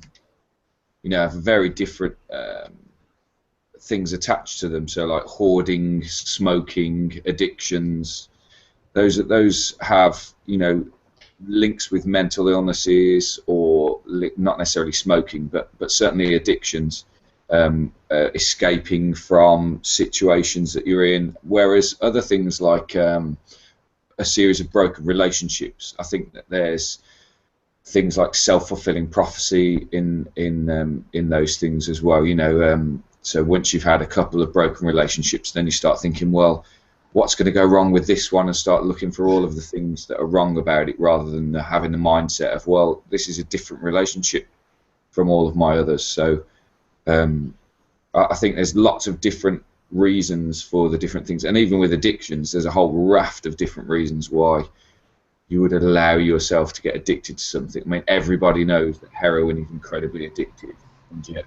Speaker 5: very different things attached to them. So like hoarding, smoking, addictions, those have links with mental illnesses, or not necessarily smoking, but certainly addictions, escaping from situations that you're in. Whereas other things like a series of broken relationships, I think that there's things like self-fulfilling prophecy in those things as well. So once you've had a couple of broken relationships, then you start thinking, well, what's going to go wrong with this one, and start looking for all of the things that are wrong about it, rather than having the mindset of, well, this is a different relationship from all of my others. So I think there's lots of different reasons for the different things, and even with addictions, there's a whole raft of different reasons why you would allow yourself to get addicted to something. I mean, everybody knows that heroin is incredibly addictive, and yet.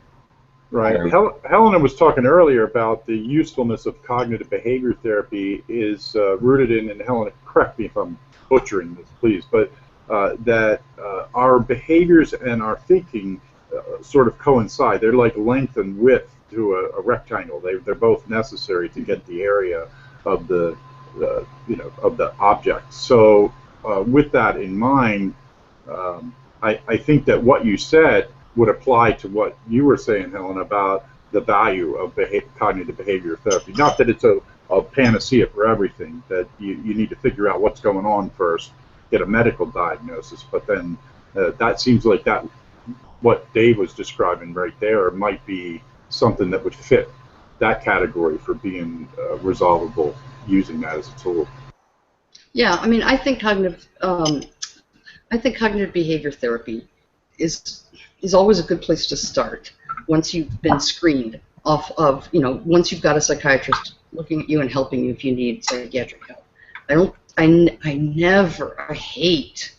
Speaker 1: Right. Helena was talking earlier about the usefulness of cognitive behavior therapy is rooted in, and Helena, correct me if I'm butchering this, please, but that our behaviors and our thinking sort of coincide. They're like length and width to a rectangle. They're both necessary to get the area of the object. So with that in mind, I think that what you said would apply to what you were saying, Helen, about the value of cognitive behavior therapy. Not that it's a panacea for everything, that you need to figure out what's going on first, get a medical diagnosis, but then that seems like that what Dave was describing right there might be something that would fit that category for being resolvable using that as a tool.
Speaker 3: Yeah, I mean, I think cognitive behavior therapy is always a good place to start once you've been screened off of, once you've got a psychiatrist looking at you and helping you if you need psychiatric help. I hate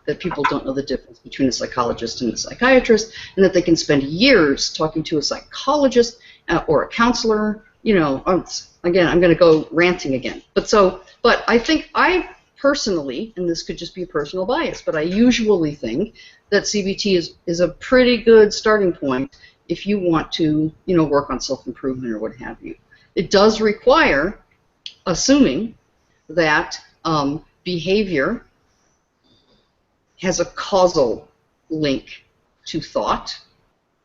Speaker 3: that people don't know the difference between a psychologist and a psychiatrist, and that they can spend years talking to a psychologist or a counselor. Again, I'm going to go ranting again. But I think I personally, and this could just be a personal bias, but I usually think that CBT is a pretty good starting point if you want to, work on self-improvement or what have you. It does require assuming that behavior has a causal link to thought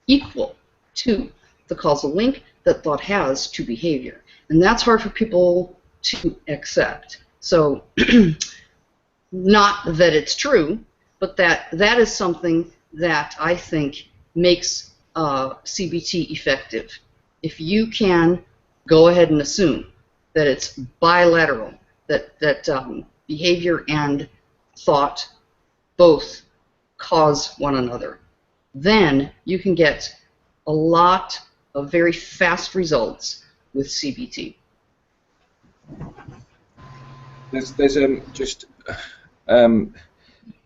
Speaker 3: equal to the causal link that thought has to behavior. And that's hard for people to accept. So not that it's true, but that is something that I think makes CBT effective. If you can go ahead and assume that it's bilateral, that behavior and thought both cause one another, then you can get a lot of very fast results with CBT.
Speaker 5: There's just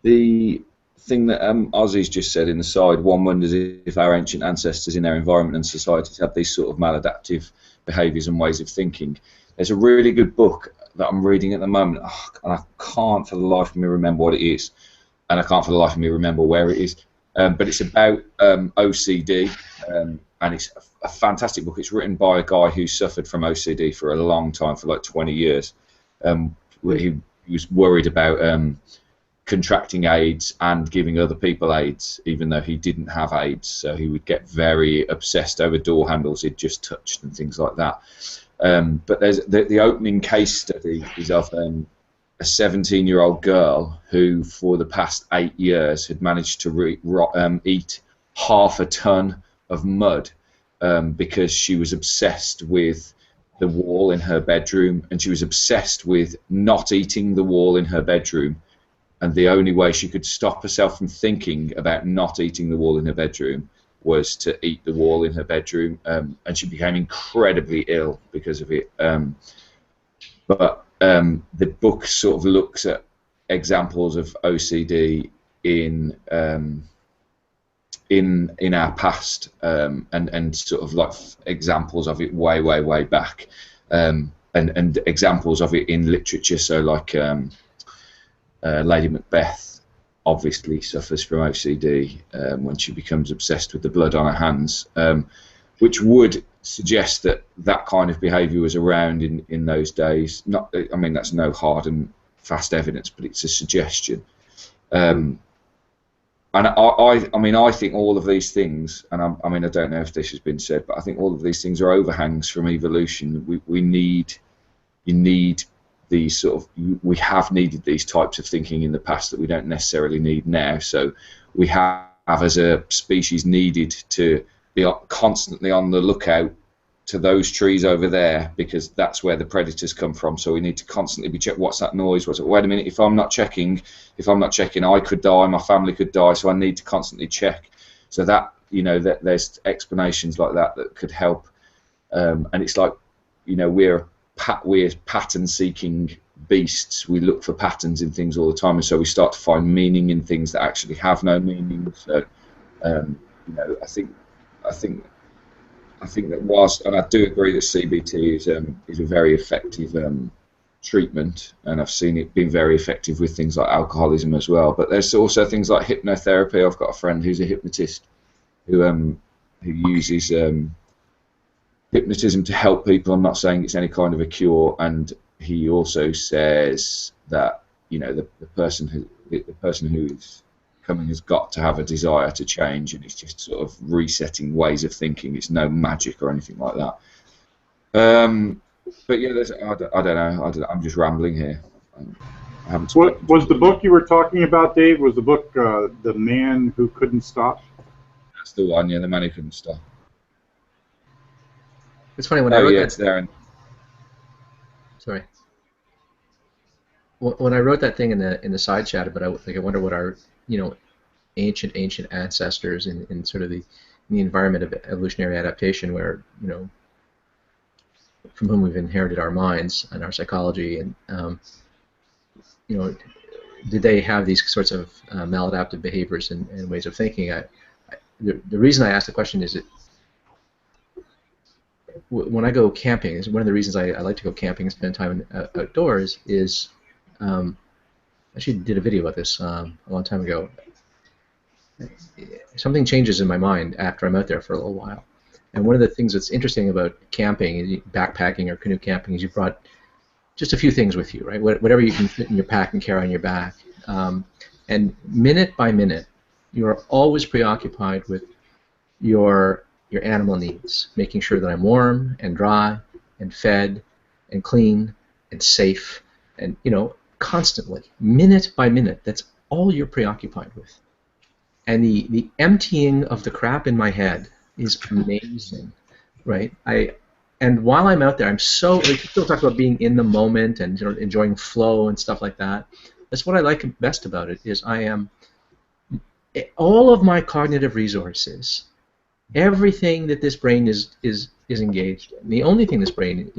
Speaker 5: the thing that Ozzy's just said in the side. One wonders if our ancient ancestors in their environment and societies had these sort of maladaptive behaviours and ways of thinking. There's a really good book that I'm reading at the moment, and I can't for the life of me remember what it is, and I can't for the life of me remember where it is. But it's about OCD, and it's a fantastic book. It's written by a guy who suffered from OCD for a long time, for like 20 years. He was worried about contracting AIDS and giving other people AIDS, even though he didn't have AIDS. So he would get very obsessed over door handles he'd just touched and things like that. But there's the opening case study is of a 17-year-old girl who, for the past 8 years, had managed to eat half a ton of mud because she was obsessed with the wall in her bedroom, and she was obsessed with not eating the wall in her bedroom. And the only way she could stop herself from thinking about not eating the wall in her bedroom was to eat the wall in her bedroom, and she became incredibly ill because of it. But the book sort of looks at examples of OCD in our past, and sort of like examples of it way back, and examples of it in literature. So like Lady Macbeth obviously suffers from OCD when she becomes obsessed with the blood on her hands, which would suggest that that kind of behaviour was around in those days. Not, I mean, that's no hard and fast evidence, but it's a suggestion. And I mean, I think all of these things, and I mean, I don't know if this has been said, but I think all of these things are overhangs from evolution. You need these sort of, we have needed these types of thinking in the past that we don't necessarily need now. So we have, as a species, needed to be constantly on the lookout to those trees over there, because that's where the predators come from. So we need to constantly be checking, what's that noise? What's it? Wait a minute, if I'm not checking, I could die, my family could die. So I need to constantly check. So that, you know, that there's explanations like that that could help. And it's like, you know, we're pattern-seeking beasts. We look for patterns in things all the time, and so we start to find meaning in things that actually have no meaning. So, you know, I think that whilst, and I do agree that CBT is a very effective treatment, and I've seen it being very effective with things like alcoholism as well. But there's also things like hypnotherapy. I've got a friend who's a hypnotist who uses hypnotism to help people. I'm not saying it's any kind of a cure, and he also says that, you know, the person who is coming has got to have a desire to change, and it's just sort of resetting ways of thinking. It's no magic or anything like that. But yeah, I don't know. I'm just rambling here. I haven't.
Speaker 1: What was the book you were talking about, Dave? Was the book The Man Who Couldn't Stop?
Speaker 5: That's the one. Yeah, The Man Who Couldn't Stop.
Speaker 4: It's funny when I wrote that.
Speaker 5: It's there.
Speaker 4: Sorry. When I wrote that thing in the side chat about, I wonder what our, you know, ancient ancestors in sort of in the environment of evolutionary adaptation, where, you know, from whom we've inherited our minds and our psychology, and you know, did they have these sorts of maladaptive behaviors and ways of thinking? The reason I asked the question is that when I go camping, one of the reasons I like to go camping and spend time outdoors is, I actually did a video about this a long time ago. Something changes in my mind after I'm out there for a little while. And one of the things that's interesting about camping, backpacking or canoe camping, is you brought just a few things with you, right? Whatever you can fit in your pack and carry on your back. And minute by minute, you're always preoccupied with your animal needs, making sure that I'm warm and dry and fed and clean and safe, and constantly, minute by minute. That's all you're preoccupied with. And the emptying of the crap in my head is amazing, right? And while I'm out there, I'm so, like, people talk about being in the moment and enjoying flow and stuff like that. That's what I like best about it, is I am, all of my cognitive resources, everything that this brain is engaged in, the only thing this brain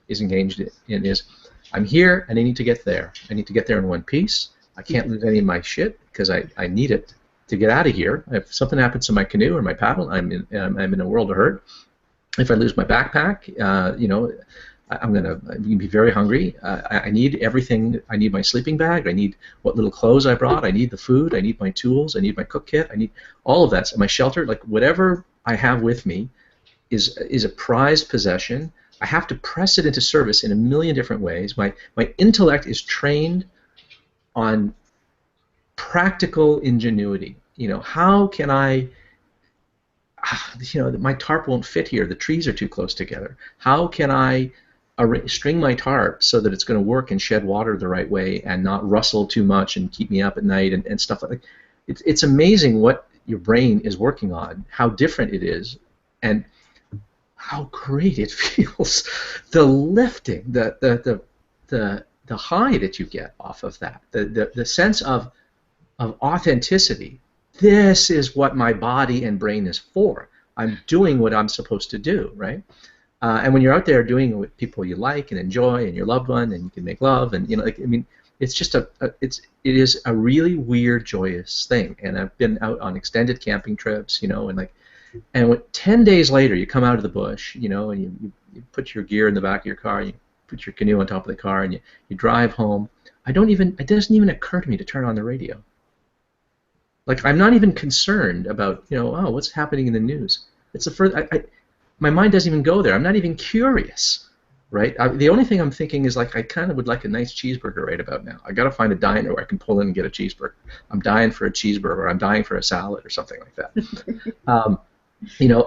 Speaker 4: is engaged in is, I'm here and I need to get there. I need to get there in one piece. I can't lose any of my shit because I need it to get out of here. If something happens to my canoe or my paddle, I'm in a world of hurt. If I lose my backpack, I'm gonna be very hungry. I need everything. I need my sleeping bag. I need what little clothes I brought. I need the food. I need my tools. I need my cook kit. I need all of that. So my shelter, like whatever I have with me, is a prized possession. I have to press it into service in a million different ways. My intellect is trained on practical ingenuity. How can I? My tarp won't fit here. The trees are too close together. How can I string my tarp so that it's going to work and shed water the right way and not rustle too much and keep me up at night and stuff like that? It's amazing what your brain is working on, how different it is, and how great it feels. The lifting, the high that you get off of that, the sense of authenticity. This is what my body and brain is for. I'm doing what I'm supposed to do, right? And when you're out there doing it with people you like and enjoy, and your loved one, and you can make love, and it's just it is a really weird, joyous thing. And I've been out on extended camping trips, and 10 days later, you come out of the bush, and you put your gear in the back of your car, you put your canoe on top of the car, and you drive home. It doesn't even occur to me to turn on the radio. Like, I'm not even concerned about, what's happening in the news. It's the first. My mind doesn't even go there. I'm not even curious, right? The only thing I'm thinking is, like, I kind of would like a nice cheeseburger right about now. I got to find a diner where I can pull in and get a cheeseburger. I'm dying for a cheeseburger. I'm dying for a salad or something like that.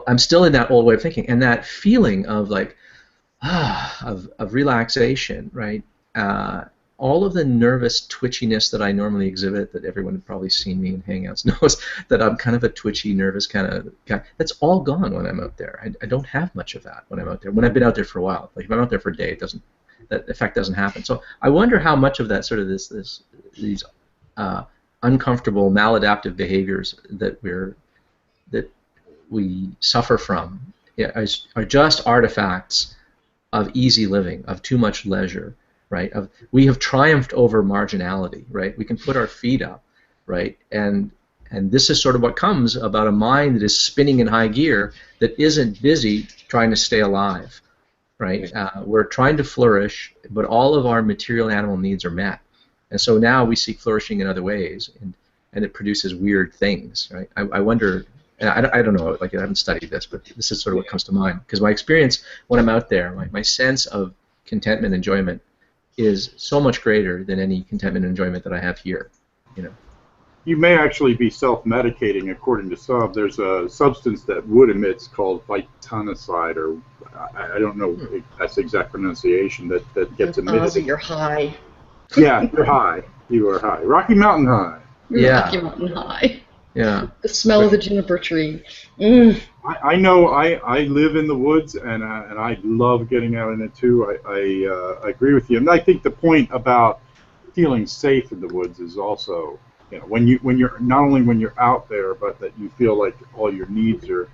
Speaker 4: I'm still in that old way of thinking, and that feeling of like, of relaxation, right? All of the nervous twitchiness that I normally exhibit, that everyone had probably seen me in Hangouts knows that I'm kind of a twitchy, nervous kind of guy. That's all gone when I'm out there. I don't have much of that when I'm out there. When I've been out there for a while, like if I'm out there for a day, that effect doesn't happen. So I wonder how much of that sort of these uncomfortable, maladaptive behaviors that we suffer from are just artifacts of easy living, of too much leisure. Right? We have triumphed over marginality, right? We can put our feet up, right? And this is sort of what comes about a mind that is spinning in high gear, that isn't busy trying to stay alive, right? We're trying to flourish, but all of our material and animal needs are met. And so now we seek flourishing in other ways, and it produces weird things, right? I wonder, and I don't know, like I haven't studied this, but this is sort of what comes to mind. Because my experience when I'm out there, my sense of contentment, enjoyment, is so much greater than any contentment and enjoyment that I have here.
Speaker 1: You may actually be self-medicating, according to some. There's a substance that wood emits called vitanicide, or I don't know if that's the exact pronunciation, that gets emitted.
Speaker 3: You're high.
Speaker 1: Yeah, you're high. You are high. Rocky Mountain High.
Speaker 4: Yeah.
Speaker 3: Rocky Mountain High.
Speaker 4: Yeah.
Speaker 3: The smell of the juniper tree.
Speaker 1: I know. I live in the woods, and I love getting out in it too. I agree with you, and I think the point about feeling safe in the woods is also, when you're not only when you're out there, but that you feel like all your needs are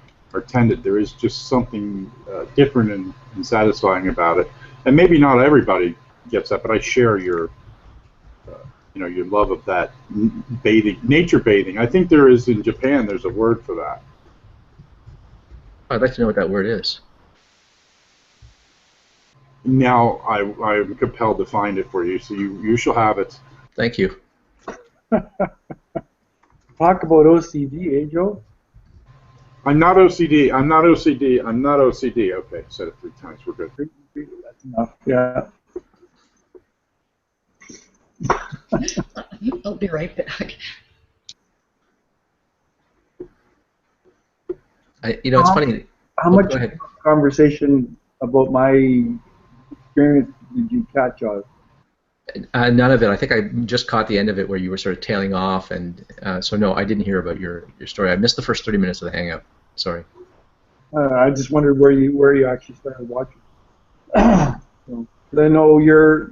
Speaker 1: tended. There is just something different and satisfying about it, and maybe not everybody gets that, but I share your your love of that nature bathing. I think there is in Japan. There's a word for that.
Speaker 4: I'd like to know what that word is.
Speaker 1: Now I'm compelled to find it for you, so you shall have it.
Speaker 4: Thank you.
Speaker 2: Talk about OCD, eh, Joe?
Speaker 1: I'm not OCD. I'm not OCD. I'm not OCD. Okay, said it 3 times. We're good.
Speaker 2: That's enough. Yeah.
Speaker 3: I'll be right back.
Speaker 4: It's funny.
Speaker 2: How
Speaker 4: Oh,
Speaker 2: much
Speaker 4: go ahead.
Speaker 2: conversation about my experience did you catch on?
Speaker 4: None of it. I think I just caught the end of it where you were sort of tailing off, and so no, I didn't hear about your story. I missed the first 30 minutes of the hangout. Sorry.
Speaker 2: I just wondered where you actually started watching. So, 'cause I know your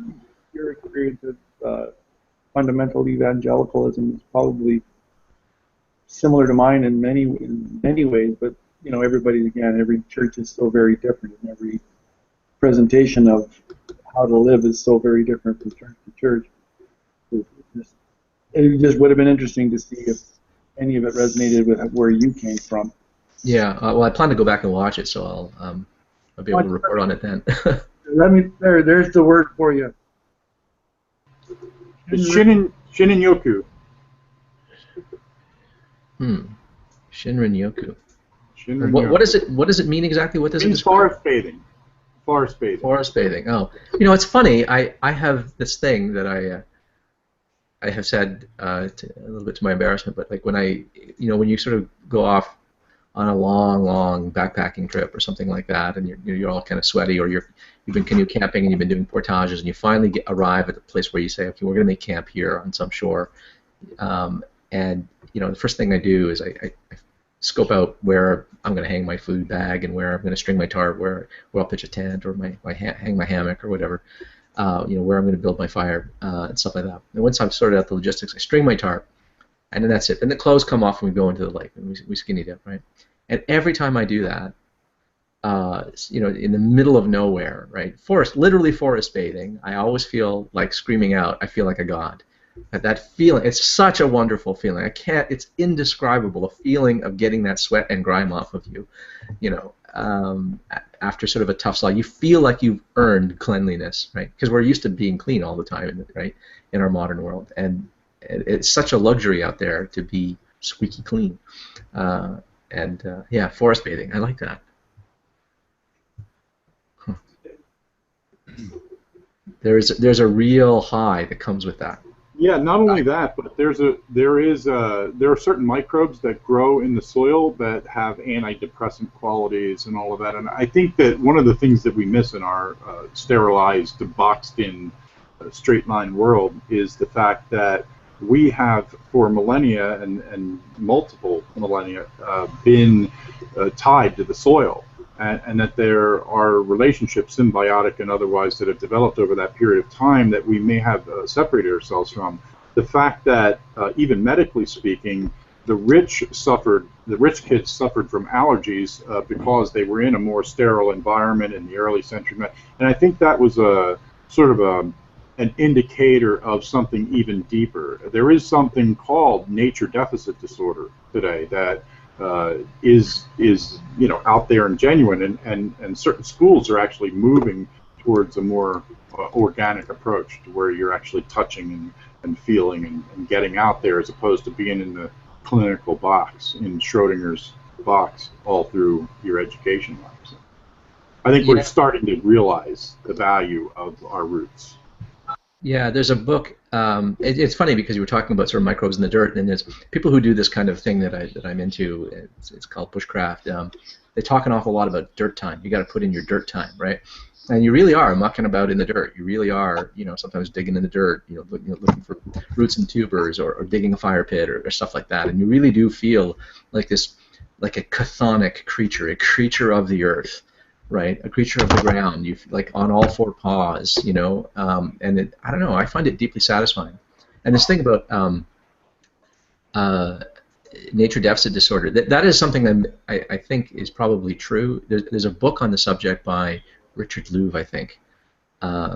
Speaker 2: experience with fundamental evangelicalism is probably similar to mine in many ways, but you know, every church is so very different, and every presentation of how to live is so very different from church to church. It just would have been interesting to see if any of it resonated with where you came from.
Speaker 4: Yeah. Well, I plan to go back and watch it, so I'll be able to report on it then.
Speaker 2: There's the word for you.
Speaker 1: It's Shinrin-yoku.
Speaker 4: Shinrin Yoku.
Speaker 1: Shinrin-yoku.
Speaker 4: What does it mean exactly? What does it
Speaker 1: means
Speaker 4: describe?
Speaker 1: forest bathing. Forest bathing.
Speaker 4: Forest bathing. Oh, it's funny. I have this thing that I have said a little bit to my embarrassment, but like when when you sort of go off on a long backpacking trip or something like that, and you're all kind of sweaty, or you've been canoe camping and you've been doing portages, and you finally arrive at the place where you say, okay, we're going to make camp here on some shore, and the first thing I do is I scope out where I'm going to hang my food bag and where I'm going to string my tarp, where I'll pitch a tent or hang my hammock or whatever, where I'm going to build my fire and stuff like that. And once I've sorted out the logistics, I string my tarp, and then that's it. Then the clothes come off and we go into the lake and we skinny dip, right? And every time I do that, in the middle of nowhere, right, literally forest bathing, I always feel like screaming out. I feel like a god. That feeling, it's such a wonderful feeling. It's indescribable, a feeling of getting that sweat and grime off of you, after sort of a tough slog. You feel like you've earned cleanliness, right? Because we're used to being clean all the time, right, in our modern world. And it's such a luxury out there to be squeaky clean. Forest bathing, I like that. Huh. There's a real high that comes with that.
Speaker 1: Yeah, not only that, but there are certain microbes that grow in the soil that have antidepressant qualities and all of that. And I think that one of the things that we miss in our sterilized, boxed-in, straight-line world is the fact that we have, for millennia and multiple millennia, been tied to the soil. And that there are relationships, symbiotic and otherwise, that have developed over that period of time that we may have separated ourselves from. The fact that, even medically speaking, the rich kids suffered from allergies because they were in a more sterile environment in the early century. And I think that was a sort of an indicator of something even deeper. There is something called nature deficit disorder today that is out there and genuine, and certain schools are actually moving towards a more organic approach to where you're actually touching and feeling and getting out there, as opposed to being in the clinical box, in Schrodinger's box, all through your education life. So I think we're starting to realize the value of our roots.
Speaker 4: Yeah, there's a book. It's funny because you were talking about sort of microbes in the dirt, and there's people who do this kind of thing that I'm into. It's called bushcraft. They talk an awful lot about dirt time. You got to put in your dirt time, right? And you really are mucking about in the dirt. You really are, sometimes digging in the dirt, looking for roots and tubers, or digging a fire pit or stuff like that. And you really do feel like a chthonic creature, a creature of the earth. Right, a creature of the ground. You like on all four paws, and I don't know. I find it deeply satisfying. And this thing about nature deficit disorder, that is something that I think is probably true. There's a book on the subject by Richard Louv, I think,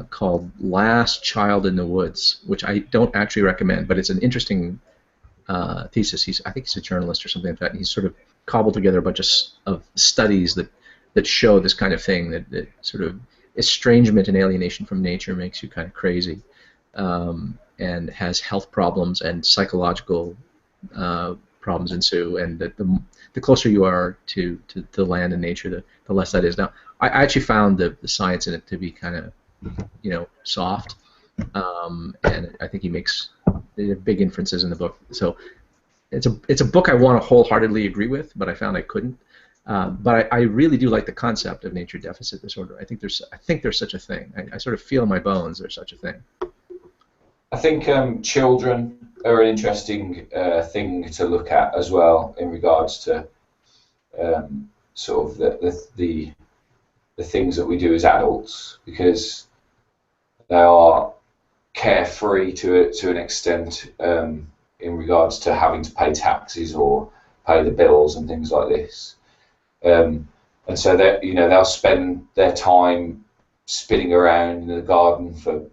Speaker 4: called Last Child in the Woods, which I don't actually recommend, but it's an interesting thesis. I think he's a journalist or something like that, and he's sort of cobbled together a bunch of studies that show this kind of thing, that sort of estrangement and alienation from nature makes you kind of crazy, and has health problems and psychological problems ensue, and that the closer you are to the land and nature, the less that is. Now, I actually found the science in it to be kind of, soft, and I think he makes big inferences in the book. So it's a book I want to wholeheartedly agree with, but I found I couldn't. But I really do like the concept of nature deficit disorder. I think there's such a thing. I sort of feel in my bones there's such a thing.
Speaker 5: I think children are an interesting thing to look at as well in regards to sort of the things that we do as adults, because they are carefree to an extent in regards to having to pay taxes or pay the bills and things like this. And so that they'll spend their time spinning around in the garden for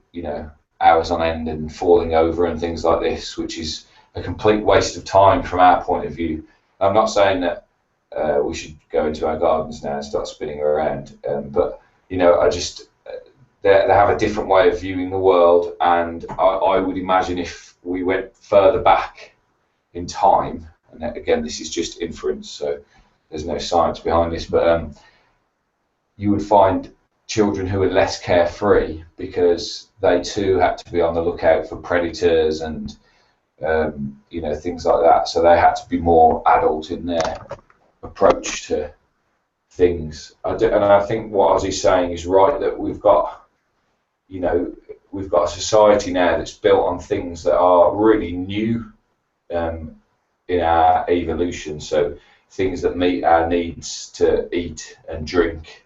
Speaker 5: hours on end and falling over and things like this, which is a complete waste of time from our point of view. I'm not saying that we should go into our gardens now and start spinning around, but I just they have a different way of viewing the world, and I would imagine if we went further back in time, and again this is just inference, so there's no science behind this, but you would find children who are less carefree because they too had to be on the lookout for predators and things like that. So they had to be more adult in their approach to things. And I think what Ozzy's saying is right, that we've got a society now that's built on things that are really new in our evolution. So things that meet our needs to eat and drink.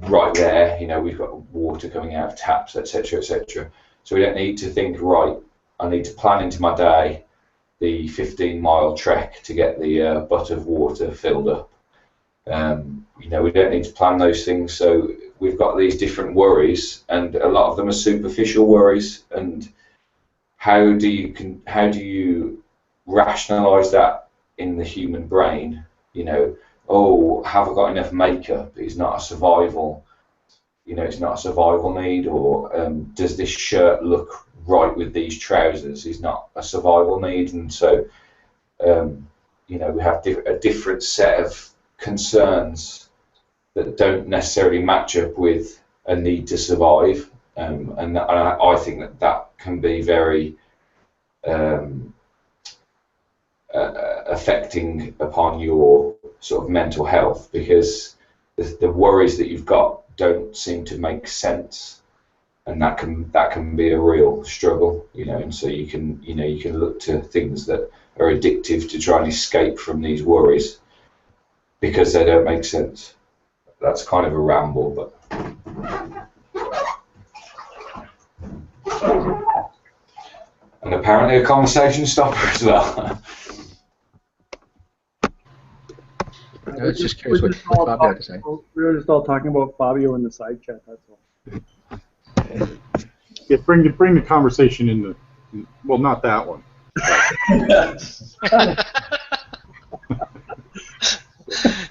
Speaker 5: Right there, we've got water coming out of taps, etc., etc. So we don't need to think, right, I need to plan into my day the 15-mile trek to get the butt of water filled up. We don't need to plan those things. So we've got these different worries, and a lot of them are superficial worries. And how do you rationalise that in the human brain? Oh, have I got enough makeup? Is not a survival, it's not a survival need. Or does this shirt look right with these trousers? Is not a survival need. And so, we have a different set of concerns that don't necessarily match up with a need to survive. And I think that can be very affecting upon your sort of mental health, because the worries that you've got don't seem to make sense, and that can be a real struggle, and so you can look to things that are addictive to try and escape from these worries because they don't make sense. That's kind of a ramble, but and apparently a conversation stopper as well.
Speaker 4: I was just curious what Fabio had to say.
Speaker 2: We were just all talking about Fabio in the side chat, that's all.
Speaker 1: Yeah, bring the conversation in well, not that one.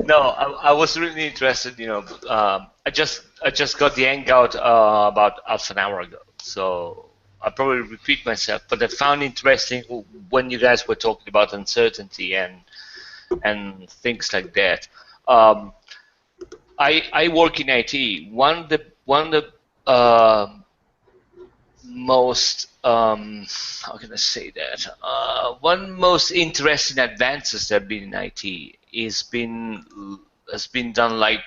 Speaker 6: No, I was really interested. I just got the hangout about half an hour ago, so I'll probably repeat myself. But I found interesting when you guys were talking about uncertainty and things like that. I work in IT. One of the most how can I say that? One most interesting advances that have been in IT has been done like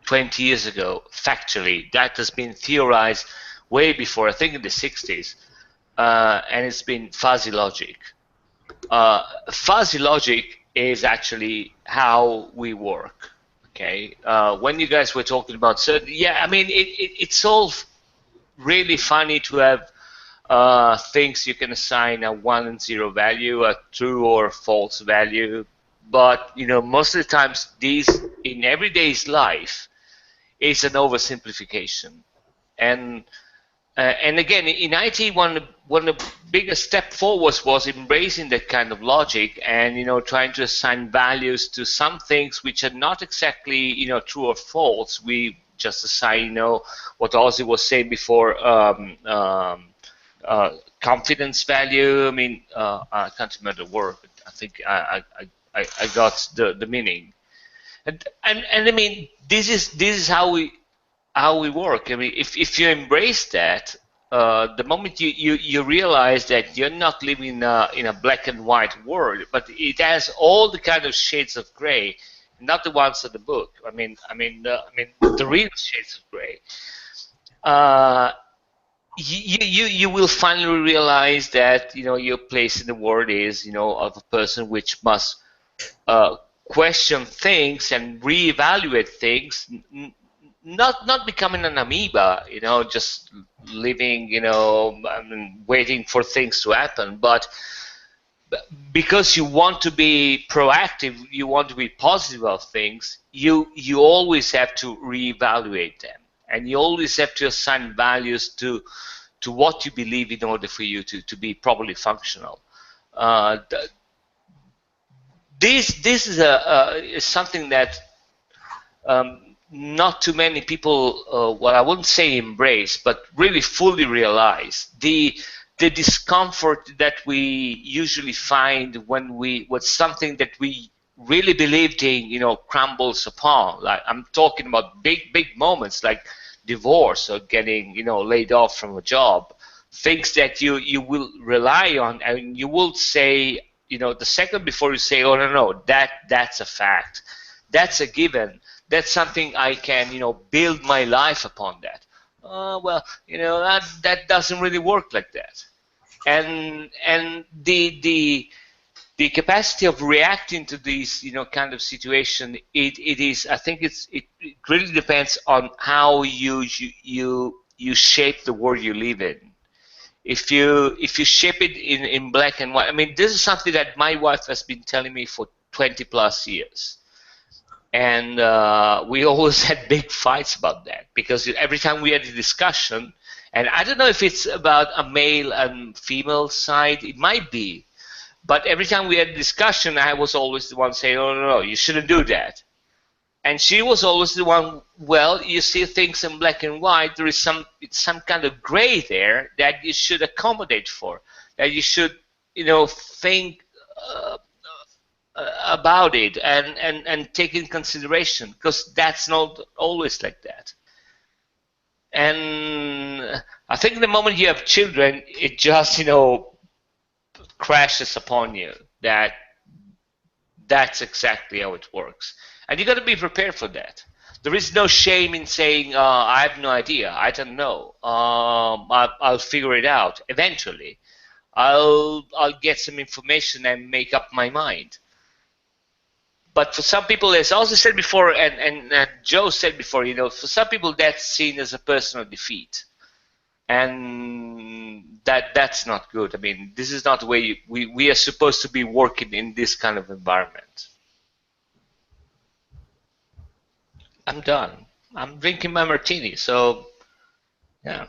Speaker 6: 20 years ago, factually. That has been theorized way before, I think in the 60s, and it's been fuzzy logic. Fuzzy logic is actually how we work. Okay, when you guys were talking about it's all really funny to have things you can assign a 1 and 0 value, a true or false value, but most of the times these in everyday life is an oversimplification, and again in IT one of the biggest step forwards was embracing that kind of logic and trying to assign values to some things which are not exactly true or false. We just assign what Ozzy was saying before, confidence value. I can't remember the word, but I think I got the meaning. And I mean this is how we work. I mean if you embrace that, the moment you realize that you're not living in a black and white world, but it has all the kind of shades of gray, not the ones of the book. I mean the real shades of gray. You will finally realize that your place in the world is of a person which must question things and reevaluate things, not becoming an amoeba, just living, waiting for things to happen, but because you want to be proactive, you want to be positive of things, you always have to reevaluate them, and you always have to assign values to what you believe in order for you to be properly functional. This is something that not too many people, well, I wouldn't say embrace, but really fully realize the discomfort that we usually find when something that we really believed in, crumbles upon. Like, I'm talking about big moments like divorce or getting, laid off from a job, things that you will rely on, and you will say, the second before you say, oh no, that's a fact, that's a given, that's something I can, build my life upon that. Well, that doesn't really work like that. And the capacity of reacting to these, kind of situation, it is, I think it really depends on how you shape the world you live in. If you shape it in black and white, I mean, this is something that my wife has been telling me for 20 plus years. And we always had big fights about that, because every time we had a discussion, and I don't know if it's about a male and female side, it might be, but every time we had a discussion, I was always the one saying, oh, no, you shouldn't do that. And she was always the one, well, you see things in black and white, there is some kind of gray there that you should accommodate for, that you should, think about it and take in consideration, because that's not always like that. And I think the moment you have children, it just, crashes upon you that that's exactly how it works. And you got to be prepared for that. There is no shame in saying, I have no idea, I don't know, I'll figure it out eventually. I'll get some information and make up my mind. But for some people, as I also said before, and Joe said before, for some people that's seen as a personal defeat. And that's not good. I mean, this is not the way we are supposed to be working in this kind of environment. I'm done. I'm drinking my martini, so yeah.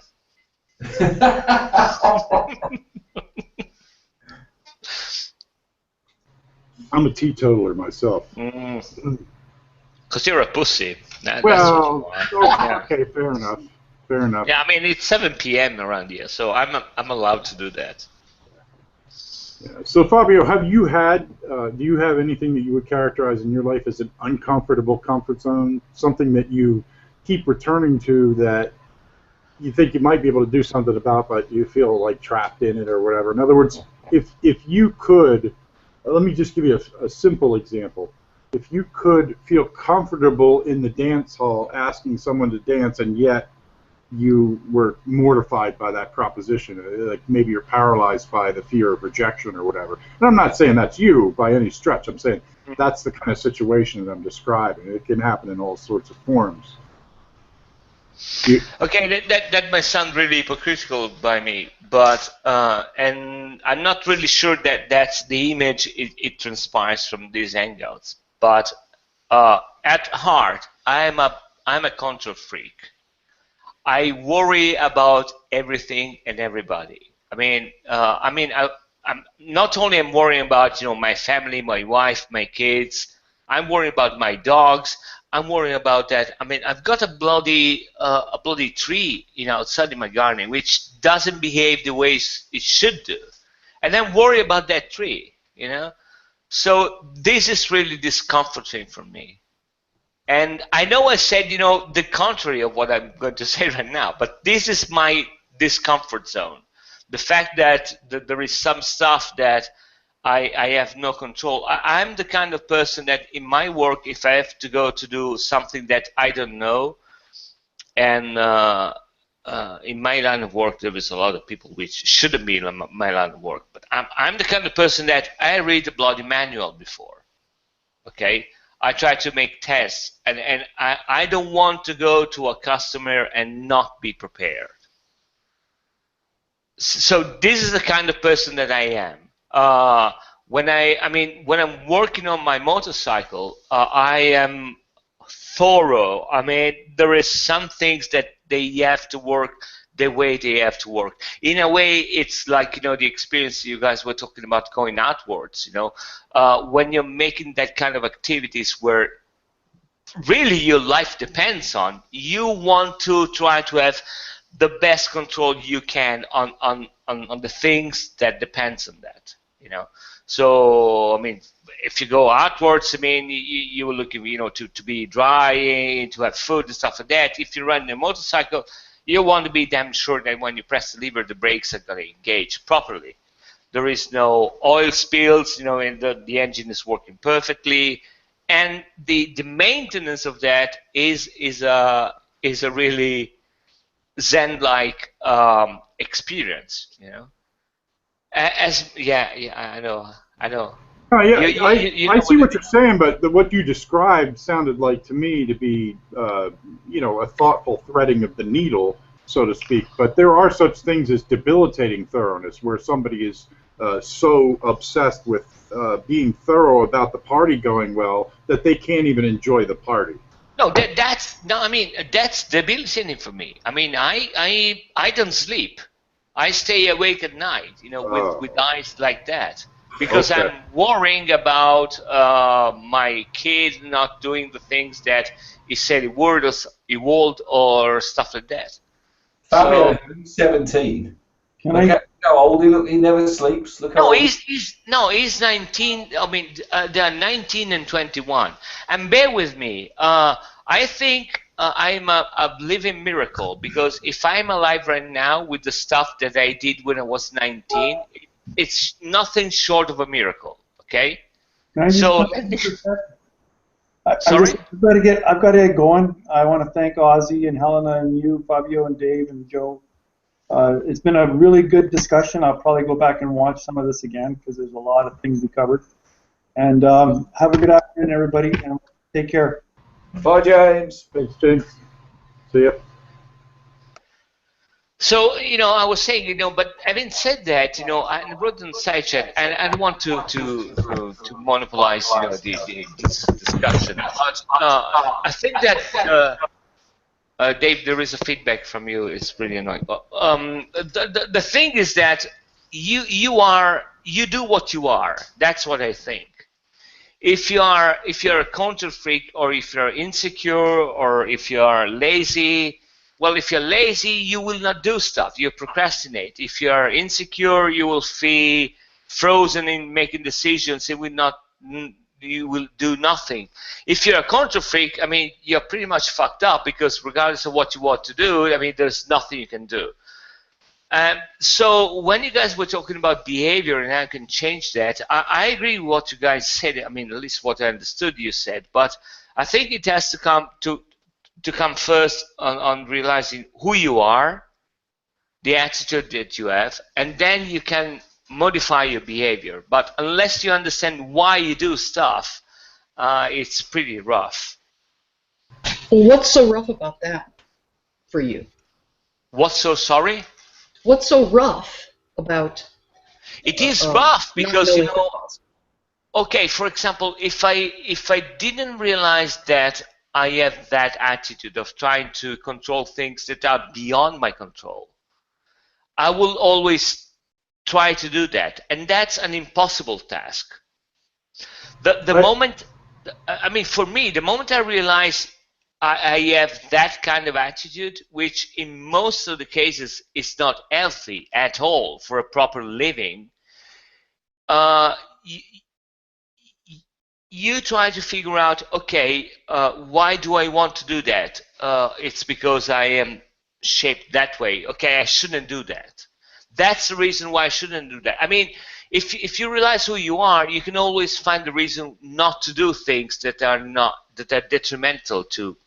Speaker 1: I'm a teetotaler myself.
Speaker 6: Because you're a pussy.
Speaker 1: Well, okay, fair enough. Fair enough.
Speaker 6: Yeah, I mean, it's 7 p.m. around here, so I'm allowed to do that.
Speaker 1: Yeah. So, Fabio, have you had, do you have anything that you would characterize in your life as an uncomfortable comfort zone? Something that you keep returning to that you think you might be able to do something about, but you feel like trapped in it or whatever? In other words, if you could, let me just give you a simple example. If you could feel comfortable in the dance hall asking someone to dance, and yet you were mortified by that proposition, like maybe you're paralyzed by the fear of rejection or whatever. And I'm not saying that's you by any stretch. I'm saying that's the kind of situation that I'm describing. It can happen in all sorts of forms.
Speaker 6: Okay, that might sound really hypocritical by me, but and I'm not really sure that that's the image it transpires from these hangouts. But at heart, I'm a control freak. I worry about everything and everybody. I'm not only I'm worrying about my family, my wife, my kids. I'm worrying about my dogs. I'm worrying about that. I mean, I've got a bloody tree outside in my garden which doesn't behave the way it should do, and then worry about that tree. So this is really discomforting for me. And I know I said, the contrary of what I'm going to say right now, but this is my discomfort zone. The fact that there is some stuff that I have no control. I'm the kind of person that in my work, if I have to go to do something that I don't know, and in my line of work, there is a lot of people which shouldn't be in my line of work, but I'm the kind of person that I read the bloody manual before. Okay, I try to make tests, and I don't want to go to a customer and not be prepared. So this is the kind of person that I am. When I'm working on my motorcycle, I am thorough. I mean, there is some things that they have to work the way they have to work. In a way, it's like, the experience you guys were talking about going outwards, when you're making that kind of activities where really your life depends on, you want to try to have the best control you can on the things that depends on that, So, I mean, if you go outwards, I mean, you were looking, to be dry, to have food and stuff like that. If you're riding a motorcycle, you want to be damn sure that when you press the lever, the brakes are going to engage properly. There is no oil spills, and the engine is working perfectly. And the maintenance of that is a really Zen-like experience, I know.
Speaker 1: Oh, yeah, I see what
Speaker 6: it
Speaker 1: you're saying, but what you described sounded like to me to be, a thoughtful threading of the needle, so to speak. But there are such things as debilitating thoroughness, where somebody is so obsessed with being thorough about the party going well that they can't even enjoy the party.
Speaker 6: No, that's debilitating for me. I mean, I don't sleep. I stay awake at night, with eyes like that, because
Speaker 1: Okay.
Speaker 6: I'm worrying about my kid not doing the things that he said he would or stuff like that.
Speaker 7: Fabio, he's 17. Look at how old he look. He never sleeps. Look how old.
Speaker 6: He's 19. I mean, they are 19 and 21. And bear with me. I think I'm a living miracle, because if I'm alive right now with the stuff that I did when I was 19, it's nothing short of a miracle. Okay. So. Sorry?
Speaker 2: I've got to get going. I want to thank Ozzy and Helena and you, Fabio and Dave and Joe. It's been a really good discussion. I'll probably go back and watch some of this again, because there's a lot of things we covered. And have a good afternoon, everybody, and take care.
Speaker 7: Bye, James.
Speaker 1: Thanks, James. See ya.
Speaker 6: So, I was saying, but having said that, I wrote on the side chat, and I don't want to monopolize, this discussion. But I think that, Dave, there is a feedback from you. It's really annoying. The thing is that you do what you are. That's what I think. If you're a control freak, or if you're insecure, or if you are lazy, well, if you're lazy, you will not do stuff. You procrastinate. If you are insecure, you will feel frozen in making decisions. You will do nothing. If you're a control freak, I mean, you're pretty much fucked up, because regardless of what you want to do, I mean, there's nothing you can do. So when you guys were talking about behavior and how you can change that, I agree with what you guys said. I mean, at least what I understood you said. But I think it has to come first on realizing who you are, the attitude that you have, and then you can modify your behavior. But unless you understand why you do stuff, it's pretty rough.
Speaker 3: Well, what's so rough about that for you?
Speaker 6: What's so sorry?
Speaker 3: What's so rough about?
Speaker 6: It is rough because okay, for example, if I didn't realize that I have that attitude of trying to control things that are beyond my control, I will always try to do that, and that's an impossible task. The moment, I mean, for me, the moment I realize I have that kind of attitude, which in most of the cases is not healthy at all for a proper living, you try to figure out, okay, why do I want to do that? It's because I am shaped that way. Okay, I shouldn't do that. That's the reason why I shouldn't do that. I mean, if you realize who you are, you can always find the reason not to do things that are detrimental to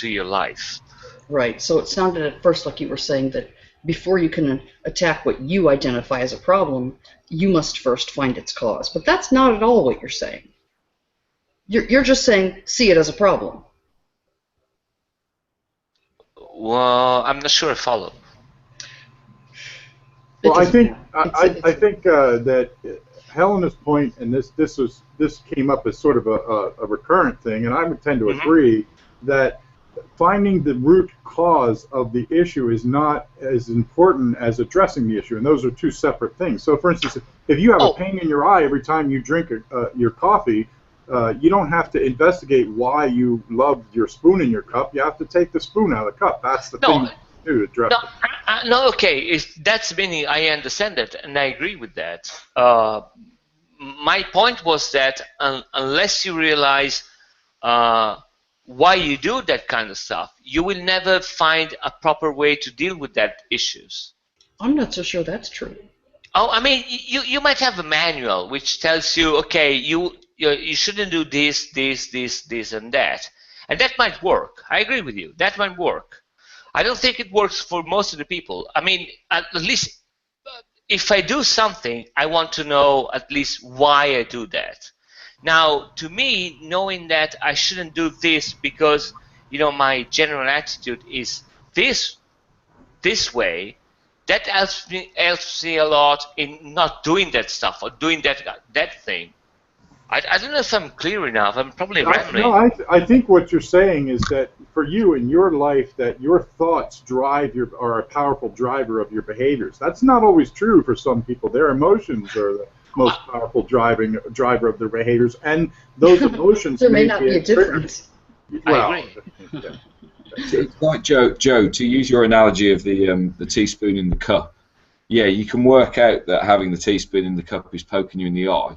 Speaker 6: your life.
Speaker 3: Right. So it sounded at first like you were saying that before you can attack what you identify as a problem, you must first find its cause. But that's not at all what you're saying. You're just saying see it as a problem.
Speaker 6: Well, I'm not sure I follow.
Speaker 1: Well, I think that Helena's point, and this came up as sort of a recurrent thing, and I would tend to agree that finding the root cause of the issue is not as important as addressing the issue, and those are two separate things. So, for instance, if you have a pain in your eye every time you drink your coffee, you don't have to investigate why you love your spoon in your cup. You have to take the spoon out of the cup. That's the thing to address it.
Speaker 6: No, okay. That's meaning I understand that, and I agree with that. My point was that unless you realize why you do that kind of stuff, you will never find a proper way to deal with that issues.
Speaker 3: I'm not so sure that's true.
Speaker 6: Oh, I mean, you might have a manual which tells you, okay, you shouldn't do this, and that might work. I agree with you. That might work. I don't think it works for most of the people. I mean, at least if I do something, I want to know at least why I do that. Now, to me, knowing that I shouldn't do this because, my general attitude is this way, that helps me a lot in not doing that stuff or doing that thing. I don't know if I'm clear enough. I'm probably rambling.
Speaker 1: No, I think what you're saying is that for you in your life, that your thoughts are a powerful driver of your behaviors. That's not always true for some people. Their emotions are the most powerful driver of their behaviors, and those emotions
Speaker 3: there may not be a difference.
Speaker 1: Well,
Speaker 6: I agree.
Speaker 5: It's like Joe, to use your analogy of the teaspoon in the cup. Yeah, you can work out that having the teaspoon in the cup is poking you in the eye.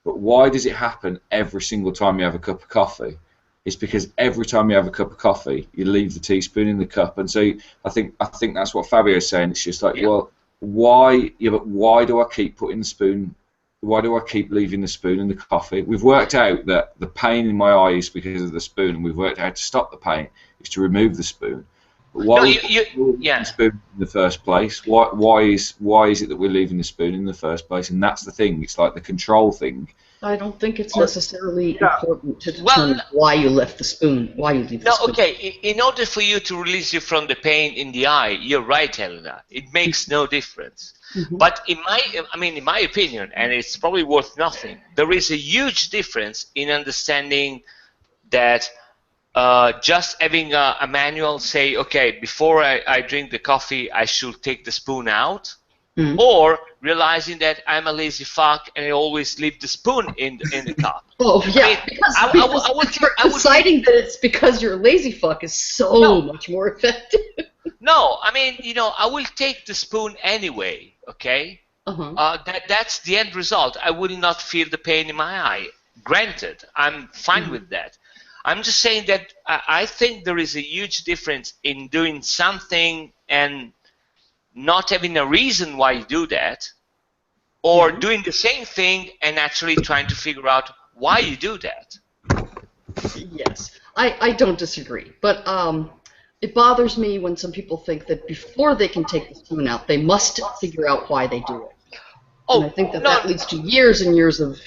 Speaker 5: But why does it happen every single time you have a cup of coffee? It's because every time you have a cup of coffee, you leave the teaspoon in the cup. And so I think that's what Fabio's saying. It's just like, well, why? Yeah, but why do I keep putting the spoon? Why do I keep leaving the spoon in the coffee? We've worked out that the pain in my eye is because of the spoon, and we've worked out how to stop the pain is to remove the spoon. But why the spoon in the first place? Why is it that we're leaving the spoon in the first place? And that's the thing. It's like the control thing.
Speaker 3: I don't think it's necessarily important to determine why you left the spoon, why you leave the spoon.
Speaker 6: Okay. In order for you to release you from the pain in the eye, you're right, Helena. It makes no difference. But in my opinion, and it's probably worth nothing, there is a huge difference in understanding that just having a manual say, okay, before I drink the coffee, I should take the spoon out, or realizing that I'm a lazy fuck and I always leave the spoon in the cup.
Speaker 3: Oh, yeah, deciding that it's because you're a lazy fuck is so much more effective.
Speaker 6: No, I mean, I will take the spoon anyway, okay? That's the end result. I will not feel the pain in my eye. Granted, I'm fine with that. I'm just saying that I think there is a huge difference in doing something and not having a reason why you do that, or doing the same thing and actually trying to figure out why you do that.
Speaker 3: Yes, I don't disagree, but it bothers me when some people think that before they can take the spoon out, they must figure out why they do it. And I think that leads to years and years of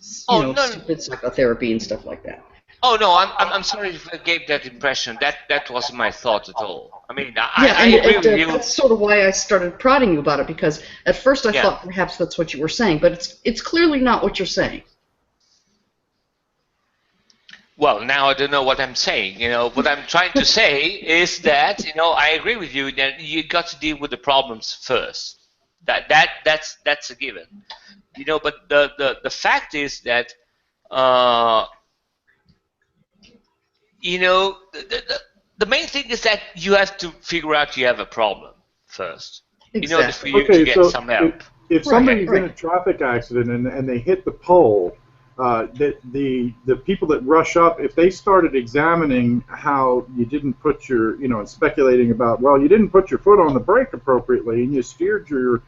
Speaker 3: stupid psychotherapy and stuff like that.
Speaker 6: Oh no, I'm sorry if I gave that impression. That wasn't my thought at all. I mean, I agree with you.
Speaker 3: That's sort of why I started prodding you about it, because at first I thought perhaps that's what you were saying, but it's clearly not what you're saying.
Speaker 6: Well, now I don't know what I'm saying. What I'm trying to say is that I agree with you that you got to deal with the problems first. That's a given. But the fact is that the main thing is that you have to figure out you have a problem first in order for you to get some help.
Speaker 1: If somebody's in a traffic accident and they hit the pole, the people that rush up, if they started examining how you didn't put your, and speculating about, well, you didn't put your foot on the brake appropriately and you steered your,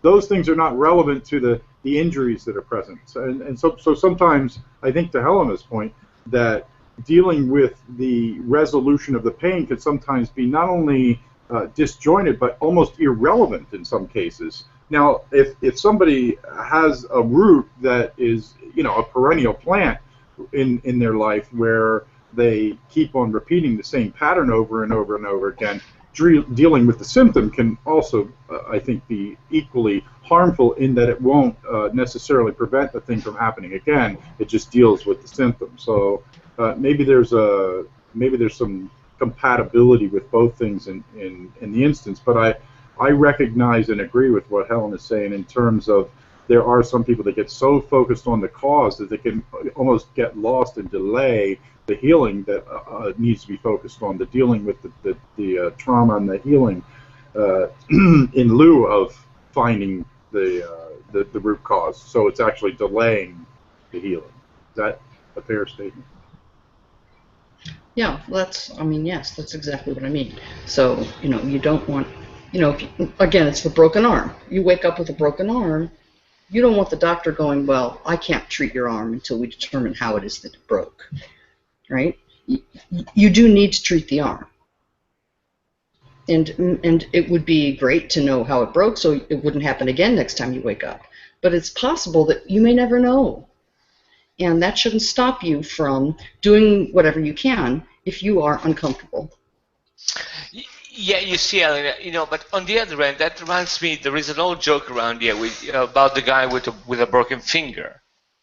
Speaker 1: those things are not relevant to the injuries that are present. So sometimes, I think to Helena's point, that dealing with the resolution of the pain could sometimes be not only disjointed, but almost irrelevant in some cases. Now, if somebody has a root that is, a perennial plant in their life where they keep on repeating the same pattern over and over and over again, dealing with the symptom can also, I think, be equally harmful in that it won't necessarily prevent the thing from happening again. It just deals with the symptom. So maybe there's some compatibility with both things in the instance, but I recognize and agree with what Helen is saying in terms of there are some people that get so focused on the cause that they can almost get lost and delay the healing that needs to be focused on, the dealing with the trauma and the healing in lieu of finding the root cause. So it's actually delaying the healing. Is that a fair statement?
Speaker 3: Yeah, yes, that's exactly what I mean. So, you don't want, again, it's the broken arm. You wake up with a broken arm, you don't want the doctor going, well, I can't treat your arm until we determine how it is that it broke, right? You do need to treat the arm. And it would be great to know how it broke so it wouldn't happen again next time you wake up. But it's possible that you may never know. And that shouldn't stop you from doing whatever you can if you are uncomfortable.
Speaker 6: Yeah, you see, Elena, but on the other end, that reminds me, there is an old joke around here about the guy with a broken finger,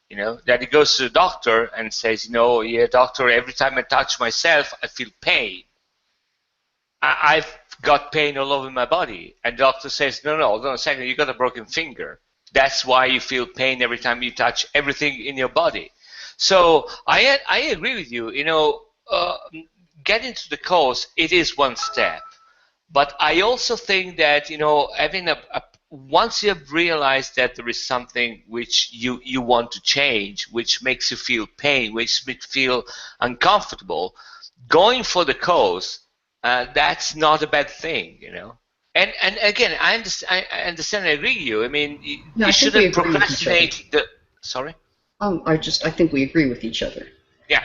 Speaker 6: that he goes to the doctor and says, yeah, doctor, every time I touch myself, I feel pain. I've got pain all over my body. And the doctor says, no, hold on a second, you got a broken finger. That's why you feel pain every time you touch everything in your body. So I agree with you. Getting to the cause, it is one step. But I also think that, having once you have realized that there is something which you want to change, which makes you feel pain, which makes you feel uncomfortable, going for the cause, that's not a bad thing, And again, I understand. I agree with you. I mean, you shouldn't procrastinate. Sorry.
Speaker 3: I think we agree with each other.
Speaker 6: Yeah.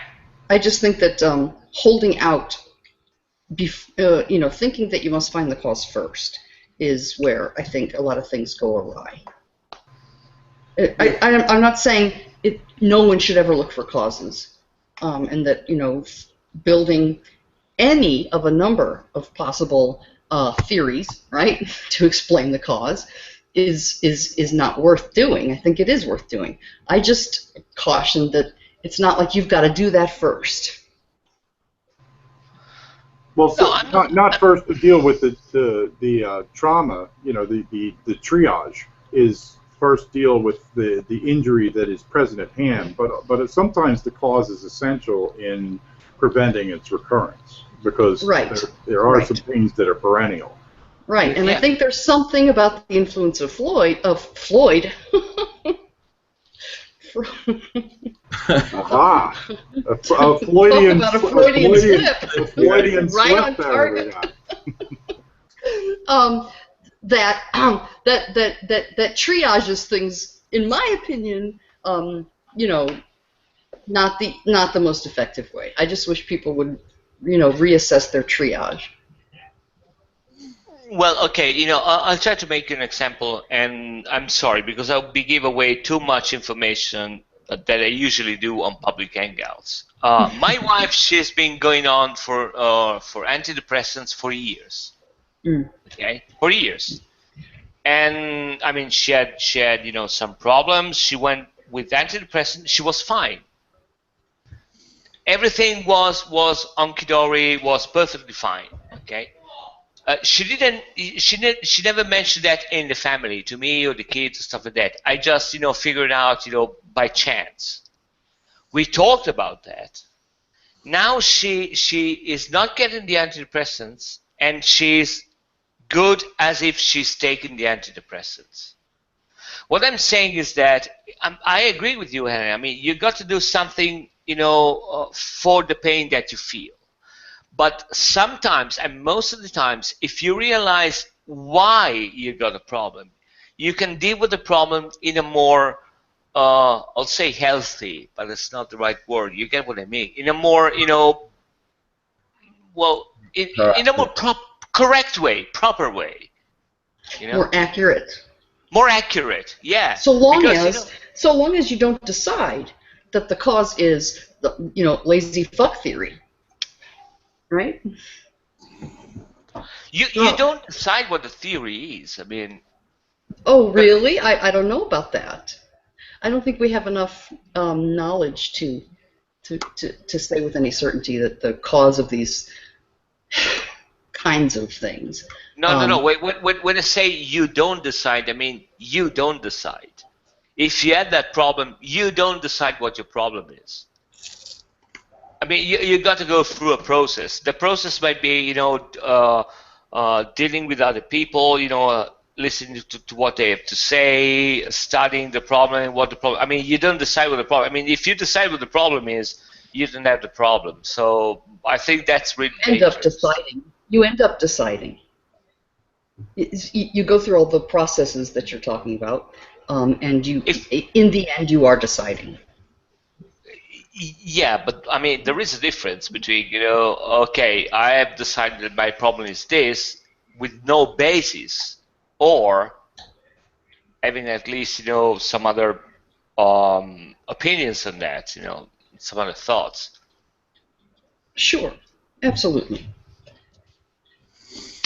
Speaker 3: I just think that holding out, thinking that you must find the cause first, is where I think a lot of things go awry. I'm not saying no one should ever look for causes, and that building any of a number of possible theories, right, to explain the cause is not worth doing. I think it is worth doing. I just caution that it's not like you've got to do that first.
Speaker 1: Well, so not first to deal with the trauma. The triage is first deal with the injury that is present at hand. But sometimes the cause is essential in preventing its recurrence because there are some things that are perennial.
Speaker 3: Right, and I think there's something about the influence of Floyd.
Speaker 1: Aha! A Freudian slip.
Speaker 3: Right on target. That triages things, in my opinion, not the most effective way. I just wish people would, reassess their triage.
Speaker 6: Well, okay, I'll try to make an example, and I'm sorry because I'll give away too much information that I usually do on public hangouts. My wife, she's been going on for antidepressants for years. Okay, for years, and I mean, she had some problems. She went with antidepressants. She was fine. Everything was hunky-dory, was perfectly fine. Okay. She never mentioned that in the family to me or the kids or stuff like that. I just figured out by chance. We talked about that. Now she is not getting the antidepressants and she's good as if she's taking the antidepressants. What I'm saying is that I agree with you, Henry. I mean, you got to do something, for the pain that you feel. But sometimes, and most of the times, if you realize why you got a problem, you can deal with the problem in a more, I'll say healthy, but it's not the right word. You get what I mean? In a more, well, in a more correct way, proper way.
Speaker 3: More accurate.
Speaker 6: More accurate, yeah.
Speaker 3: So long as you don't decide that the cause is the lazy fuck theory, right?
Speaker 6: You don't decide what the theory is. I mean.
Speaker 3: Oh really? I don't know about that. I don't think we have enough knowledge to say with any certainty that the cause of these kinds of things.
Speaker 6: No. Wait, when I say you don't decide, I mean you don't decide. If you had that problem, you don't decide what your problem is. I mean, you got to go through a process. The process might be, dealing with other people, listening to what they have to say, studying the problem, what the problem. I mean, you don't decide what the problem. I mean, if you decide what the problem is, you don't have the problem. So I think that's really dangerous.
Speaker 3: You end up deciding. You go through all the processes that you're talking about, and in the end, you are deciding.
Speaker 6: Yeah, but I mean, there is a difference between, okay, I have decided that my problem is this with no basis, or having at least, some other opinions on that, some other thoughts.
Speaker 3: Sure, absolutely.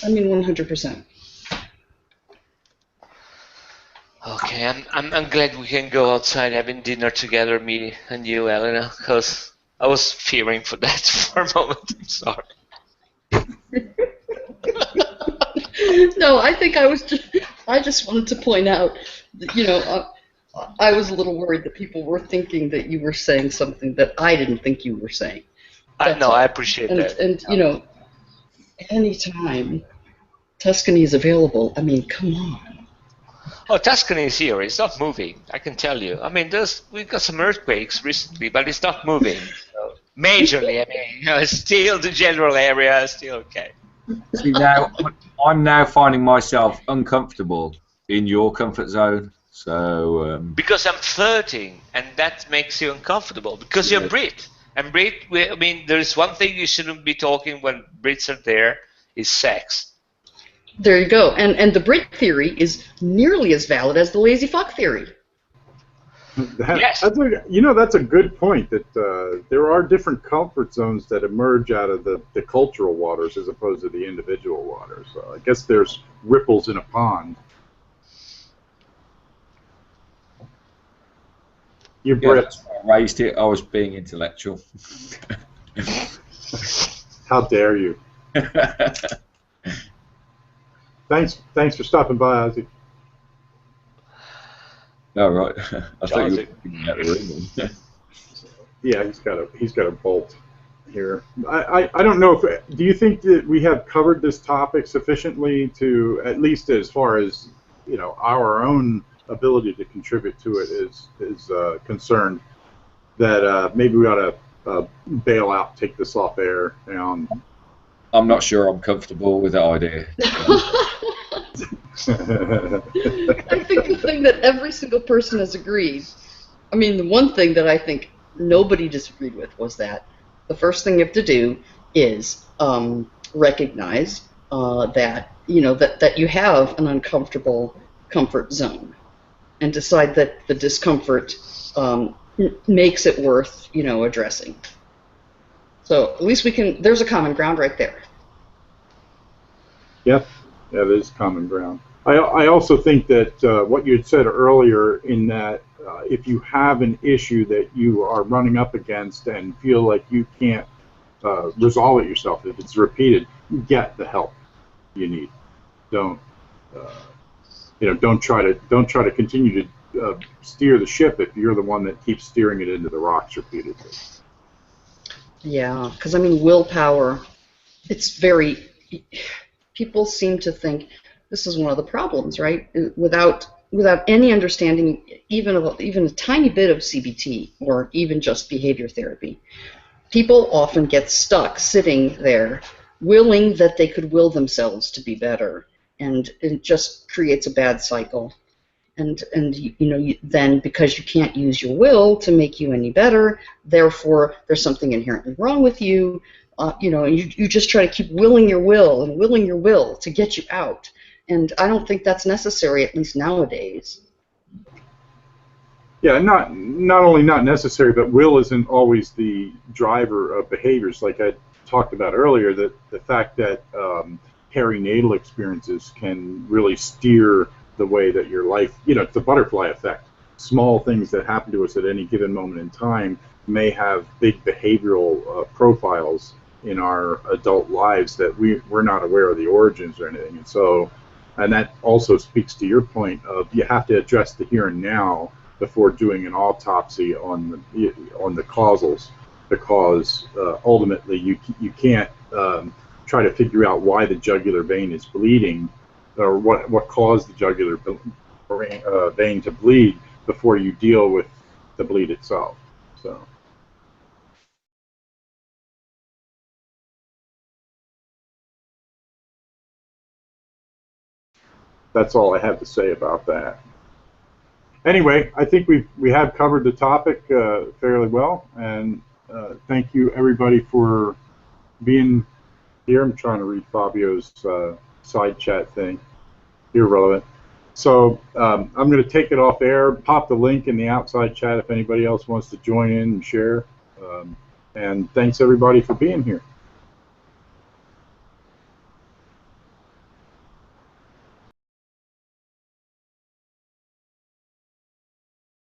Speaker 3: I mean, 100%.
Speaker 6: Okay, I'm glad we can go outside having dinner together, me and you, Elena, because I was fearing for that for a moment. I'm sorry.
Speaker 3: No, I think I just wanted to point out that, I was a little worried that people were thinking that you were saying something that I didn't think you were saying.
Speaker 6: I appreciate that.
Speaker 3: And anytime Tuscany is available, I mean, come on.
Speaker 6: Oh, Tuscany is here. It's not moving. I can tell you. I mean, we've got some earthquakes recently, but it's not moving. So, majorly, I mean, still the general area is still okay.
Speaker 5: See, now I'm now finding myself uncomfortable in your comfort zone. So
Speaker 6: because I'm flirting, and that makes you uncomfortable because you're Brit, and Brit. I mean, there is one thing you shouldn't be talking when Brits are there is sex.
Speaker 3: There you go. And the Brit theory is nearly as valid as the lazy fuck theory.
Speaker 6: Yes.
Speaker 1: That's a good point, that there are different comfort zones that emerge out of the cultural waters as opposed to the individual waters. So I guess there's ripples in a pond. You're Brit.
Speaker 5: That's why I raised it. I was being intellectual.
Speaker 1: How dare you? Thanks for stopping by, Ozzy.
Speaker 5: Oh, right. I thought you were thinking about the room.
Speaker 1: Yeah, he's got a bolt here. I don't know do you think that we have covered this topic sufficiently to, at least as far as our own ability to contribute to it is concerned, that maybe we ought to bail out, take this off air, and
Speaker 5: I'm not sure I'm comfortable with that idea.
Speaker 3: I think the thing that every single person has agreed, I mean, the one thing that I think nobody disagreed with was that the first thing you have to do is recognize that that you have an uncomfortable comfort zone, and decide that the discomfort makes it worth addressing. So at least there's a common ground right there.
Speaker 1: Yeah, there's common ground. I also think that what you had said earlier, in that if you have an issue that you are running up against and feel like you can't resolve it yourself, if it's repeated, get the help you need. Don't try to continue to steer the ship if you're the one that keeps steering it into the rocks repeatedly.
Speaker 3: Yeah, because I mean, willpower, it's very. People seem to think this is one of the problems, right? Without without any understanding, even a tiny bit of CBT or even just behavior therapy, people often get stuck sitting there, willing that they could will themselves to be better, and it just creates a bad cycle. And then because you can't use your will to make you any better, therefore there's something inherently wrong with you. And you just try to keep willing your will to get you out. And I don't think that's necessary, at least nowadays.
Speaker 1: Yeah, not only not necessary, but will isn't always the driver of behaviors. Like I talked about earlier, that the fact that perinatal experiences can really steer the way that your life, it's the butterfly effect. Small things that happen to us at any given moment in time may have big behavioral profiles in our adult lives that we're not aware of the origins or anything. And that also speaks to your point of you have to address the here and now before doing an autopsy on the causals, because ultimately you can't try to figure out why the jugular vein is bleeding or what caused the jugular vein to bleed before you deal with the bleed itself. So. That's all I have to say about that. Anyway, I think we have covered the topic fairly well, and thank you everybody for being here. I'm trying to read Fabio's side chat thing. Irrelevant. So I'm going to take it off air, pop the link in the outside chat if anybody else wants to join in and share. And thanks everybody for being here.